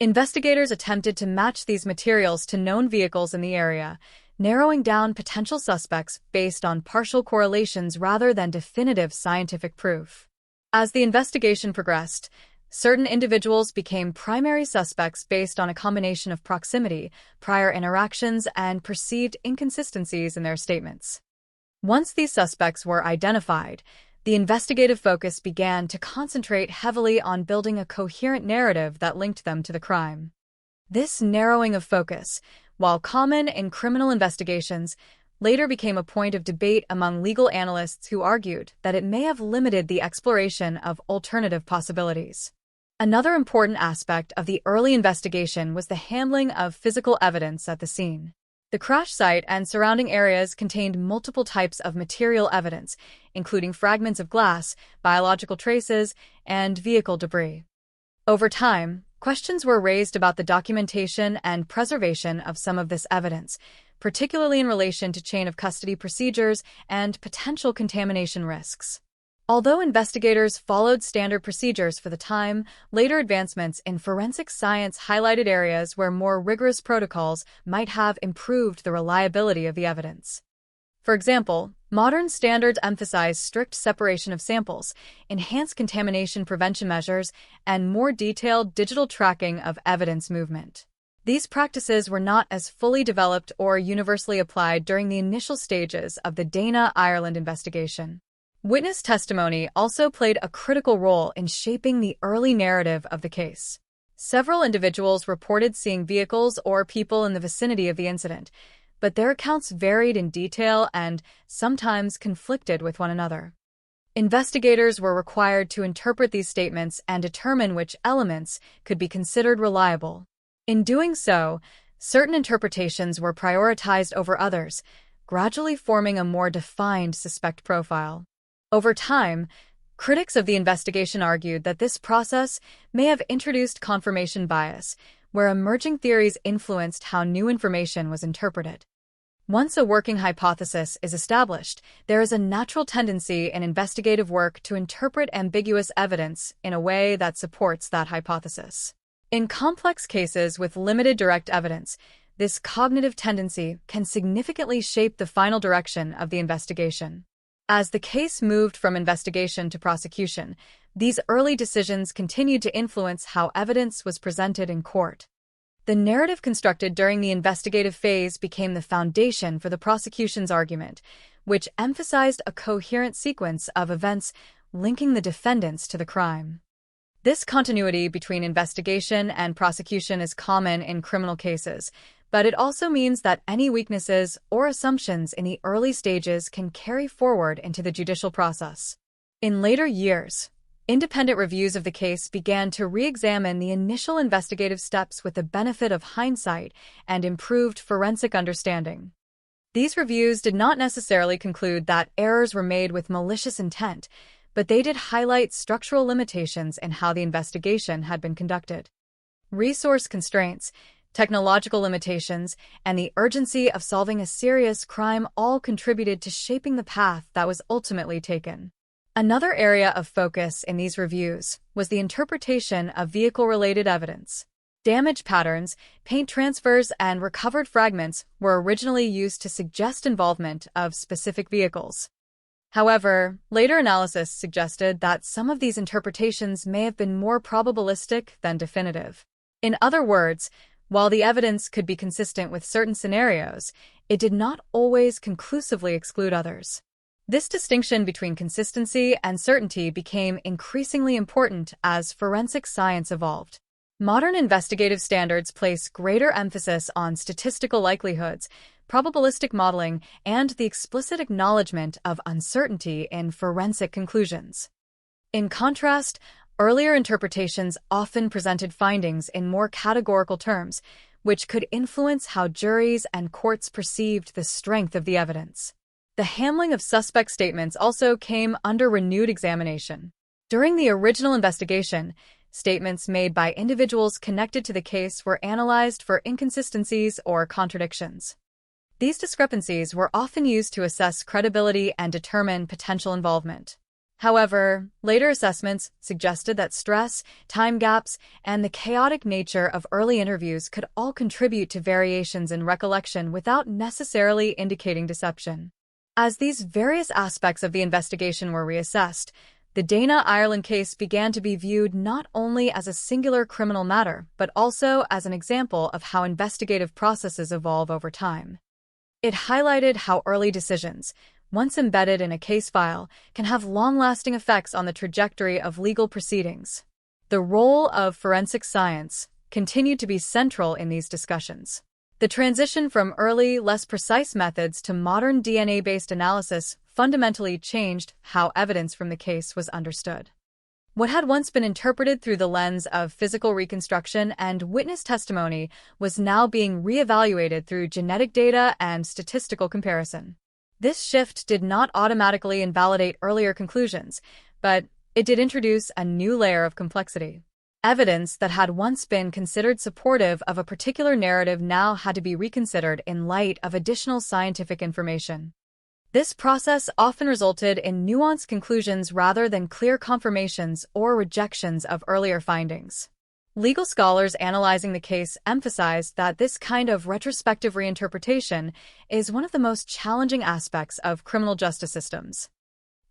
Investigators attempted to match these materials to known vehicles in the area, narrowing down potential suspects based on partial correlations rather than definitive scientific proof. As the investigation progressed, certain individuals became primary suspects based on a combination of proximity, prior interactions, and perceived inconsistencies in their statements. Once these suspects were identified, the investigative focus began to concentrate heavily on building a coherent narrative that linked them to the crime. This narrowing of focus, while common in criminal investigations, later became a point of debate among legal analysts who argued that it may have limited the exploration of alternative possibilities. Another important aspect of the early investigation was the handling of physical evidence at the scene. The crash site and surrounding areas contained multiple types of material evidence, including fragments of glass, biological traces, and vehicle debris. Over time, questions were raised about the documentation and preservation of some of this evidence, particularly in relation to chain of custody procedures and potential contamination risks. Although investigators followed standard procedures for the time, later advancements in forensic science highlighted areas where more rigorous protocols might have improved the reliability of the evidence. For example, modern standards emphasize strict separation of samples, enhanced contamination prevention measures, and more detailed digital tracking of evidence movement. These practices were not as fully developed or universally applied during the initial stages of the Dana Ireland investigation. Witness testimony also played a critical role in shaping the early narrative of the case. Several individuals reported seeing vehicles or people in the vicinity of the incident, but their accounts varied in detail and sometimes conflicted with one another. Investigators were required to interpret these statements and determine which elements could be considered reliable. In doing so, certain interpretations were prioritized over others, gradually forming a more defined suspect profile. Over time, Critics of the investigation argued that this process may have introduced confirmation bias, where emerging theories influenced how new information was interpreted. Once a working hypothesis is established, there is a natural tendency in investigative work to interpret ambiguous evidence in a way that supports that hypothesis. In complex cases with limited direct evidence, this cognitive tendency can significantly shape the final direction of the investigation. As the case moved from investigation to prosecution, these early decisions continued to influence how evidence was presented in court. The narrative constructed during the investigative phase became the foundation for the prosecution's argument, which emphasized a coherent sequence of events linking the defendants to the crime. This continuity between investigation and prosecution is common in criminal cases, but it also means that any weaknesses or assumptions in the early stages can carry forward into the judicial process. In later years, independent reviews of the case began to re-examine the initial investigative steps with the benefit of hindsight and improved forensic understanding. These reviews did not necessarily conclude that errors were made with malicious intent, but they did highlight structural limitations in how the investigation had been conducted. Resource constraints, technological limitations, and the urgency of solving a serious crime all contributed to shaping the path that was ultimately taken. Another area of focus in these reviews was the interpretation of vehicle-related evidence. Damage patterns, paint transfers, and recovered fragments were originally used to suggest involvement of specific vehicles. However, later analysis suggested that some of these interpretations may have been more probabilistic than definitive. In other words, while the evidence could be consistent with certain scenarios, it did not always conclusively exclude others. This distinction between consistency and certainty became increasingly important as forensic science evolved. Modern investigative standards place greater emphasis on statistical likelihoods, probabilistic modeling, and the explicit acknowledgement of uncertainty in forensic conclusions. In contrast, earlier interpretations often presented findings in more categorical terms, which could influence how juries and courts perceived the strength of the evidence. The handling of suspect statements also came under renewed examination. During the original investigation, statements made by individuals connected to the case were analyzed for inconsistencies or contradictions. These discrepancies were often used to assess credibility and determine potential involvement. However, later assessments suggested that stress, time gaps, and the chaotic nature of early interviews could all contribute to variations in recollection without necessarily indicating deception. As these various aspects of the investigation were reassessed, the Dana Ireland case began to be viewed not only as a singular criminal matter, but also as an example of how investigative processes evolve over time. It highlighted how early decisions, once embedded in a case file, can have long-lasting effects on the trajectory of legal proceedings. The role of forensic science continued to be central in these discussions. The transition from early, less precise methods to modern DNA-based analysis fundamentally changed how evidence from the case was understood. What had once been interpreted through the lens of physical reconstruction and witness testimony was now being reevaluated through genetic data and statistical comparison. This shift did not automatically invalidate earlier conclusions, but it did introduce a new layer of complexity. Evidence that had once been considered supportive of a particular narrative now had to be reconsidered in light of additional scientific information. This process often resulted in nuanced conclusions rather than clear confirmations or rejections of earlier findings. Legal scholars analyzing the case emphasized that this kind of retrospective reinterpretation is one of the most challenging aspects of criminal justice systems.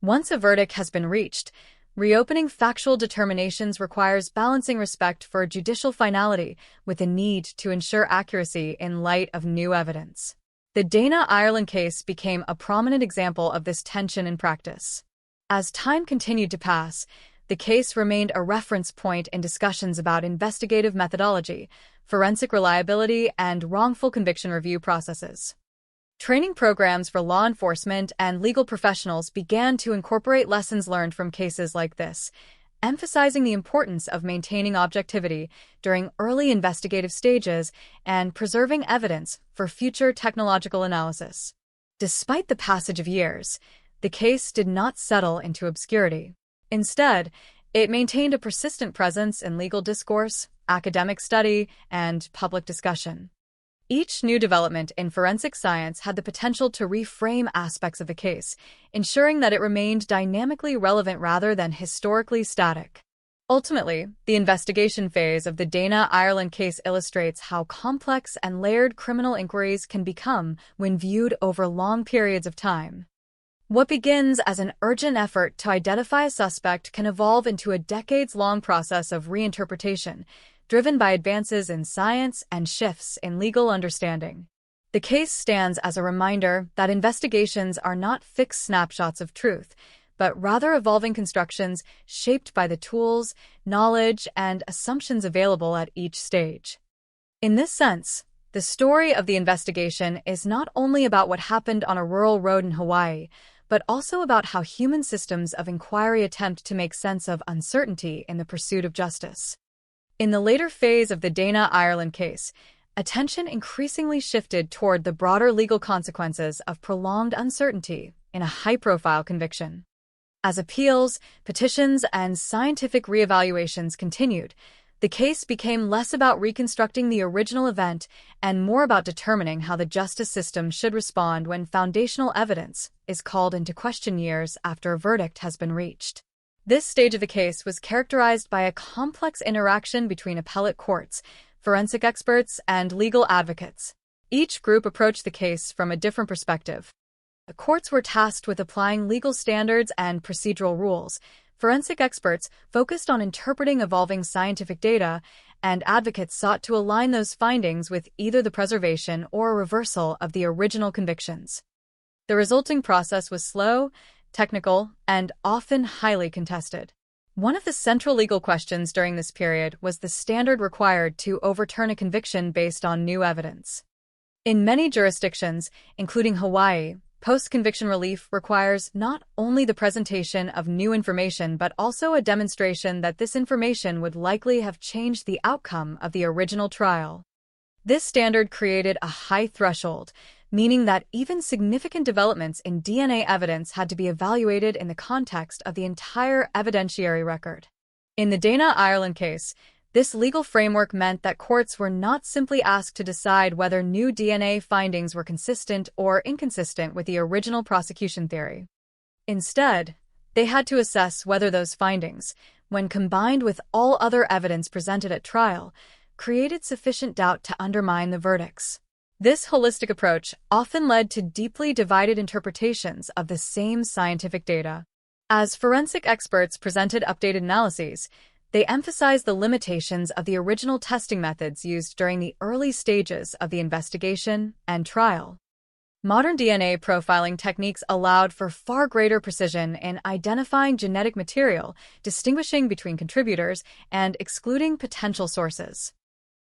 Once a verdict has been reached, reopening factual determinations requires balancing respect for judicial finality with the need to ensure accuracy in light of new evidence. The Dana Ireland case became a prominent example of this tension in practice. As time continued to pass, the case remained a reference point in discussions about investigative methodology, forensic reliability, and wrongful conviction review processes. Training programs for law enforcement and legal professionals began to incorporate lessons learned from cases like this, emphasizing the importance of maintaining objectivity during early investigative stages and preserving evidence for future technological analysis. Despite the passage of years, the case did not settle into obscurity. Instead, it maintained a persistent presence in legal discourse, academic study, and public discussion. Each new development in forensic science had the potential to reframe aspects of the case, ensuring that it remained dynamically relevant rather than historically static. Ultimately, the investigation phase of the Dana Ireland case illustrates how complex and layered criminal inquiries can become when viewed over long periods of time. What begins as an urgent effort to identify a suspect can evolve into a decades-long process of reinterpretation, driven by advances in science and shifts in legal understanding. The case stands as a reminder that investigations are not fixed snapshots of truth, but rather evolving constructions shaped by the tools, knowledge, and assumptions available at each stage. In this sense, the story of the investigation is not only about what happened on a rural road in Hawaii, but also about how human systems of inquiry attempt to make sense of uncertainty in the pursuit of justice. In the later phase of the Dana Ireland case, attention increasingly shifted toward the broader legal consequences of prolonged uncertainty in a high-profile conviction. As appeals, petitions, and scientific reevaluations continued, the case became less about reconstructing the original event and more about determining how the justice system should respond when foundational evidence is called into question years after a verdict has been reached. This stage of the case was characterized by a complex interaction between appellate courts, forensic experts, and legal advocates. Each group approached the case from a different perspective. The courts were tasked with applying legal standards and procedural rules. Forensic experts focused on interpreting evolving scientific data, and advocates sought to align those findings with either the preservation or reversal of the original convictions. The resulting process was slow, technical, and often highly contested. One of the central legal questions during this period was the standard required to overturn a conviction based on new evidence. In many jurisdictions, including Hawaii, post-conviction relief requires not only the presentation of new information but also a demonstration that this information would likely have changed the outcome of the original trial. This standard created a high threshold, meaning that even significant developments in DNA evidence had to be evaluated in the context of the entire evidentiary record. In the Dana Ireland case, this legal framework meant that courts were not simply asked to decide whether new DNA findings were consistent or inconsistent with the original prosecution theory. Instead, they had to assess whether those findings, when combined with all other evidence presented at trial, created sufficient doubt to undermine the verdicts. This holistic approach often led to deeply divided interpretations of the same scientific data. As forensic experts presented updated analyses, they emphasized the limitations of the original testing methods used during the early stages of the investigation and trial. Modern DNA profiling techniques allowed for far greater precision in identifying genetic material, distinguishing between contributors, and excluding potential sources.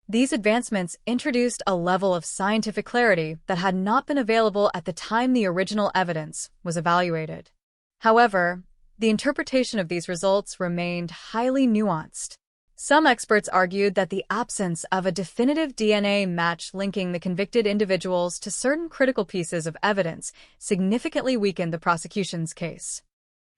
These advancements introduced a level of scientific clarity that had not been available at the time the original evidence was evaluated. However, the interpretation of these results remained highly nuanced. Some experts argued that the absence of a definitive DNA match linking the convicted individuals to certain critical pieces of evidence significantly weakened the prosecution's case.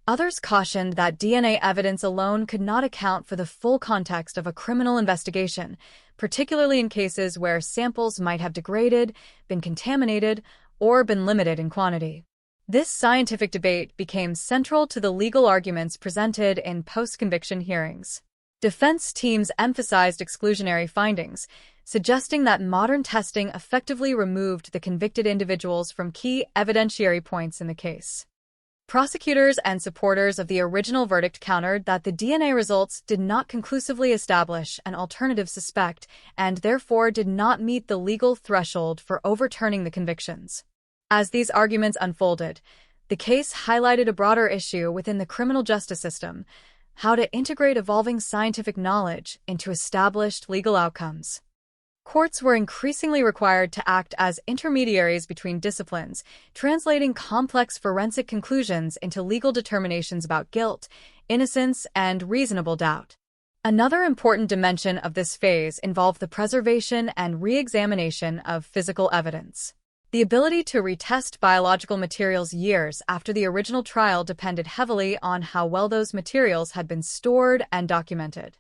Others cautioned that DNA evidence alone could not account for the full context of a criminal investigation, particularly in cases where samples might have degraded, been contaminated, or been limited in quantity. This scientific debate became central to the legal arguments presented in post-conviction hearings. Defense teams emphasized exclusionary findings, suggesting that modern testing effectively removed the convicted individuals from key evidentiary points in the case. Prosecutors and supporters of the original verdict countered that the DNA results did not conclusively establish an alternative suspect and therefore did not meet the legal threshold for overturning the convictions. As these arguments unfolded, the case highlighted a broader issue within the criminal justice system: how to integrate evolving scientific knowledge into established legal outcomes. Courts were increasingly required to act as intermediaries between disciplines, translating complex forensic conclusions into legal determinations about guilt, innocence, and reasonable doubt. Another important dimension of this phase involved the preservation and re-examination of physical evidence. The ability to retest biological materials years after the original trial depended heavily on how well those materials had been stored and documented.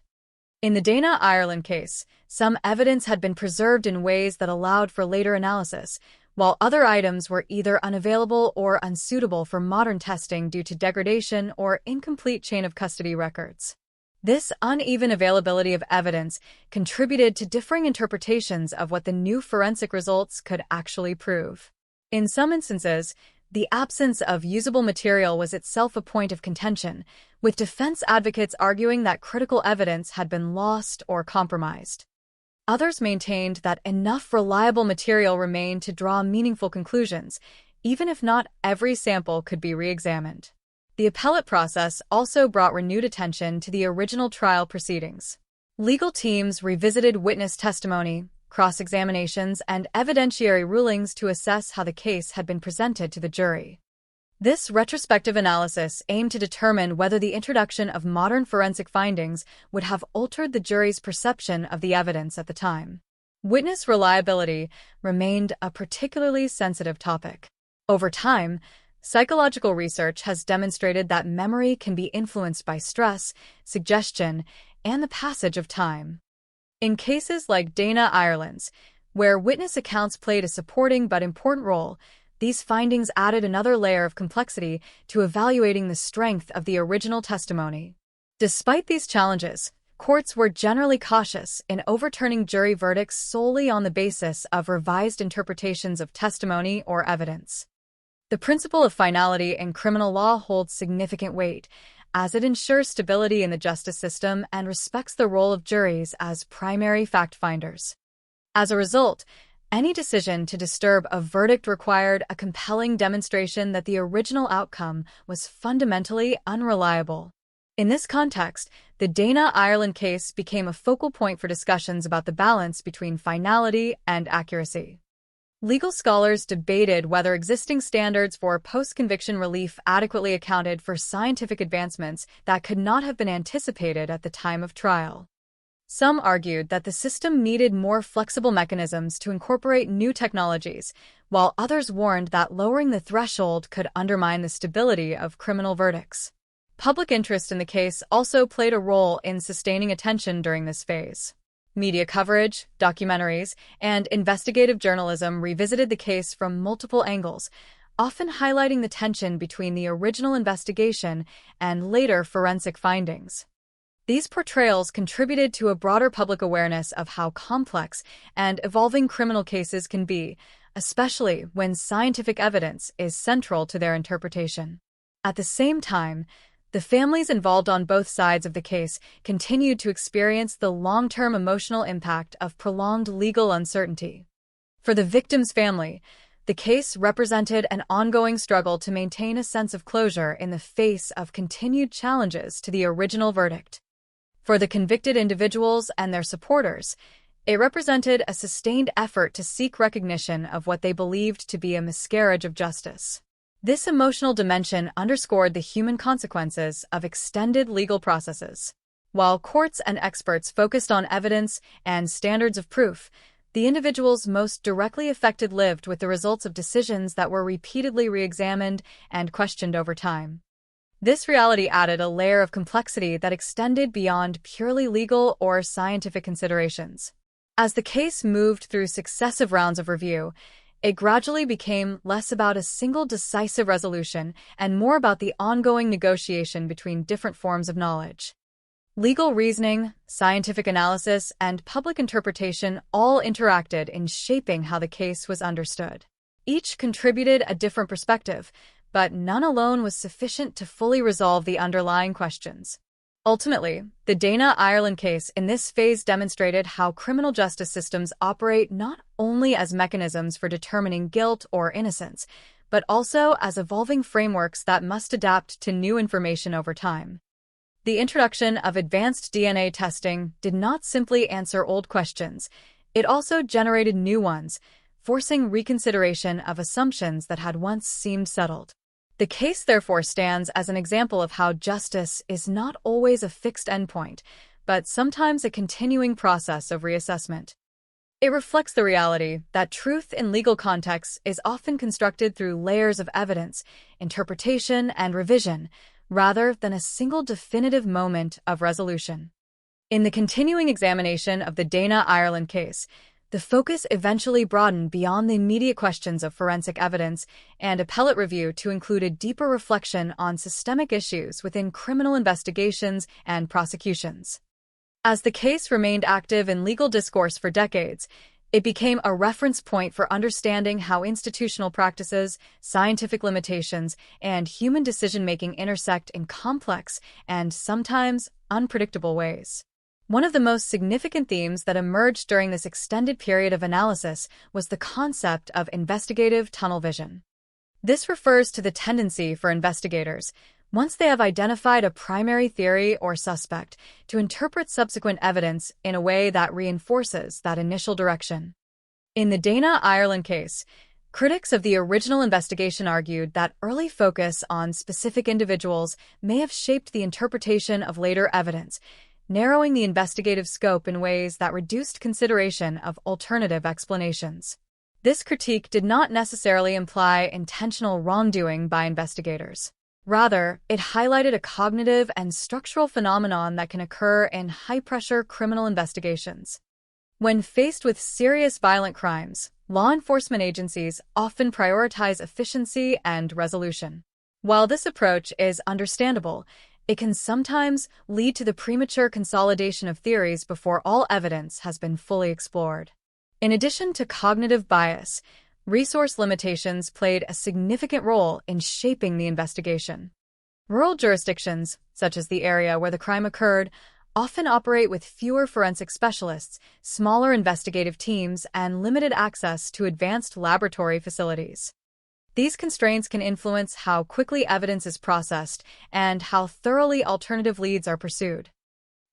In the Dana Ireland case, some evidence had been preserved in ways that allowed for later analysis, while other items were either unavailable or unsuitable for modern testing due to degradation or incomplete chain of custody records. This uneven availability of evidence contributed to differing interpretations of what the new forensic results could actually prove. In some instances, the absence of usable material was itself a point of contention, with defense advocates arguing that critical evidence had been lost or compromised. Others maintained that enough reliable material remained to draw meaningful conclusions, even if not every sample could be re-examined. The appellate process also brought renewed attention to the original trial proceedings. Legal teams revisited witness testimony, cross-examinations, and evidentiary rulings to assess how the case had been presented to the jury. This retrospective analysis aimed to determine whether the introduction of modern forensic findings would have altered the jury's perception of the evidence at the time. Witness reliability remained a particularly sensitive topic. Over time, psychological research has demonstrated that memory can be influenced by stress, suggestion, and the passage of time. In cases like Dana Ireland's, where witness accounts played a supporting but important role, these findings added another layer of complexity to evaluating the strength of the original testimony. Despite these challenges, courts were generally cautious in overturning jury verdicts solely on the basis of revised interpretations of testimony or evidence. The principle of finality in criminal law holds significant weight, as it ensures stability in the justice system and respects the role of juries as primary fact-finders. As a result, any decision to disturb a verdict required a compelling demonstration that the original outcome was fundamentally unreliable. In this context, the Dana Ireland case became a focal point for discussions about the balance between finality and accuracy. Legal scholars debated whether existing standards for post-conviction relief adequately accounted for scientific advancements that could not have been anticipated at the time of trial. Some argued that the system needed more flexible mechanisms to incorporate new technologies, while others warned that lowering the threshold could undermine the stability of criminal verdicts. Public interest in the case also played a role in sustaining attention during this phase. Media coverage, documentaries, and investigative journalism revisited the case from multiple angles, often highlighting the tension between the original investigation and later forensic findings. These portrayals contributed to a broader public awareness of how complex and evolving criminal cases can be, especially when scientific evidence is central to their interpretation. At the same time, the families involved on both sides of the case continued to experience the long-term emotional impact of prolonged legal uncertainty. For the victim's family, the case represented an ongoing struggle to maintain a sense of closure in the face of continued challenges to the original verdict. For the convicted individuals and their supporters, it represented a sustained effort to seek recognition of what they believed to be a miscarriage of justice. This emotional dimension underscored the human consequences of extended legal processes. While courts and experts focused on evidence and standards of proof, the individuals most directly affected lived with the results of decisions that were repeatedly re-examined and questioned over time. This reality added a layer of complexity that extended beyond purely legal or scientific considerations. As the case moved through successive rounds of review, it gradually became less about a single decisive resolution and more about the ongoing negotiation between different forms of knowledge. Legal reasoning, scientific analysis, and public interpretation all interacted in shaping how the case was understood. Each contributed a different perspective, but none alone was sufficient to fully resolve the underlying questions. Ultimately, the Dana Ireland case in this phase demonstrated how criminal justice systems operate not only as mechanisms for determining guilt or innocence, but also as evolving frameworks that must adapt to new information over time. The introduction of advanced DNA testing did not simply answer old questions, it also generated new ones, forcing reconsideration of assumptions that had once seemed settled. The case therefore stands as an example of how justice is not always a fixed endpoint, but sometimes a continuing process of reassessment. It reflects the reality that truth in legal contexts is often constructed through layers of evidence, interpretation, and revision, rather than a single definitive moment of resolution. In the continuing examination of the Dana Ireland case, the focus eventually broadened beyond the immediate questions of forensic evidence and appellate review to include a deeper reflection on systemic issues within criminal investigations and prosecutions. As the case remained active in legal discourse for decades, it became a reference point for understanding how institutional practices, scientific limitations, and human decision-making intersect in complex and sometimes unpredictable ways. One of the most significant themes that emerged during this extended period of analysis was the concept of investigative tunnel vision. This refers to the tendency for investigators, once they have identified a primary theory or suspect, to interpret subsequent evidence in a way that reinforces that initial direction. In the Dana Ireland case, critics of the original investigation argued that early focus on specific individuals may have shaped the interpretation of later evidence, narrowing the investigative scope in ways that reduced consideration of alternative explanations. This critique did not necessarily imply intentional wrongdoing by investigators. Rather, it highlighted a cognitive and structural phenomenon that can occur in high-pressure criminal investigations. When faced with serious violent crimes, law enforcement agencies often prioritize efficiency and resolution. While this approach is understandable, it can sometimes lead to the premature consolidation of theories before all evidence has been fully explored. In addition to cognitive bias, resource limitations played a significant role in shaping the investigation. Rural jurisdictions, such as the area where the crime occurred, often operate with fewer forensic specialists, smaller investigative teams, and limited access to advanced laboratory facilities. These constraints can influence how quickly evidence is processed and how thoroughly alternative leads are pursued.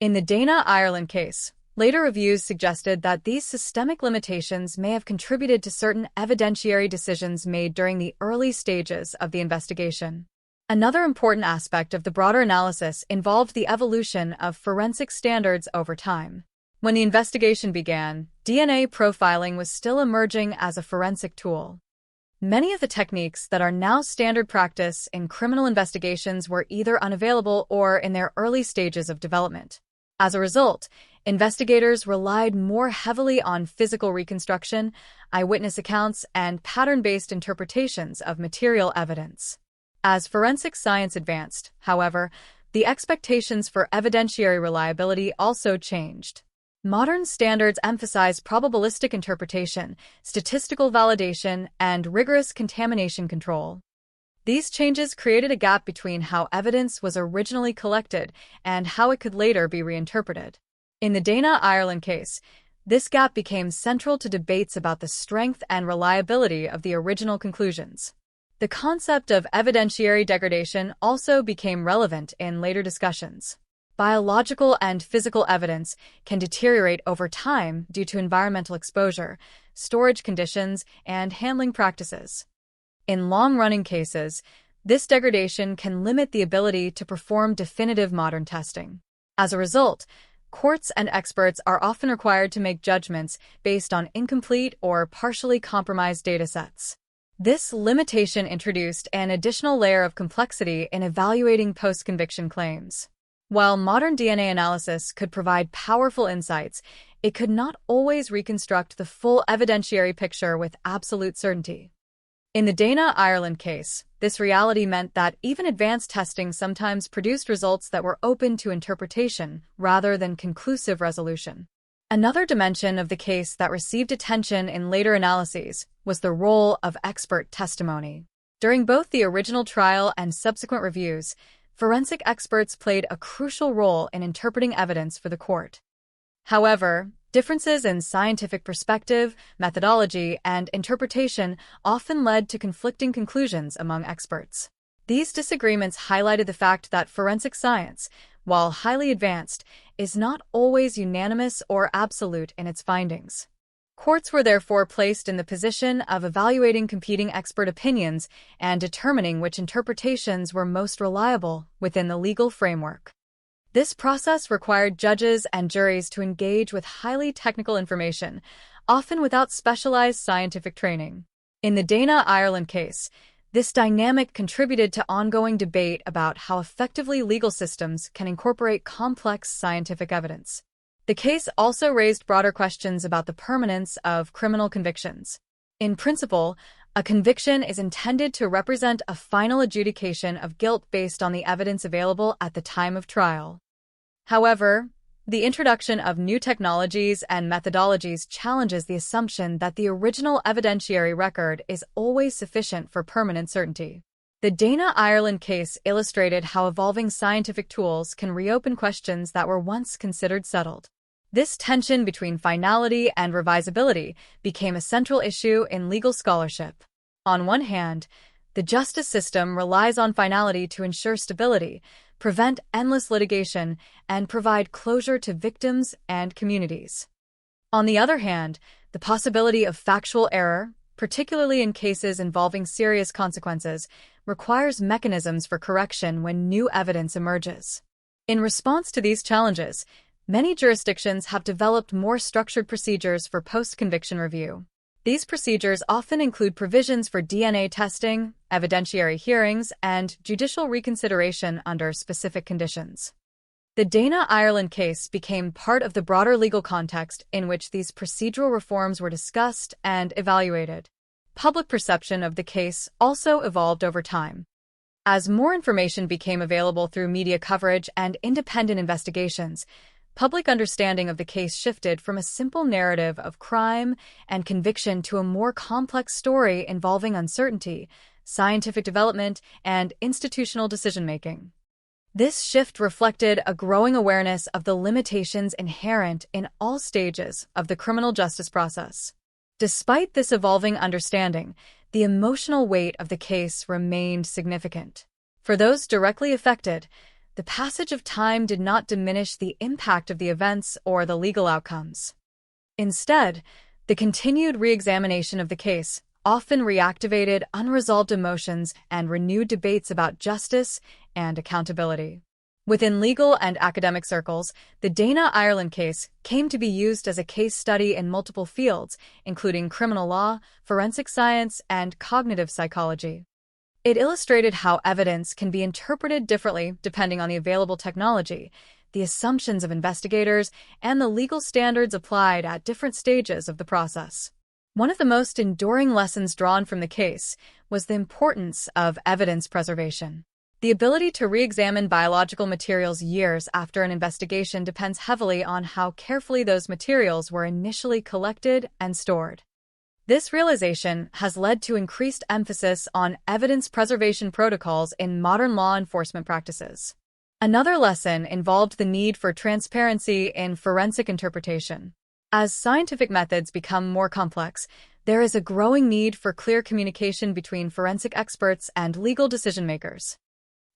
In the Dana Ireland case, later reviews suggested that these systemic limitations may have contributed to certain evidentiary decisions made during the early stages of the investigation. Another important aspect of the broader analysis involved the evolution of forensic standards over time. When the investigation began, DNA profiling was still emerging as a forensic tool. Many of the techniques that are now standard practice in criminal investigations were either unavailable or in their early stages of development. As a result, investigators relied more heavily on physical reconstruction, eyewitness accounts, and pattern-based interpretations of material evidence. As forensic science advanced, however, the expectations for evidentiary reliability also changed. Modern standards emphasize probabilistic interpretation, statistical validation, and rigorous contamination control. These changes created a gap between how evidence was originally collected and how it could later be reinterpreted. In the Dana Ireland case, this gap became central to debates about the strength and reliability of the original conclusions. The concept of evidentiary degradation also became relevant in later discussions. Biological and physical evidence can deteriorate over time due to environmental exposure, storage conditions, and handling practices. In long-running cases, this degradation can limit the ability to perform definitive modern testing. As a result, courts and experts are often required to make judgments based on incomplete or partially compromised datasets. This limitation introduced an additional layer of complexity in evaluating post-conviction claims. While modern DNA analysis could provide powerful insights, it could not always reconstruct the full evidentiary picture with absolute certainty. In the Dana Ireland case, this reality meant that even advanced testing sometimes produced results that were open to interpretation rather than conclusive resolution. Another dimension of the case that received attention in later analyses was the role of expert testimony. During both the original trial and subsequent reviews, forensic experts played a crucial role in interpreting evidence for the court. However, differences in scientific perspective, methodology, and interpretation often led to conflicting conclusions among experts. These disagreements highlighted the fact that forensic science, while highly advanced, is not always unanimous or absolute in its findings. Courts were therefore placed in the position of evaluating competing expert opinions and determining which interpretations were most reliable within the legal framework. This process required judges and juries to engage with highly technical information, often without specialized scientific training. In the Dana Ireland case, this dynamic contributed to ongoing debate about how effectively legal systems can incorporate complex scientific evidence. The case also raised broader questions about the permanence of criminal convictions. In principle, a conviction is intended to represent a final adjudication of guilt based on the evidence available at the time of trial. However, the introduction of new technologies and methodologies challenges the assumption that the original evidentiary record is always sufficient for permanent certainty. The Dana Ireland case illustrated how evolving scientific tools can reopen questions that were once considered settled. This tension between finality and revisability became a central issue in legal scholarship. On one hand, the justice system relies on finality to ensure stability, prevent endless litigation, and provide closure to victims and communities. On the other hand, the possibility of factual error, particularly in cases involving serious consequences, requires mechanisms for correction when new evidence emerges. In response to these challenges, many jurisdictions have developed more structured procedures for post-conviction review. These procedures often include provisions for DNA testing, evidentiary hearings, and judicial reconsideration under specific conditions. The Dana Ireland case became part of the broader legal context in which these procedural reforms were discussed and evaluated. Public perception of the case also evolved over time. As more information became available through media coverage and independent investigations, public understanding of the case shifted from a simple narrative of crime and conviction to a more complex story involving uncertainty, scientific development, and institutional decision-making. This shift reflected a growing awareness of the limitations inherent in all stages of the criminal justice process. Despite this evolving understanding, the emotional weight of the case remained significant. For those directly affected, the passage of time did not diminish the impact of the events or the legal outcomes. Instead, the continued re-examination of the case often reactivated unresolved emotions and renewed debates about justice and accountability. Within legal and academic circles, the Dana Ireland case came to be used as a case study in multiple fields, including criminal law, forensic science, and cognitive psychology. It illustrated how evidence can be interpreted differently depending on the available technology, the assumptions of investigators, and the legal standards applied at different stages of the process. One of the most enduring lessons drawn from the case was the importance of evidence preservation. The ability to re-examine biological materials years after an investigation depends heavily on how carefully those materials were initially collected and stored. This realization has led to increased emphasis on evidence preservation protocols in modern law enforcement practices. Another lesson involved the need for transparency in forensic interpretation. As scientific methods become more complex, there is a growing need for clear communication between forensic experts and legal decision-makers.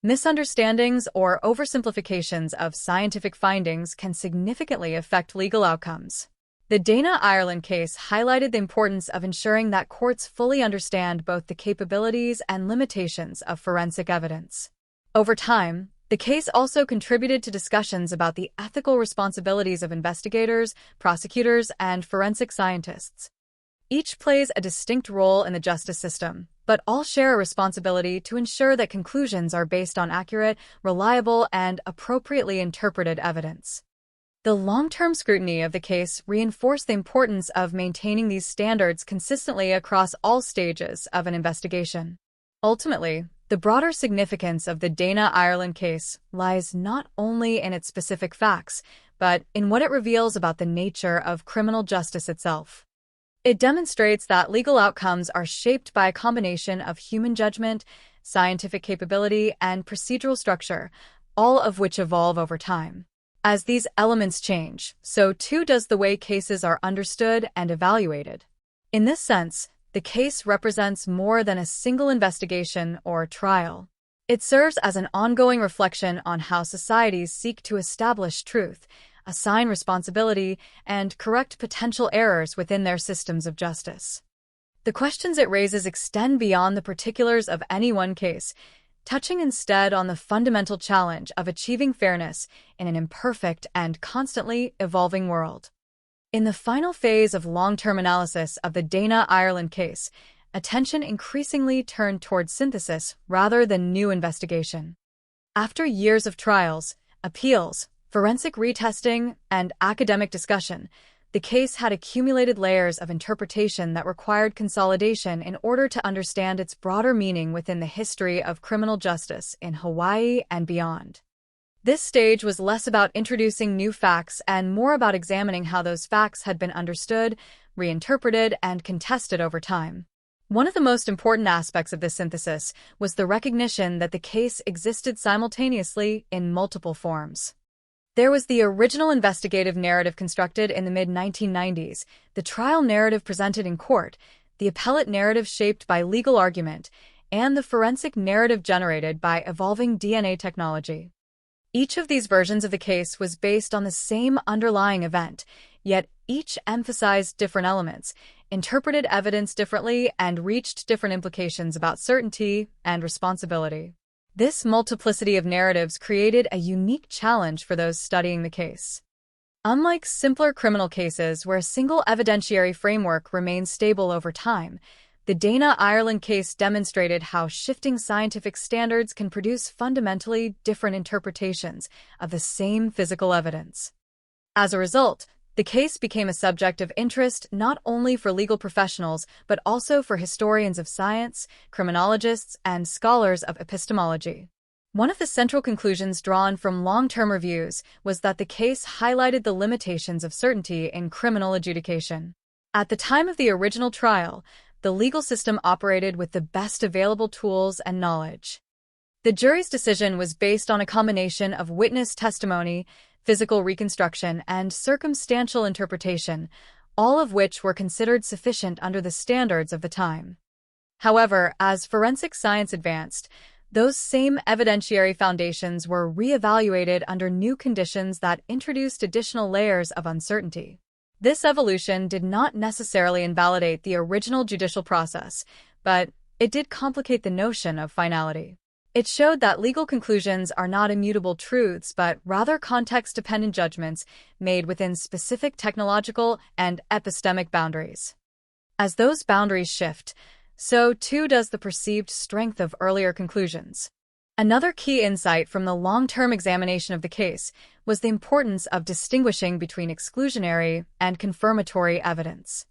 Misunderstandings or oversimplifications of scientific findings can significantly affect legal outcomes. The Dana Ireland case highlighted the importance of ensuring that courts fully understand both the capabilities and limitations of forensic evidence. Over time, the case also contributed to discussions about the ethical responsibilities of investigators, prosecutors, and forensic scientists. Each plays a distinct role in the justice system, but all share a responsibility to ensure that conclusions are based on accurate, reliable, and appropriately interpreted evidence. The long-term scrutiny of the case reinforced the importance of maintaining these standards consistently across all stages of an investigation. Ultimately, the broader significance of the Dana Ireland case lies not only in its specific facts, but in what it reveals about the nature of criminal justice itself. It demonstrates that legal outcomes are shaped by a combination of human judgment, scientific capability, and procedural structure, all of which evolve over time. As these elements change, so too does the way cases are understood and evaluated. In this sense, the case represents more than a single investigation or trial. It serves as an ongoing reflection on how societies seek to establish truth, assign responsibility, and correct potential errors within their systems of justice. The questions it raises extend beyond the particulars of any one case, touching instead on the fundamental challenge of achieving fairness in an imperfect and constantly evolving world. In the final phase of long-term analysis of the Dana Ireland case, attention increasingly turned toward synthesis rather than new investigation. After years of trials, appeals, forensic retesting, and academic discussion, the case had accumulated layers of interpretation that required consolidation in order to understand its broader meaning within the history of criminal justice in Hawaii and beyond. This stage was less about introducing new facts and more about examining how those facts had been understood, reinterpreted, and contested over time. One of the most important aspects of this synthesis was the recognition that the case existed simultaneously in multiple forms. There was the original investigative narrative constructed in the mid-1990s, the trial narrative presented in court, the appellate narrative shaped by legal argument, and the forensic narrative generated by evolving DNA technology. Each of these versions of the case was based on the same underlying event, yet each emphasized different elements, interpreted evidence differently, and reached different implications about certainty and responsibility. This multiplicity of narratives created a unique challenge for those studying the case. Unlike simpler criminal cases where a single evidentiary framework remains stable over time, the Dana Ireland case demonstrated how shifting scientific standards can produce fundamentally different interpretations of the same physical evidence. As a result, the case became a subject of interest not only for legal professionals but also for historians of science, criminologists, and scholars of epistemology. One of the central conclusions drawn from long-term reviews was that the case highlighted the limitations of certainty in criminal adjudication. At the time of the original trial, the legal system operated with the best available tools and knowledge. The jury's decision was based on a combination of witness testimony, physical reconstruction, and circumstantial interpretation, all of which were considered sufficient under the standards of the time. However, as forensic science advanced, those same evidentiary foundations were re-evaluated under new conditions that introduced additional layers of uncertainty. This evolution did not necessarily invalidate the original judicial process, but it did complicate the notion of finality. It showed that legal conclusions are not immutable truths, but rather context-dependent judgments made within specific technological and epistemic boundaries. As those boundaries shift, so too does the perceived strength of earlier conclusions. Another key insight from the long-term examination of the case was the importance of distinguishing between exclusionary and confirmatory evidence.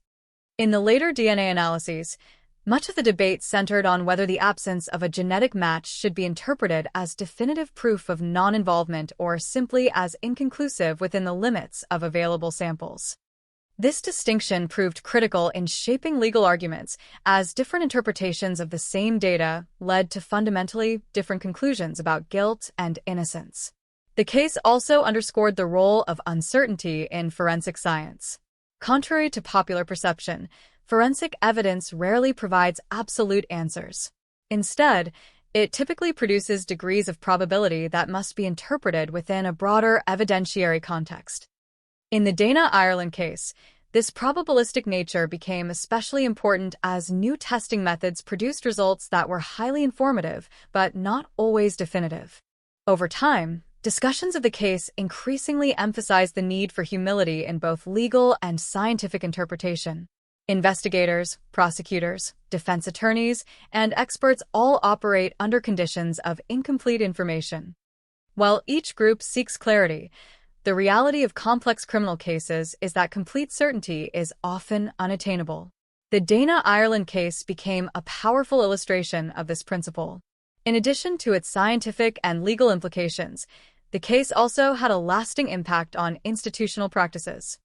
In the later DNA analyses, much of the debate centered on whether the absence of a genetic match should be interpreted as definitive proof of non-involvement or simply as inconclusive within the limits of available samples. This distinction proved critical in shaping legal arguments, as different interpretations of the same data led to fundamentally different conclusions about guilt and innocence. The case also underscored the role of uncertainty in forensic science. Contrary to popular perception, forensic evidence rarely provides absolute answers. Instead, it typically produces degrees of probability that must be interpreted within a broader evidentiary context. In the Dana Ireland case, this probabilistic nature became especially important as new testing methods produced results that were highly informative but not always definitive. Over time, discussions of the case increasingly emphasized the need for humility in both legal and scientific interpretation. Investigators, prosecutors, defense attorneys, and experts all operate under conditions of incomplete information. While each group seeks clarity, the reality of complex criminal cases is that complete certainty is often unattainable. The Dana Ireland case became a powerful illustration of this principle. In addition to its scientific and legal implications, the case also had a lasting impact on institutional practices.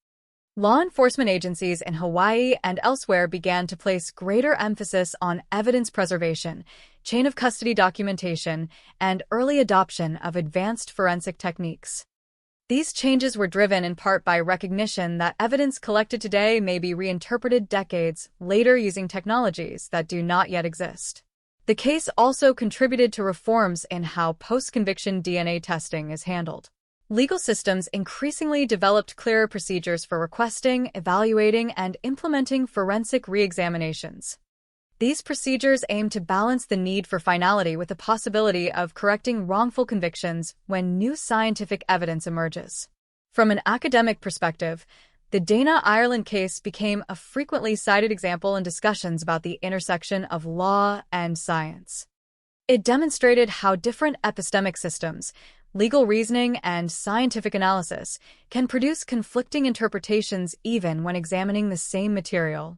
Law enforcement agencies in Hawaii and elsewhere began to place greater emphasis on evidence preservation, chain of custody documentation, and early adoption of advanced forensic techniques. These changes were driven in part by recognition that evidence collected today may be reinterpreted decades later using technologies that do not yet exist. The case also contributed to reforms in how post-conviction DNA testing is handled. Legal systems increasingly developed clearer procedures for requesting, evaluating, and implementing forensic re-examinations. These procedures aim to balance the need for finality with the possibility of correcting wrongful convictions when new scientific evidence emerges. From an academic perspective, the Dana Ireland case became a frequently cited example in discussions about the intersection of law and science. It demonstrated how different epistemic systems, legal reasoning, and scientific analysis can produce conflicting interpretations even when examining the same material.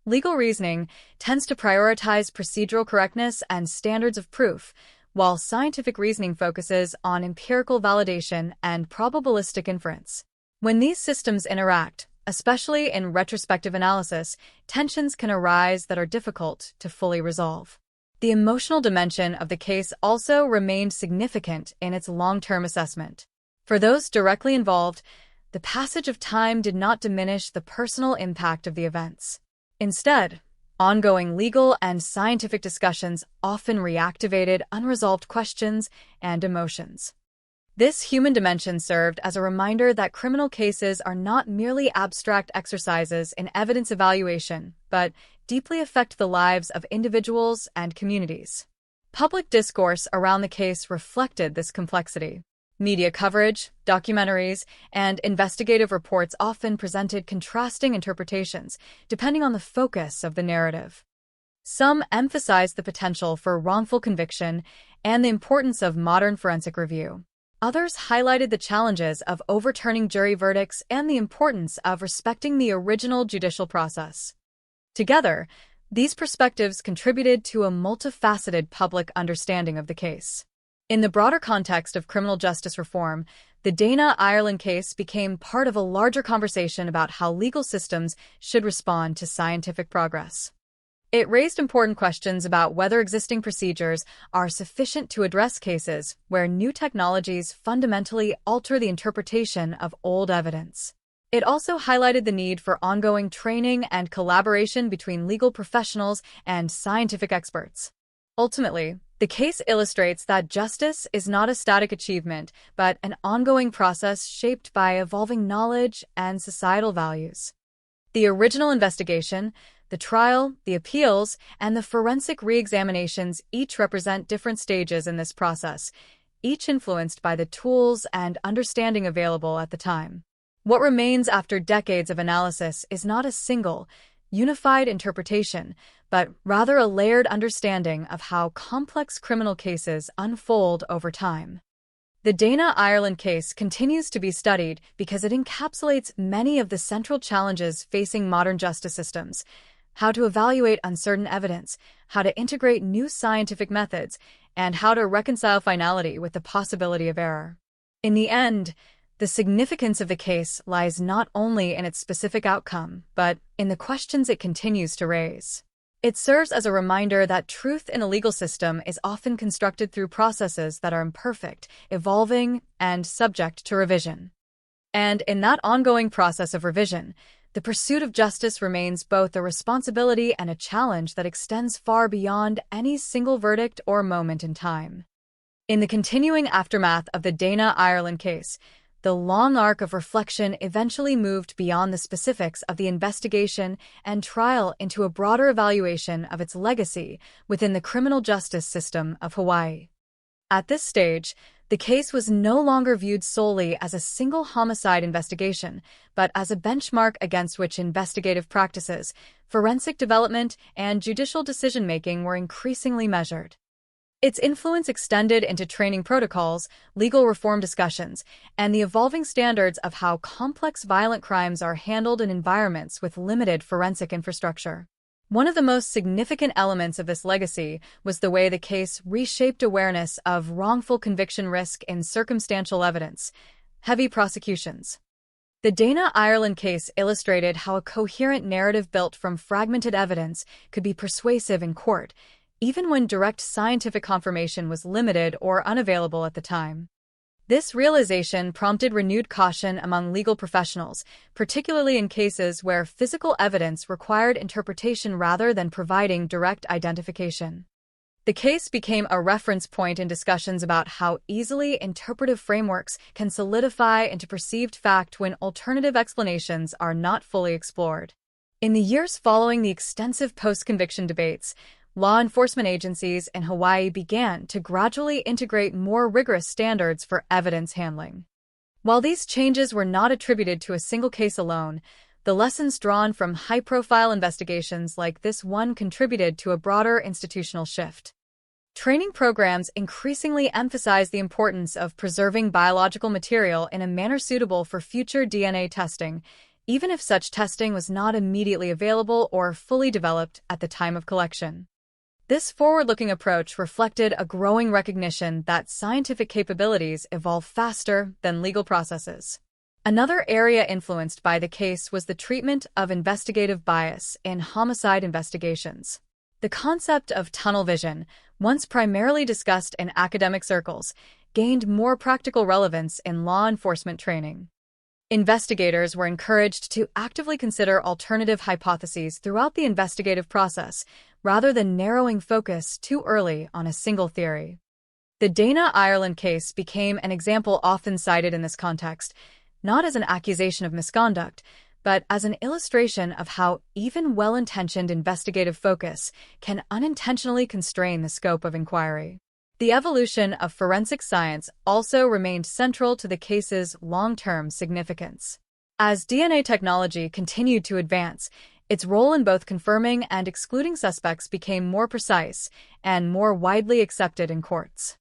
Legal reasoning tends to prioritize procedural correctness and standards of proof, while scientific reasoning focuses on empirical validation and probabilistic inference. When these systems interact, especially in retrospective analysis, tensions can arise that are difficult to fully resolve. The emotional dimension of the case also remained significant in its long-term assessment. For those directly involved, the passage of time did not diminish the personal impact of the events. Instead, ongoing legal and scientific discussions often reactivated unresolved questions and emotions. This human dimension served as a reminder that criminal cases are not merely abstract exercises in evidence evaluation, but deeply affect the lives of individuals and communities. Public discourse around the case reflected this complexity. Media coverage, documentaries, and investigative reports often presented contrasting interpretations, depending on the focus of the narrative. Some emphasized the potential for wrongful conviction and the importance of modern forensic review. Others highlighted the challenges of overturning jury verdicts and the importance of respecting the original judicial process. Together, these perspectives contributed to a multifaceted public understanding of the case. In the broader context of criminal justice reform, the Dana Ireland case became part of a larger conversation about how legal systems should respond to scientific progress. It raised important questions about whether existing procedures are sufficient to address cases where new technologies fundamentally alter the interpretation of old evidence. It also highlighted the need for ongoing training and collaboration between legal professionals and scientific experts. Ultimately, the case illustrates that justice is not a static achievement, but an ongoing process shaped by evolving knowledge and societal values. The original investigation, the trial, the appeals, and the forensic re-examinations each represent different stages in this process, each influenced by the tools and understanding available at the time. What remains after decades of analysis is not a single, unified interpretation, but rather a layered understanding of how complex criminal cases unfold over time. The Dana Ireland case continues to be studied because it encapsulates many of the central challenges facing modern justice systems: how to evaluate uncertain evidence, how to integrate new scientific methods, and how to reconcile finality with the possibility of error. In the end, the significance of the case lies not only in its specific outcome, but in the questions it continues to raise. It serves as a reminder that truth in a legal system is often constructed through processes that are imperfect, evolving, and subject to revision. And in that ongoing process of revision, the pursuit of justice remains both a responsibility and a challenge that extends far beyond any single verdict or moment in time. In the continuing aftermath of the Dana Ireland case, the long arc of reflection eventually moved beyond the specifics of the investigation and trial into a broader evaluation of its legacy within the criminal justice system of Hawaii. At this stage, the case was no longer viewed solely as a single homicide investigation, but as a benchmark against which investigative practices, forensic development, and judicial decision-making were increasingly measured. Its influence extended into training protocols, legal reform discussions, and the evolving standards of how complex violent crimes are handled in environments with limited forensic infrastructure. One of the most significant elements of this legacy was the way the case reshaped awareness of wrongful conviction risk in circumstantial evidence, heavy prosecutions. The Dana Ireland case illustrated how a coherent narrative built from fragmented evidence could be persuasive in court, even when direct scientific confirmation was limited or unavailable at the time. This realization prompted renewed caution among legal professionals, particularly in cases where physical evidence required interpretation rather than providing direct identification. The case became a reference point in discussions about how easily interpretive frameworks can solidify into perceived fact when alternative explanations are not fully explored. In the years following the extensive post-conviction debates, law enforcement agencies in Hawaii began to gradually integrate more rigorous standards for evidence handling. While these changes were not attributed to a single case alone, the lessons drawn from high-profile investigations like this one contributed to a broader institutional shift. Training programs increasingly emphasize the importance of preserving biological material in a manner suitable for future DNA testing, even if such testing was not immediately available or fully developed at the time of collection. This forward-looking approach reflected a growing recognition that scientific capabilities evolve faster than legal processes. Another area influenced by the case was the treatment of investigative bias in homicide investigations. The concept of tunnel vision, once primarily discussed in academic circles, gained more practical relevance in law enforcement training. Investigators were encouraged to actively consider alternative hypotheses throughout the investigative process, rather than narrowing focus too early on a single theory. The Dana Ireland case became an example often cited in this context, not as an accusation of misconduct, but as an illustration of how even well-intentioned investigative focus can unintentionally constrain the scope of inquiry. The evolution of forensic science also remained central to the case's long-term significance. As DNA technology continued to advance, its role in both confirming and excluding suspects became more precise and more widely accepted in courts.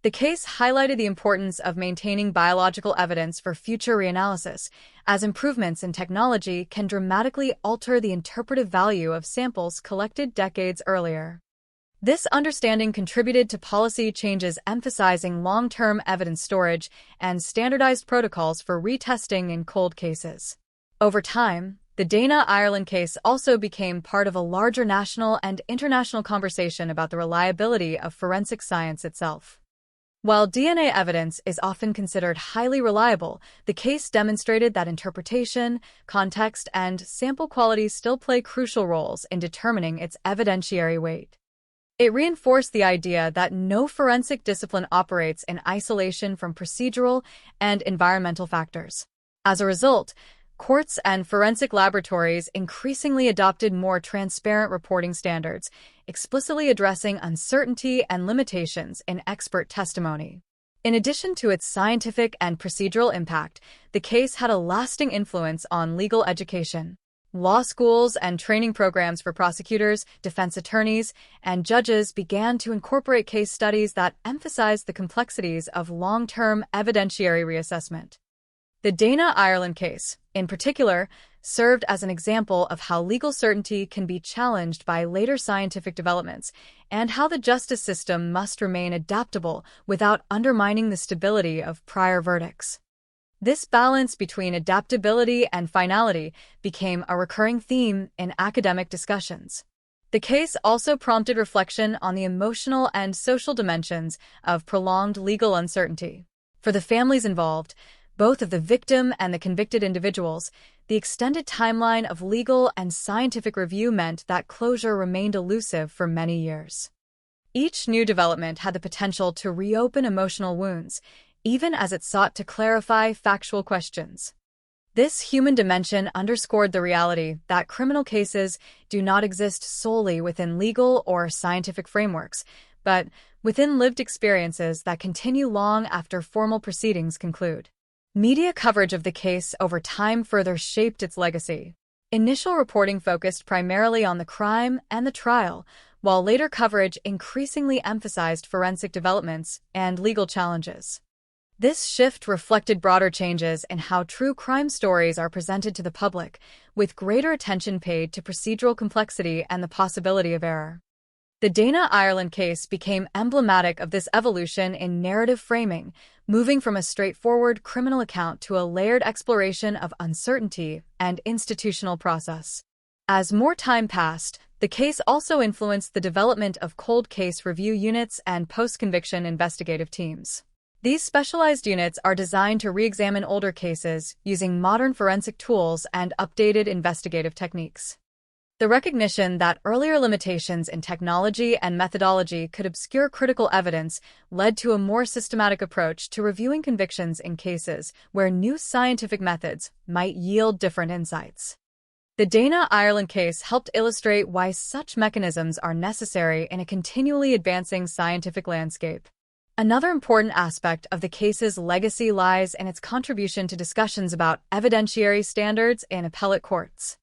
The case highlighted the importance of maintaining biological evidence for future reanalysis, as improvements in technology can dramatically alter the interpretive value of samples collected decades earlier. This understanding contributed to policy changes emphasizing long-term evidence storage and standardized protocols for retesting in cold cases. Over time, the Dana Ireland case also became part of a larger national and international conversation about the reliability of forensic science itself. While DNA evidence is often considered highly reliable, the case demonstrated that interpretation, context, and sample quality still play crucial roles in determining its evidentiary weight. It reinforced the idea that no forensic discipline operates in isolation from procedural and environmental factors. As a result, courts and forensic laboratories increasingly adopted more transparent reporting standards, explicitly addressing uncertainty and limitations in expert testimony. In addition to its scientific and procedural impact, the case had a lasting influence on legal education. Law schools and training programs for prosecutors, defense attorneys, and judges began to incorporate case studies that emphasized the complexities of long-term evidentiary reassessment. The Dana Ireland case, in particular, served as an example of how legal certainty can be challenged by later scientific developments and how the justice system must remain adaptable without undermining the stability of prior verdicts. This balance between adaptability and finality became a recurring theme in academic discussions. The case also prompted reflection on the emotional and social dimensions of prolonged legal uncertainty. For the families involved, both of the victim and the convicted individuals, the extended timeline of legal and scientific review meant that closure remained elusive for many years. Each new development had the potential to reopen emotional wounds, even as it sought to clarify factual questions. This human dimension underscored the reality that criminal cases do not exist solely within legal or scientific frameworks, but within lived experiences that continue long after formal proceedings conclude. Media coverage of the case over time further shaped its legacy. Initial reporting focused primarily on the crime and the trial, while later coverage increasingly emphasized forensic developments and legal challenges. This shift reflected broader changes in how true crime stories are presented to the public, with greater attention paid to procedural complexity and the possibility of error. The Dana Ireland case became emblematic of this evolution in narrative framing, moving from a straightforward criminal account to a layered exploration of uncertainty and institutional process. As more time passed, the case also influenced the development of cold case review units and post-conviction investigative teams. These specialized units are designed to re-examine older cases using modern forensic tools and updated investigative techniques. The recognition that earlier limitations in technology and methodology could obscure critical evidence led to a more systematic approach to reviewing convictions in cases where new scientific methods might yield different insights. The Dana Ireland case helped illustrate why such mechanisms are necessary in a continually advancing scientific landscape. Another important aspect of the case's legacy lies in its contribution to discussions about evidentiary standards in appellate courts.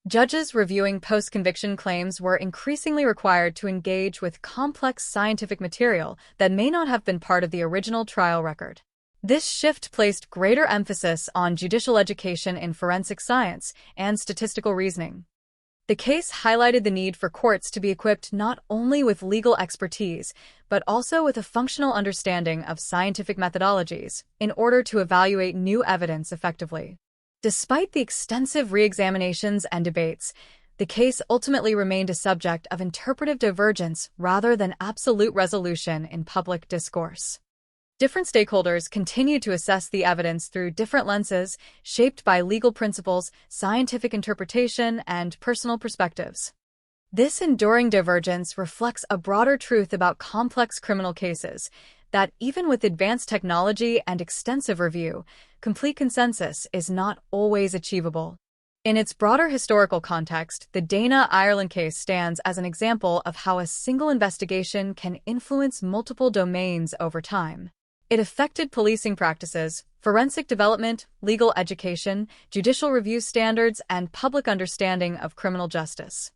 Judges reviewing post-conviction claims were increasingly required to engage with complex scientific material that may not have been part of the original trial record. This shift placed greater emphasis on judicial education in forensic science and statistical reasoning. The case highlighted the need for courts to be equipped not only with legal expertise, but also with a functional understanding of scientific methodologies in order to evaluate new evidence effectively. Despite the extensive re-examinations and debates, the case ultimately remained a subject of interpretive divergence rather than absolute resolution in public discourse. Different stakeholders continued to assess the evidence through different lenses, shaped by legal principles, scientific interpretation, and personal perspectives. This enduring divergence reflects a broader truth about complex criminal cases, that even with advanced technology and extensive review, complete consensus is not always achievable. In its broader historical context, the Dana Ireland case stands as an example of how a single investigation can influence multiple domains over time. It affected policing practices, forensic development, legal education, judicial review standards, and public understanding of criminal justice.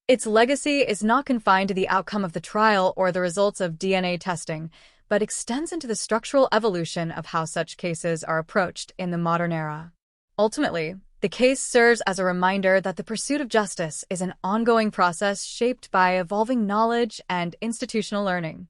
Its legacy is not confined to the outcome of the trial or the results of DNA testing, but extends into the structural evolution of how such cases are approached in the modern era. Ultimately, the case serves as a reminder that the pursuit of justice is an ongoing process shaped by evolving knowledge and institutional learning.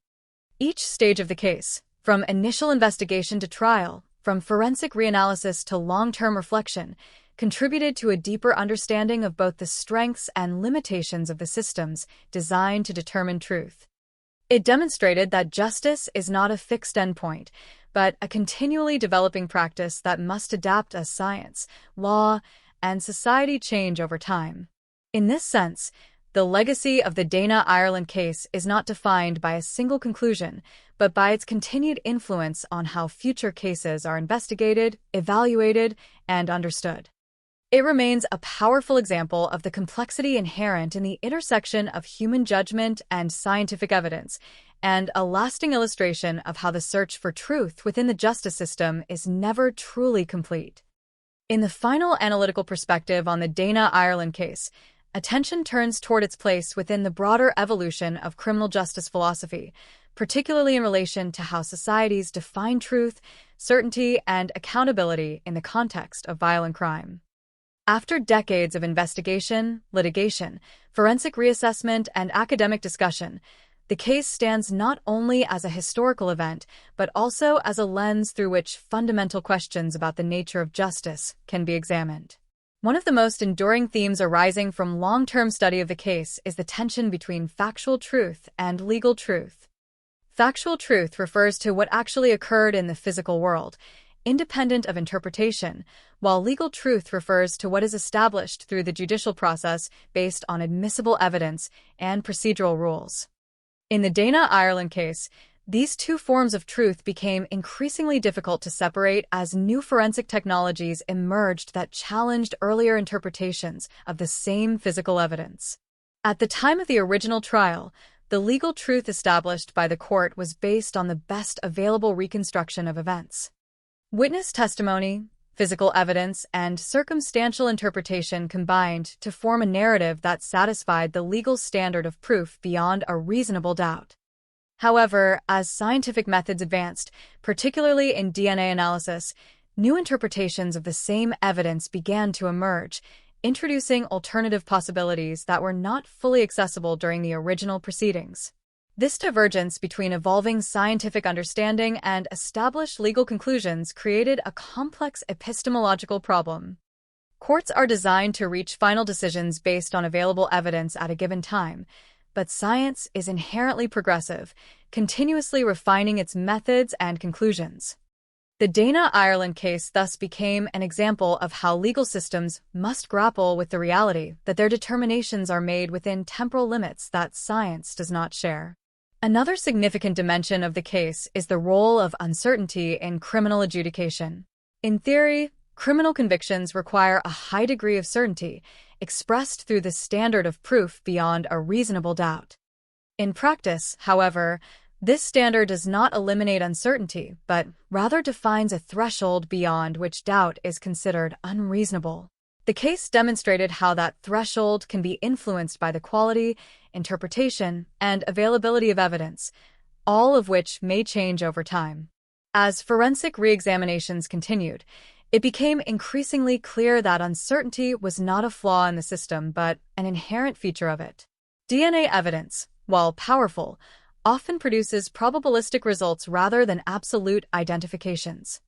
Each stage of the case, from initial investigation to trial, from forensic reanalysis to long-term reflection, contributed to a deeper understanding of both the strengths and limitations of the systems designed to determine truth. It demonstrated that justice is not a fixed endpoint, but a continually developing practice that must adapt as science, law, and society change over time. In this sense, the legacy of the Dana Ireland case is not defined by a single conclusion, but by its continued influence on how future cases are investigated, evaluated, and understood. It remains a powerful example of the complexity inherent in the intersection of human judgment and scientific evidence, and a lasting illustration of how the search for truth within the justice system is never truly complete. In the final analytical perspective on the Dana Ireland case, attention turns toward its place within the broader evolution of criminal justice philosophy, particularly in relation to how societies define truth, certainty, and accountability in the context of violent crime. After decades of investigation, litigation, forensic reassessment, and academic discussion, the case stands not only as a historical event, but also as a lens through which fundamental questions about the nature of justice can be examined. One of the most enduring themes arising from long-term study of the case is the tension between factual truth and legal truth. Factual truth refers to what actually occurred in the physical world, independent of interpretation, while legal truth refers to what is established through the judicial process based on admissible evidence and procedural rules. In the Dana Ireland case, these two forms of truth became increasingly difficult to separate as new forensic technologies emerged that challenged earlier interpretations of the same physical evidence. At the time of the original trial, the legal truth established by the court was based on the best available reconstruction of events. Witness testimony, physical evidence, and circumstantial interpretation combined to form a narrative that satisfied the legal standard of proof beyond a reasonable doubt. However, as scientific methods advanced, particularly in DNA analysis, new interpretations of the same evidence began to emerge, introducing alternative possibilities that were not fully accessible during the original proceedings. This divergence between evolving scientific understanding and established legal conclusions created a complex epistemological problem. Courts are designed to reach final decisions based on available evidence at a given time, but science is inherently progressive, continuously refining its methods and conclusions. The Dana Ireland case thus became an example of how legal systems must grapple with the reality that their determinations are made within temporal limits that science does not share. Another significant dimension of the case is the role of uncertainty in criminal adjudication. In theory, criminal convictions require a high degree of certainty, expressed through the standard of proof beyond a reasonable doubt. In practice, however, This standard does not eliminate uncertainty, but rather defines a threshold beyond which doubt is considered unreasonable. The case demonstrated how that threshold can be influenced by the quality, interpretation, and availability of evidence, all of which may change over time. As forensic re-examinations continued, it became increasingly clear that uncertainty was not a flaw in the system, but an inherent feature of it. DNA evidence, while powerful, often produces probabilistic results rather than absolute identifications.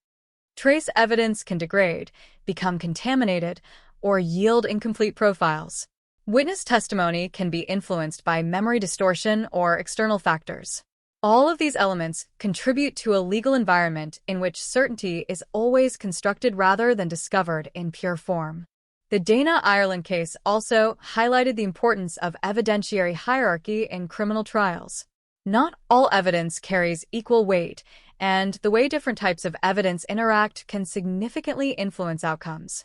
Trace evidence can degrade, become contaminated, or yield incomplete profiles. Witness testimony can be influenced by memory distortion or external factors. All of these elements contribute to a legal environment in which certainty is always constructed rather than discovered in pure form. The Dana Ireland case also highlighted the importance of evidentiary hierarchy in criminal trials. Not all evidence carries equal weight, and the way different types of evidence interact can significantly influence outcomes.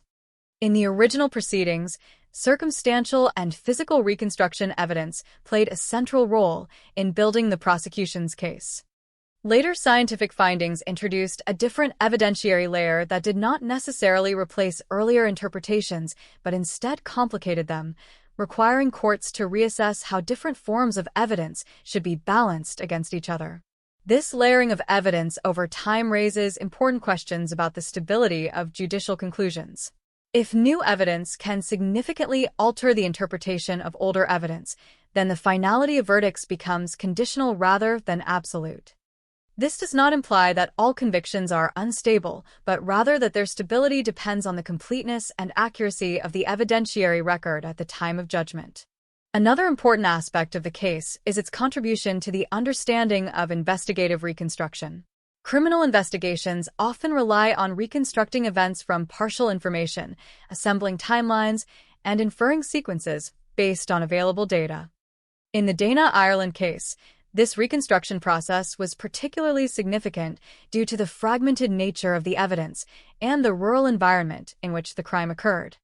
In the original proceedings, circumstantial and physical reconstruction evidence played a central role in building the prosecution's case. Later scientific findings introduced a different evidentiary layer that did not necessarily replace earlier interpretations, but instead complicated them, requiring courts to reassess how different forms of evidence should be balanced against each other. This layering of evidence over time raises important questions about the stability of judicial conclusions. If new evidence can significantly alter the interpretation of older evidence, then the finality of verdicts becomes conditional rather than absolute. This does not imply that all convictions are unstable, but rather that their stability depends on the completeness and accuracy of the evidentiary record at the time of judgment. Another important aspect of the case is its contribution to the understanding of investigative reconstruction. Criminal investigations often rely on reconstructing events from partial information, assembling timelines, and inferring sequences based on available data. In the Dana Ireland case, this reconstruction process was particularly significant due to the fragmented nature of the evidence and the rural environment in which the crime occurred.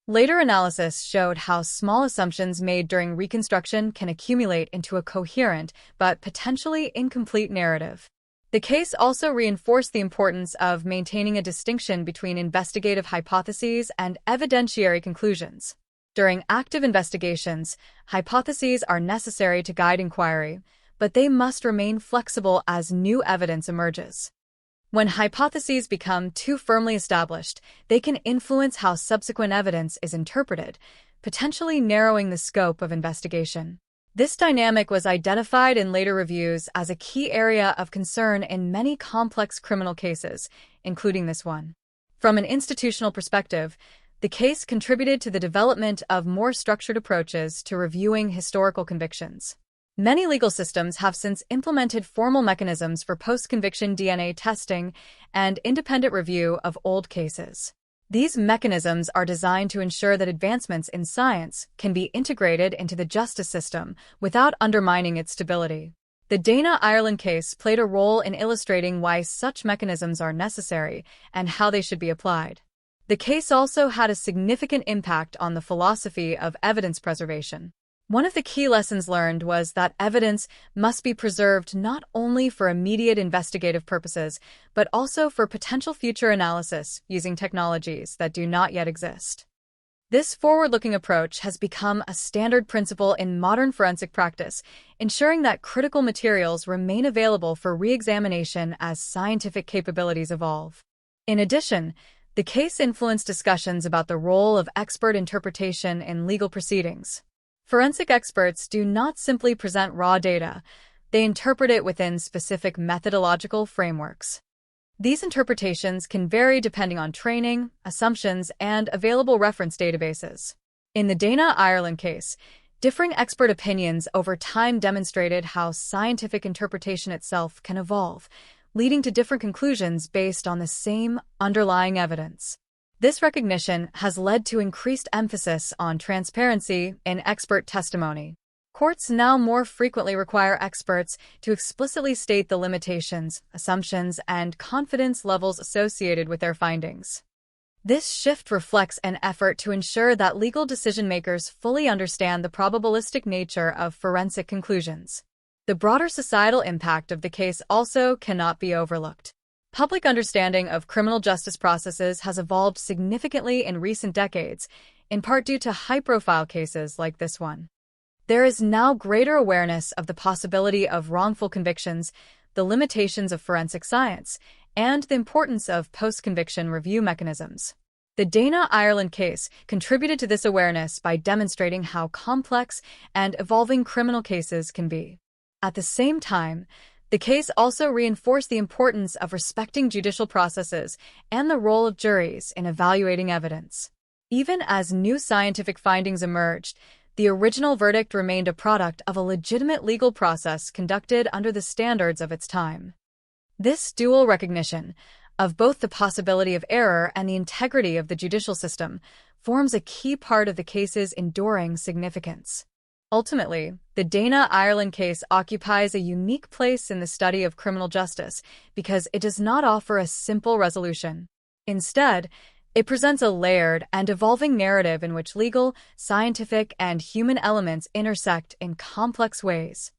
Later analysis showed how small assumptions made during reconstruction can accumulate into a coherent but potentially incomplete narrative. The case also reinforced the importance of maintaining a distinction between investigative hypotheses and evidentiary conclusions. During active investigations, hypotheses are necessary to guide inquiry, but they must remain flexible as new evidence emerges. When hypotheses become too firmly established, they can influence how subsequent evidence is interpreted, potentially narrowing the scope of investigation. This dynamic was identified in later reviews as a key area of concern in many complex criminal cases, including this one. From an institutional perspective, the case contributed to the development of more structured approaches to reviewing historical convictions. Many legal systems have since implemented formal mechanisms for post-conviction DNA testing and independent review of old cases. These mechanisms are designed to ensure that advancements in science can be integrated into the justice system without undermining its stability. The Dana Ireland case played a role in illustrating why such mechanisms are necessary and how they should be applied. The case also had a significant impact on the philosophy of evidence preservation. One of the key lessons learned was that evidence must be preserved not only for immediate investigative purposes, but also for potential future analysis using technologies that do not yet exist. This forward-looking approach has become a standard principle in modern forensic practice, ensuring that critical materials remain available for re-examination as scientific capabilities evolve. In addition, the case influenced discussions about the role of expert interpretation in legal proceedings. Forensic experts do not simply present raw data, they interpret it within specific methodological frameworks. These interpretations can vary depending on training, assumptions, and available reference databases. In the Dana Ireland case, differing expert opinions over time demonstrated how scientific interpretation itself can evolve, leading to different conclusions based on the same underlying evidence. This recognition has led to increased emphasis on transparency in expert testimony. Courts now more frequently require experts to explicitly state the limitations, assumptions, and confidence levels associated with their findings. This shift reflects an effort to ensure that legal decision-makers fully understand the probabilistic nature of forensic conclusions. The broader societal impact of the case also cannot be overlooked. Public understanding of criminal justice processes has evolved significantly in recent decades, in part due to high-profile cases like this one. There is now greater awareness of the possibility of wrongful convictions, the limitations of forensic science, and the importance of post-conviction review mechanisms. The Dana Ireland case contributed to this awareness by demonstrating how complex and evolving criminal cases can be. At the same time, the case also reinforced the importance of respecting judicial processes and the role of juries in evaluating evidence. Even as new scientific findings emerged, the original verdict remained a product of a legitimate legal process conducted under the standards of its time. This dual recognition of both the possibility of error and the integrity of the judicial system forms a key part of the case's enduring significance. Ultimately, the Dana Ireland case occupies a unique place in the study of criminal justice because it does not offer a simple resolution. Instead, it presents a layered and evolving narrative in which legal, scientific, and human elements intersect in complex ways.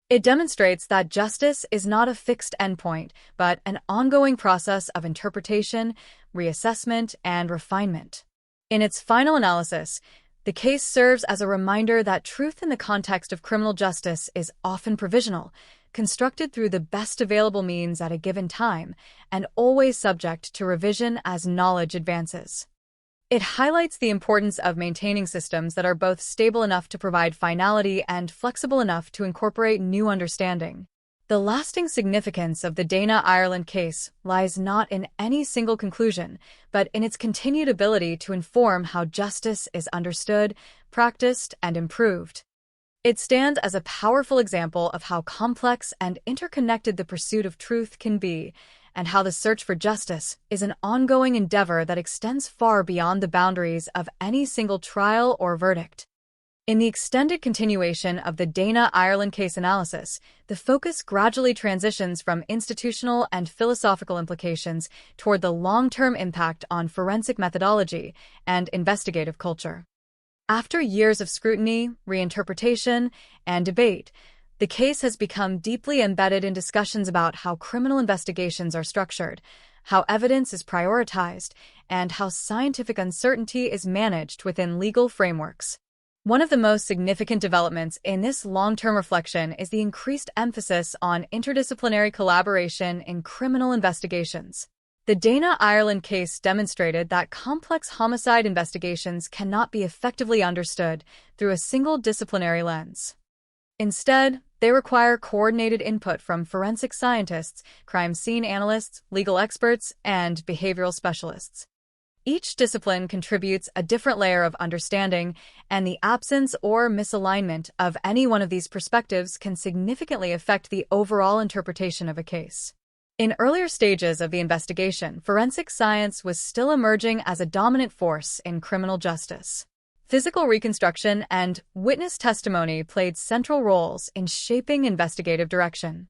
It demonstrates that justice is not a fixed endpoint, but an ongoing process of interpretation, reassessment, and refinement. In its final analysis, the case serves as a reminder that truth in the context of criminal justice is often provisional, constructed through the best available means at a given time, and always subject to revision as knowledge advances. It highlights the importance of maintaining systems that are both stable enough to provide finality and flexible enough to incorporate new understanding. The lasting significance of the Dana Ireland case lies not in any single conclusion, but in its continued ability to inform how justice is understood, practiced, and improved. It stands as a powerful example of how complex and interconnected the pursuit of truth can be, and how the search for justice is an ongoing endeavor that extends far beyond the boundaries of any single trial or verdict. In the extended continuation of the Dana Ireland case analysis, the focus gradually transitions from institutional and philosophical implications toward the long-term impact on forensic methodology and investigative culture. After years of scrutiny, reinterpretation, and debate, the case has become deeply embedded in discussions about how criminal investigations are structured, how evidence is prioritized, and how scientific uncertainty is managed within legal frameworks. One of the most significant developments in this long-term reflection is the increased emphasis on interdisciplinary collaboration in criminal investigations. The Dana Ireland case demonstrated that complex homicide investigations cannot be effectively understood through a single disciplinary lens. Instead, they require coordinated input from forensic scientists, crime scene analysts, legal experts, and behavioral specialists. Each discipline contributes a different layer of understanding, and the absence or misalignment of any one of these perspectives can significantly affect the overall interpretation of a case. In earlier stages of the investigation, forensic science was still emerging as a dominant force in criminal justice. Physical reconstruction and witness testimony played central roles in shaping investigative direction.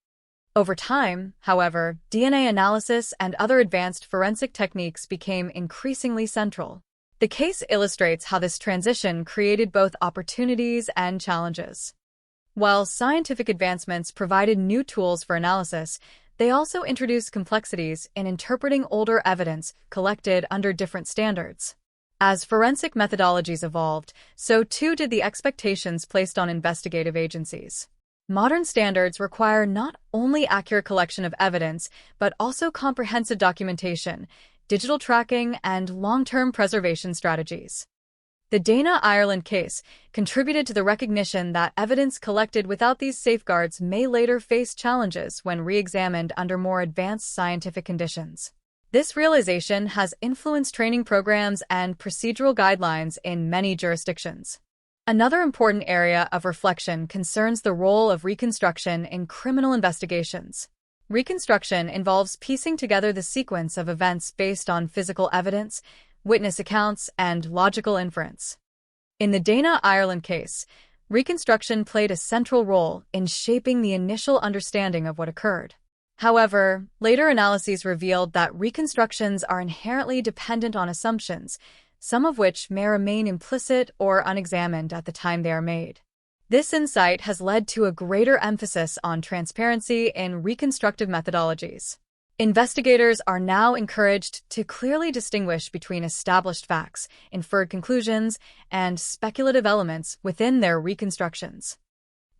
Over time, however, DNA analysis and other advanced forensic techniques became increasingly central. The case illustrates how this transition created both opportunities and challenges. While scientific advancements provided new tools for analysis, they also introduced complexities in interpreting older evidence collected under different standards. As forensic methodologies evolved, so too did the expectations placed on investigative agencies. Modern standards require not only accurate collection of evidence, but also comprehensive documentation, digital tracking, and long-term preservation strategies. The Dana Ireland case contributed to the recognition that evidence collected without these safeguards may later face challenges when re-examined under more advanced scientific conditions. This realization has influenced training programs and procedural guidelines in many jurisdictions. Another important area of reflection concerns the role of reconstruction in criminal investigations. Reconstruction involves piecing together the sequence of events based on physical evidence, witness accounts, and logical inference. In the Dana Ireland case, reconstruction played a central role in shaping the initial understanding of what occurred. However, later analyses revealed that reconstructions are inherently dependent on assumptions, some of which may remain implicit or unexamined at the time they are made. This insight has led to a greater emphasis on transparency in reconstructive methodologies. Investigators are now encouraged to clearly distinguish between established facts, inferred conclusions, and speculative elements within their reconstructions.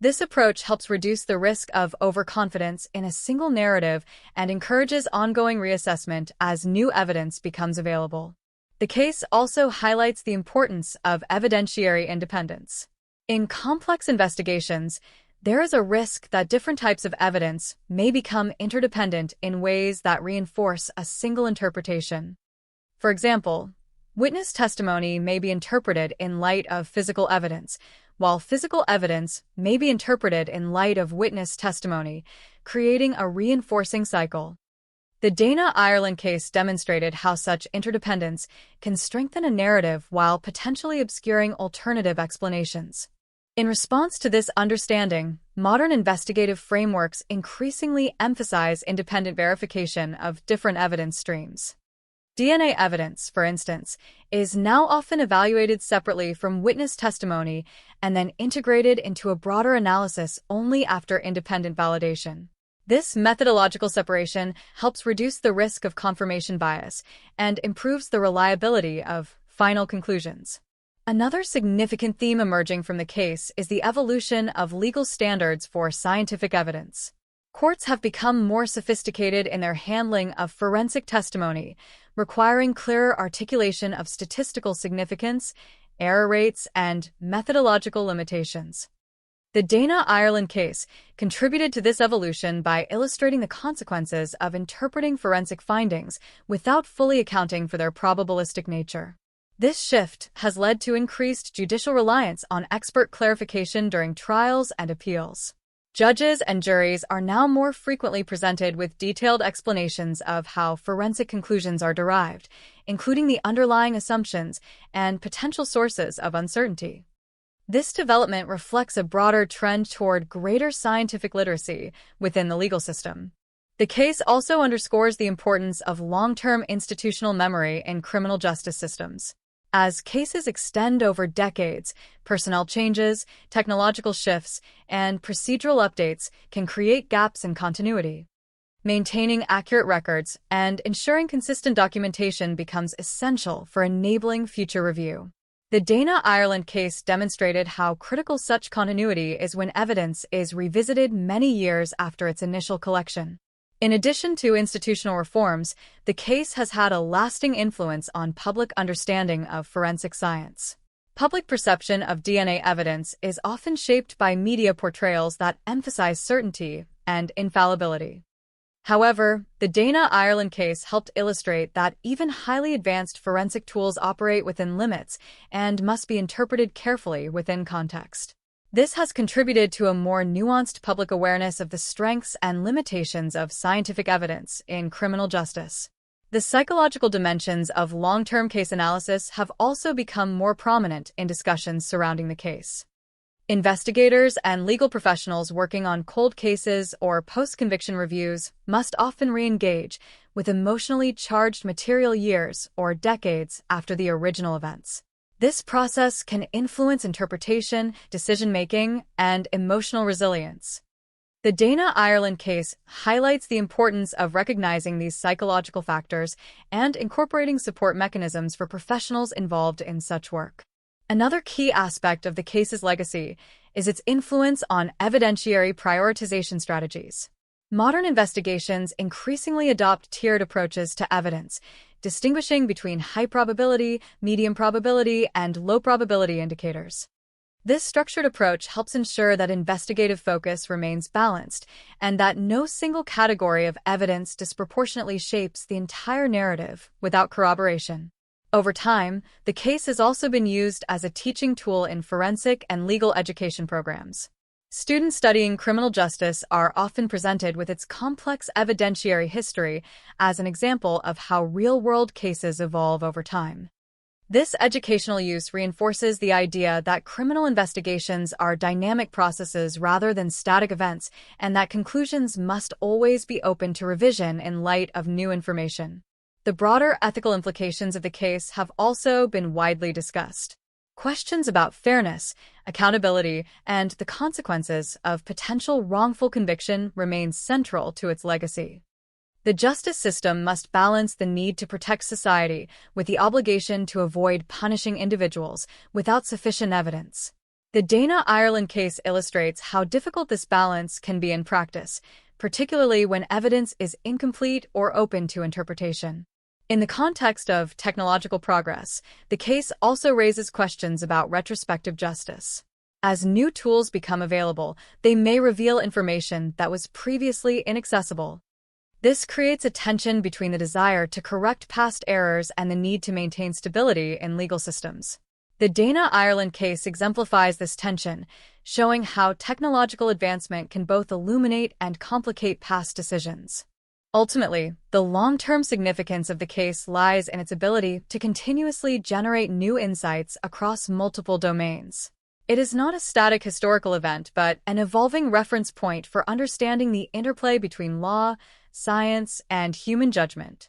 This approach helps reduce the risk of overconfidence in a single narrative and encourages ongoing reassessment as new evidence becomes available. The case also highlights the importance of evidentiary independence. In complex investigations, there is a risk that different types of evidence may become interdependent in ways that reinforce a single interpretation. For example, witness testimony may be interpreted in light of physical evidence, while physical evidence may be interpreted in light of witness testimony, creating a reinforcing cycle. The Dana Ireland case demonstrated how such interdependence can strengthen a narrative while potentially obscuring alternative explanations. In response to this understanding, modern investigative frameworks increasingly emphasize independent verification of different evidence streams. DNA evidence, for instance, is now often evaluated separately from witness testimony and then integrated into a broader analysis only after independent validation. This methodological separation helps reduce the risk of confirmation bias and improves the reliability of final conclusions. Another significant theme emerging from the case is the evolution of legal standards for scientific evidence. Courts have become more sophisticated in their handling of forensic testimony, requiring clearer articulation of statistical significance, error rates, and methodological limitations. The Dana Ireland case contributed to this evolution by illustrating the consequences of interpreting forensic findings without fully accounting for their probabilistic nature. This shift has led to increased judicial reliance on expert clarification during trials and appeals. Judges and juries are now more frequently presented with detailed explanations of how forensic conclusions are derived, including the underlying assumptions and potential sources of uncertainty. This development reflects a broader trend toward greater scientific literacy within the legal system. The case also underscores the importance of long-term institutional memory in criminal justice systems. As cases extend over decades, personnel changes, technological shifts, and procedural updates can create gaps in continuity. Maintaining accurate records and ensuring consistent documentation becomes essential for enabling future review. The Dana Ireland case demonstrated how critical such continuity is when evidence is revisited many years after its initial collection. In addition to institutional reforms, the case has had a lasting influence on public understanding of forensic science. Public perception of DNA evidence is often shaped by media portrayals that emphasize certainty and infallibility. However, the Dana Ireland case helped illustrate that even highly advanced forensic tools operate within limits and must be interpreted carefully within context. This has contributed to a more nuanced public awareness of the strengths and limitations of scientific evidence in criminal justice. The psychological dimensions of long-term case analysis have also become more prominent in discussions surrounding the case. Investigators and legal professionals working on cold cases or post-conviction reviews must often re-engage with emotionally charged material years or decades after the original events. This process can influence interpretation, decision-making, and emotional resilience. The Dana Ireland case highlights the importance of recognizing these psychological factors and incorporating support mechanisms for professionals involved in such work. Another key aspect of the case's legacy is its influence on evidentiary prioritization strategies. Modern investigations increasingly adopt tiered approaches to evidence, distinguishing between high probability, medium probability, and low probability indicators. This structured approach helps ensure that investigative focus remains balanced and that no single category of evidence disproportionately shapes the entire narrative without corroboration. Over time, the case has also been used as a teaching tool in forensic and legal education programs. Students studying criminal justice are often presented with its complex evidentiary history as an example of how real-world cases evolve over time. This educational use reinforces the idea that criminal investigations are dynamic processes rather than static events, and that conclusions must always be open to revision in light of new information. The broader ethical implications of the case have also been widely discussed. questions about fairness, accountability, and the consequences of potential wrongful conviction remain central to its legacy. The justice system must balance the need to protect society with the obligation to avoid punishing individuals without sufficient evidence. The Dana Ireland case illustrates how difficult this balance can be in practice, particularly when evidence is incomplete or open to interpretation. In the context of technological progress, the case also raises questions about retrospective justice. As new tools become available, they may reveal information that was previously inaccessible. This creates a tension between the desire to correct past errors and the need to maintain stability in legal systems. The Dana Ireland case exemplifies this tension, showing how technological advancement can both illuminate and complicate past decisions. Ultimately, the long-term significance of the case lies in its ability to continuously generate new insights across multiple domains. It is not a static historical event, but an evolving reference point for understanding the interplay between law, science, and human judgment.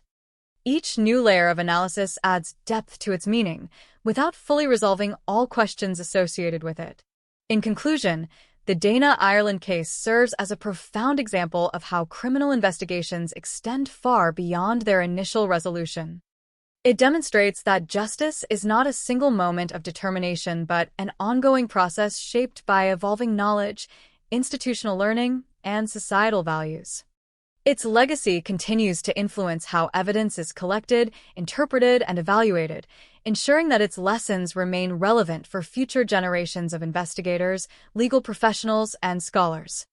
Each new layer of analysis adds depth to its meaning, without fully resolving all questions associated with it. In conclusion, the Dana Ireland case serves as a profound example of how criminal investigations extend far beyond their initial resolution. It demonstrates that justice is not a single moment of determination, but an ongoing process shaped by evolving knowledge, institutional learning, and societal values. Its legacy continues to influence how evidence is collected, interpreted, and evaluated, ensuring that its lessons remain relevant for future generations of investigators, legal professionals, and scholars.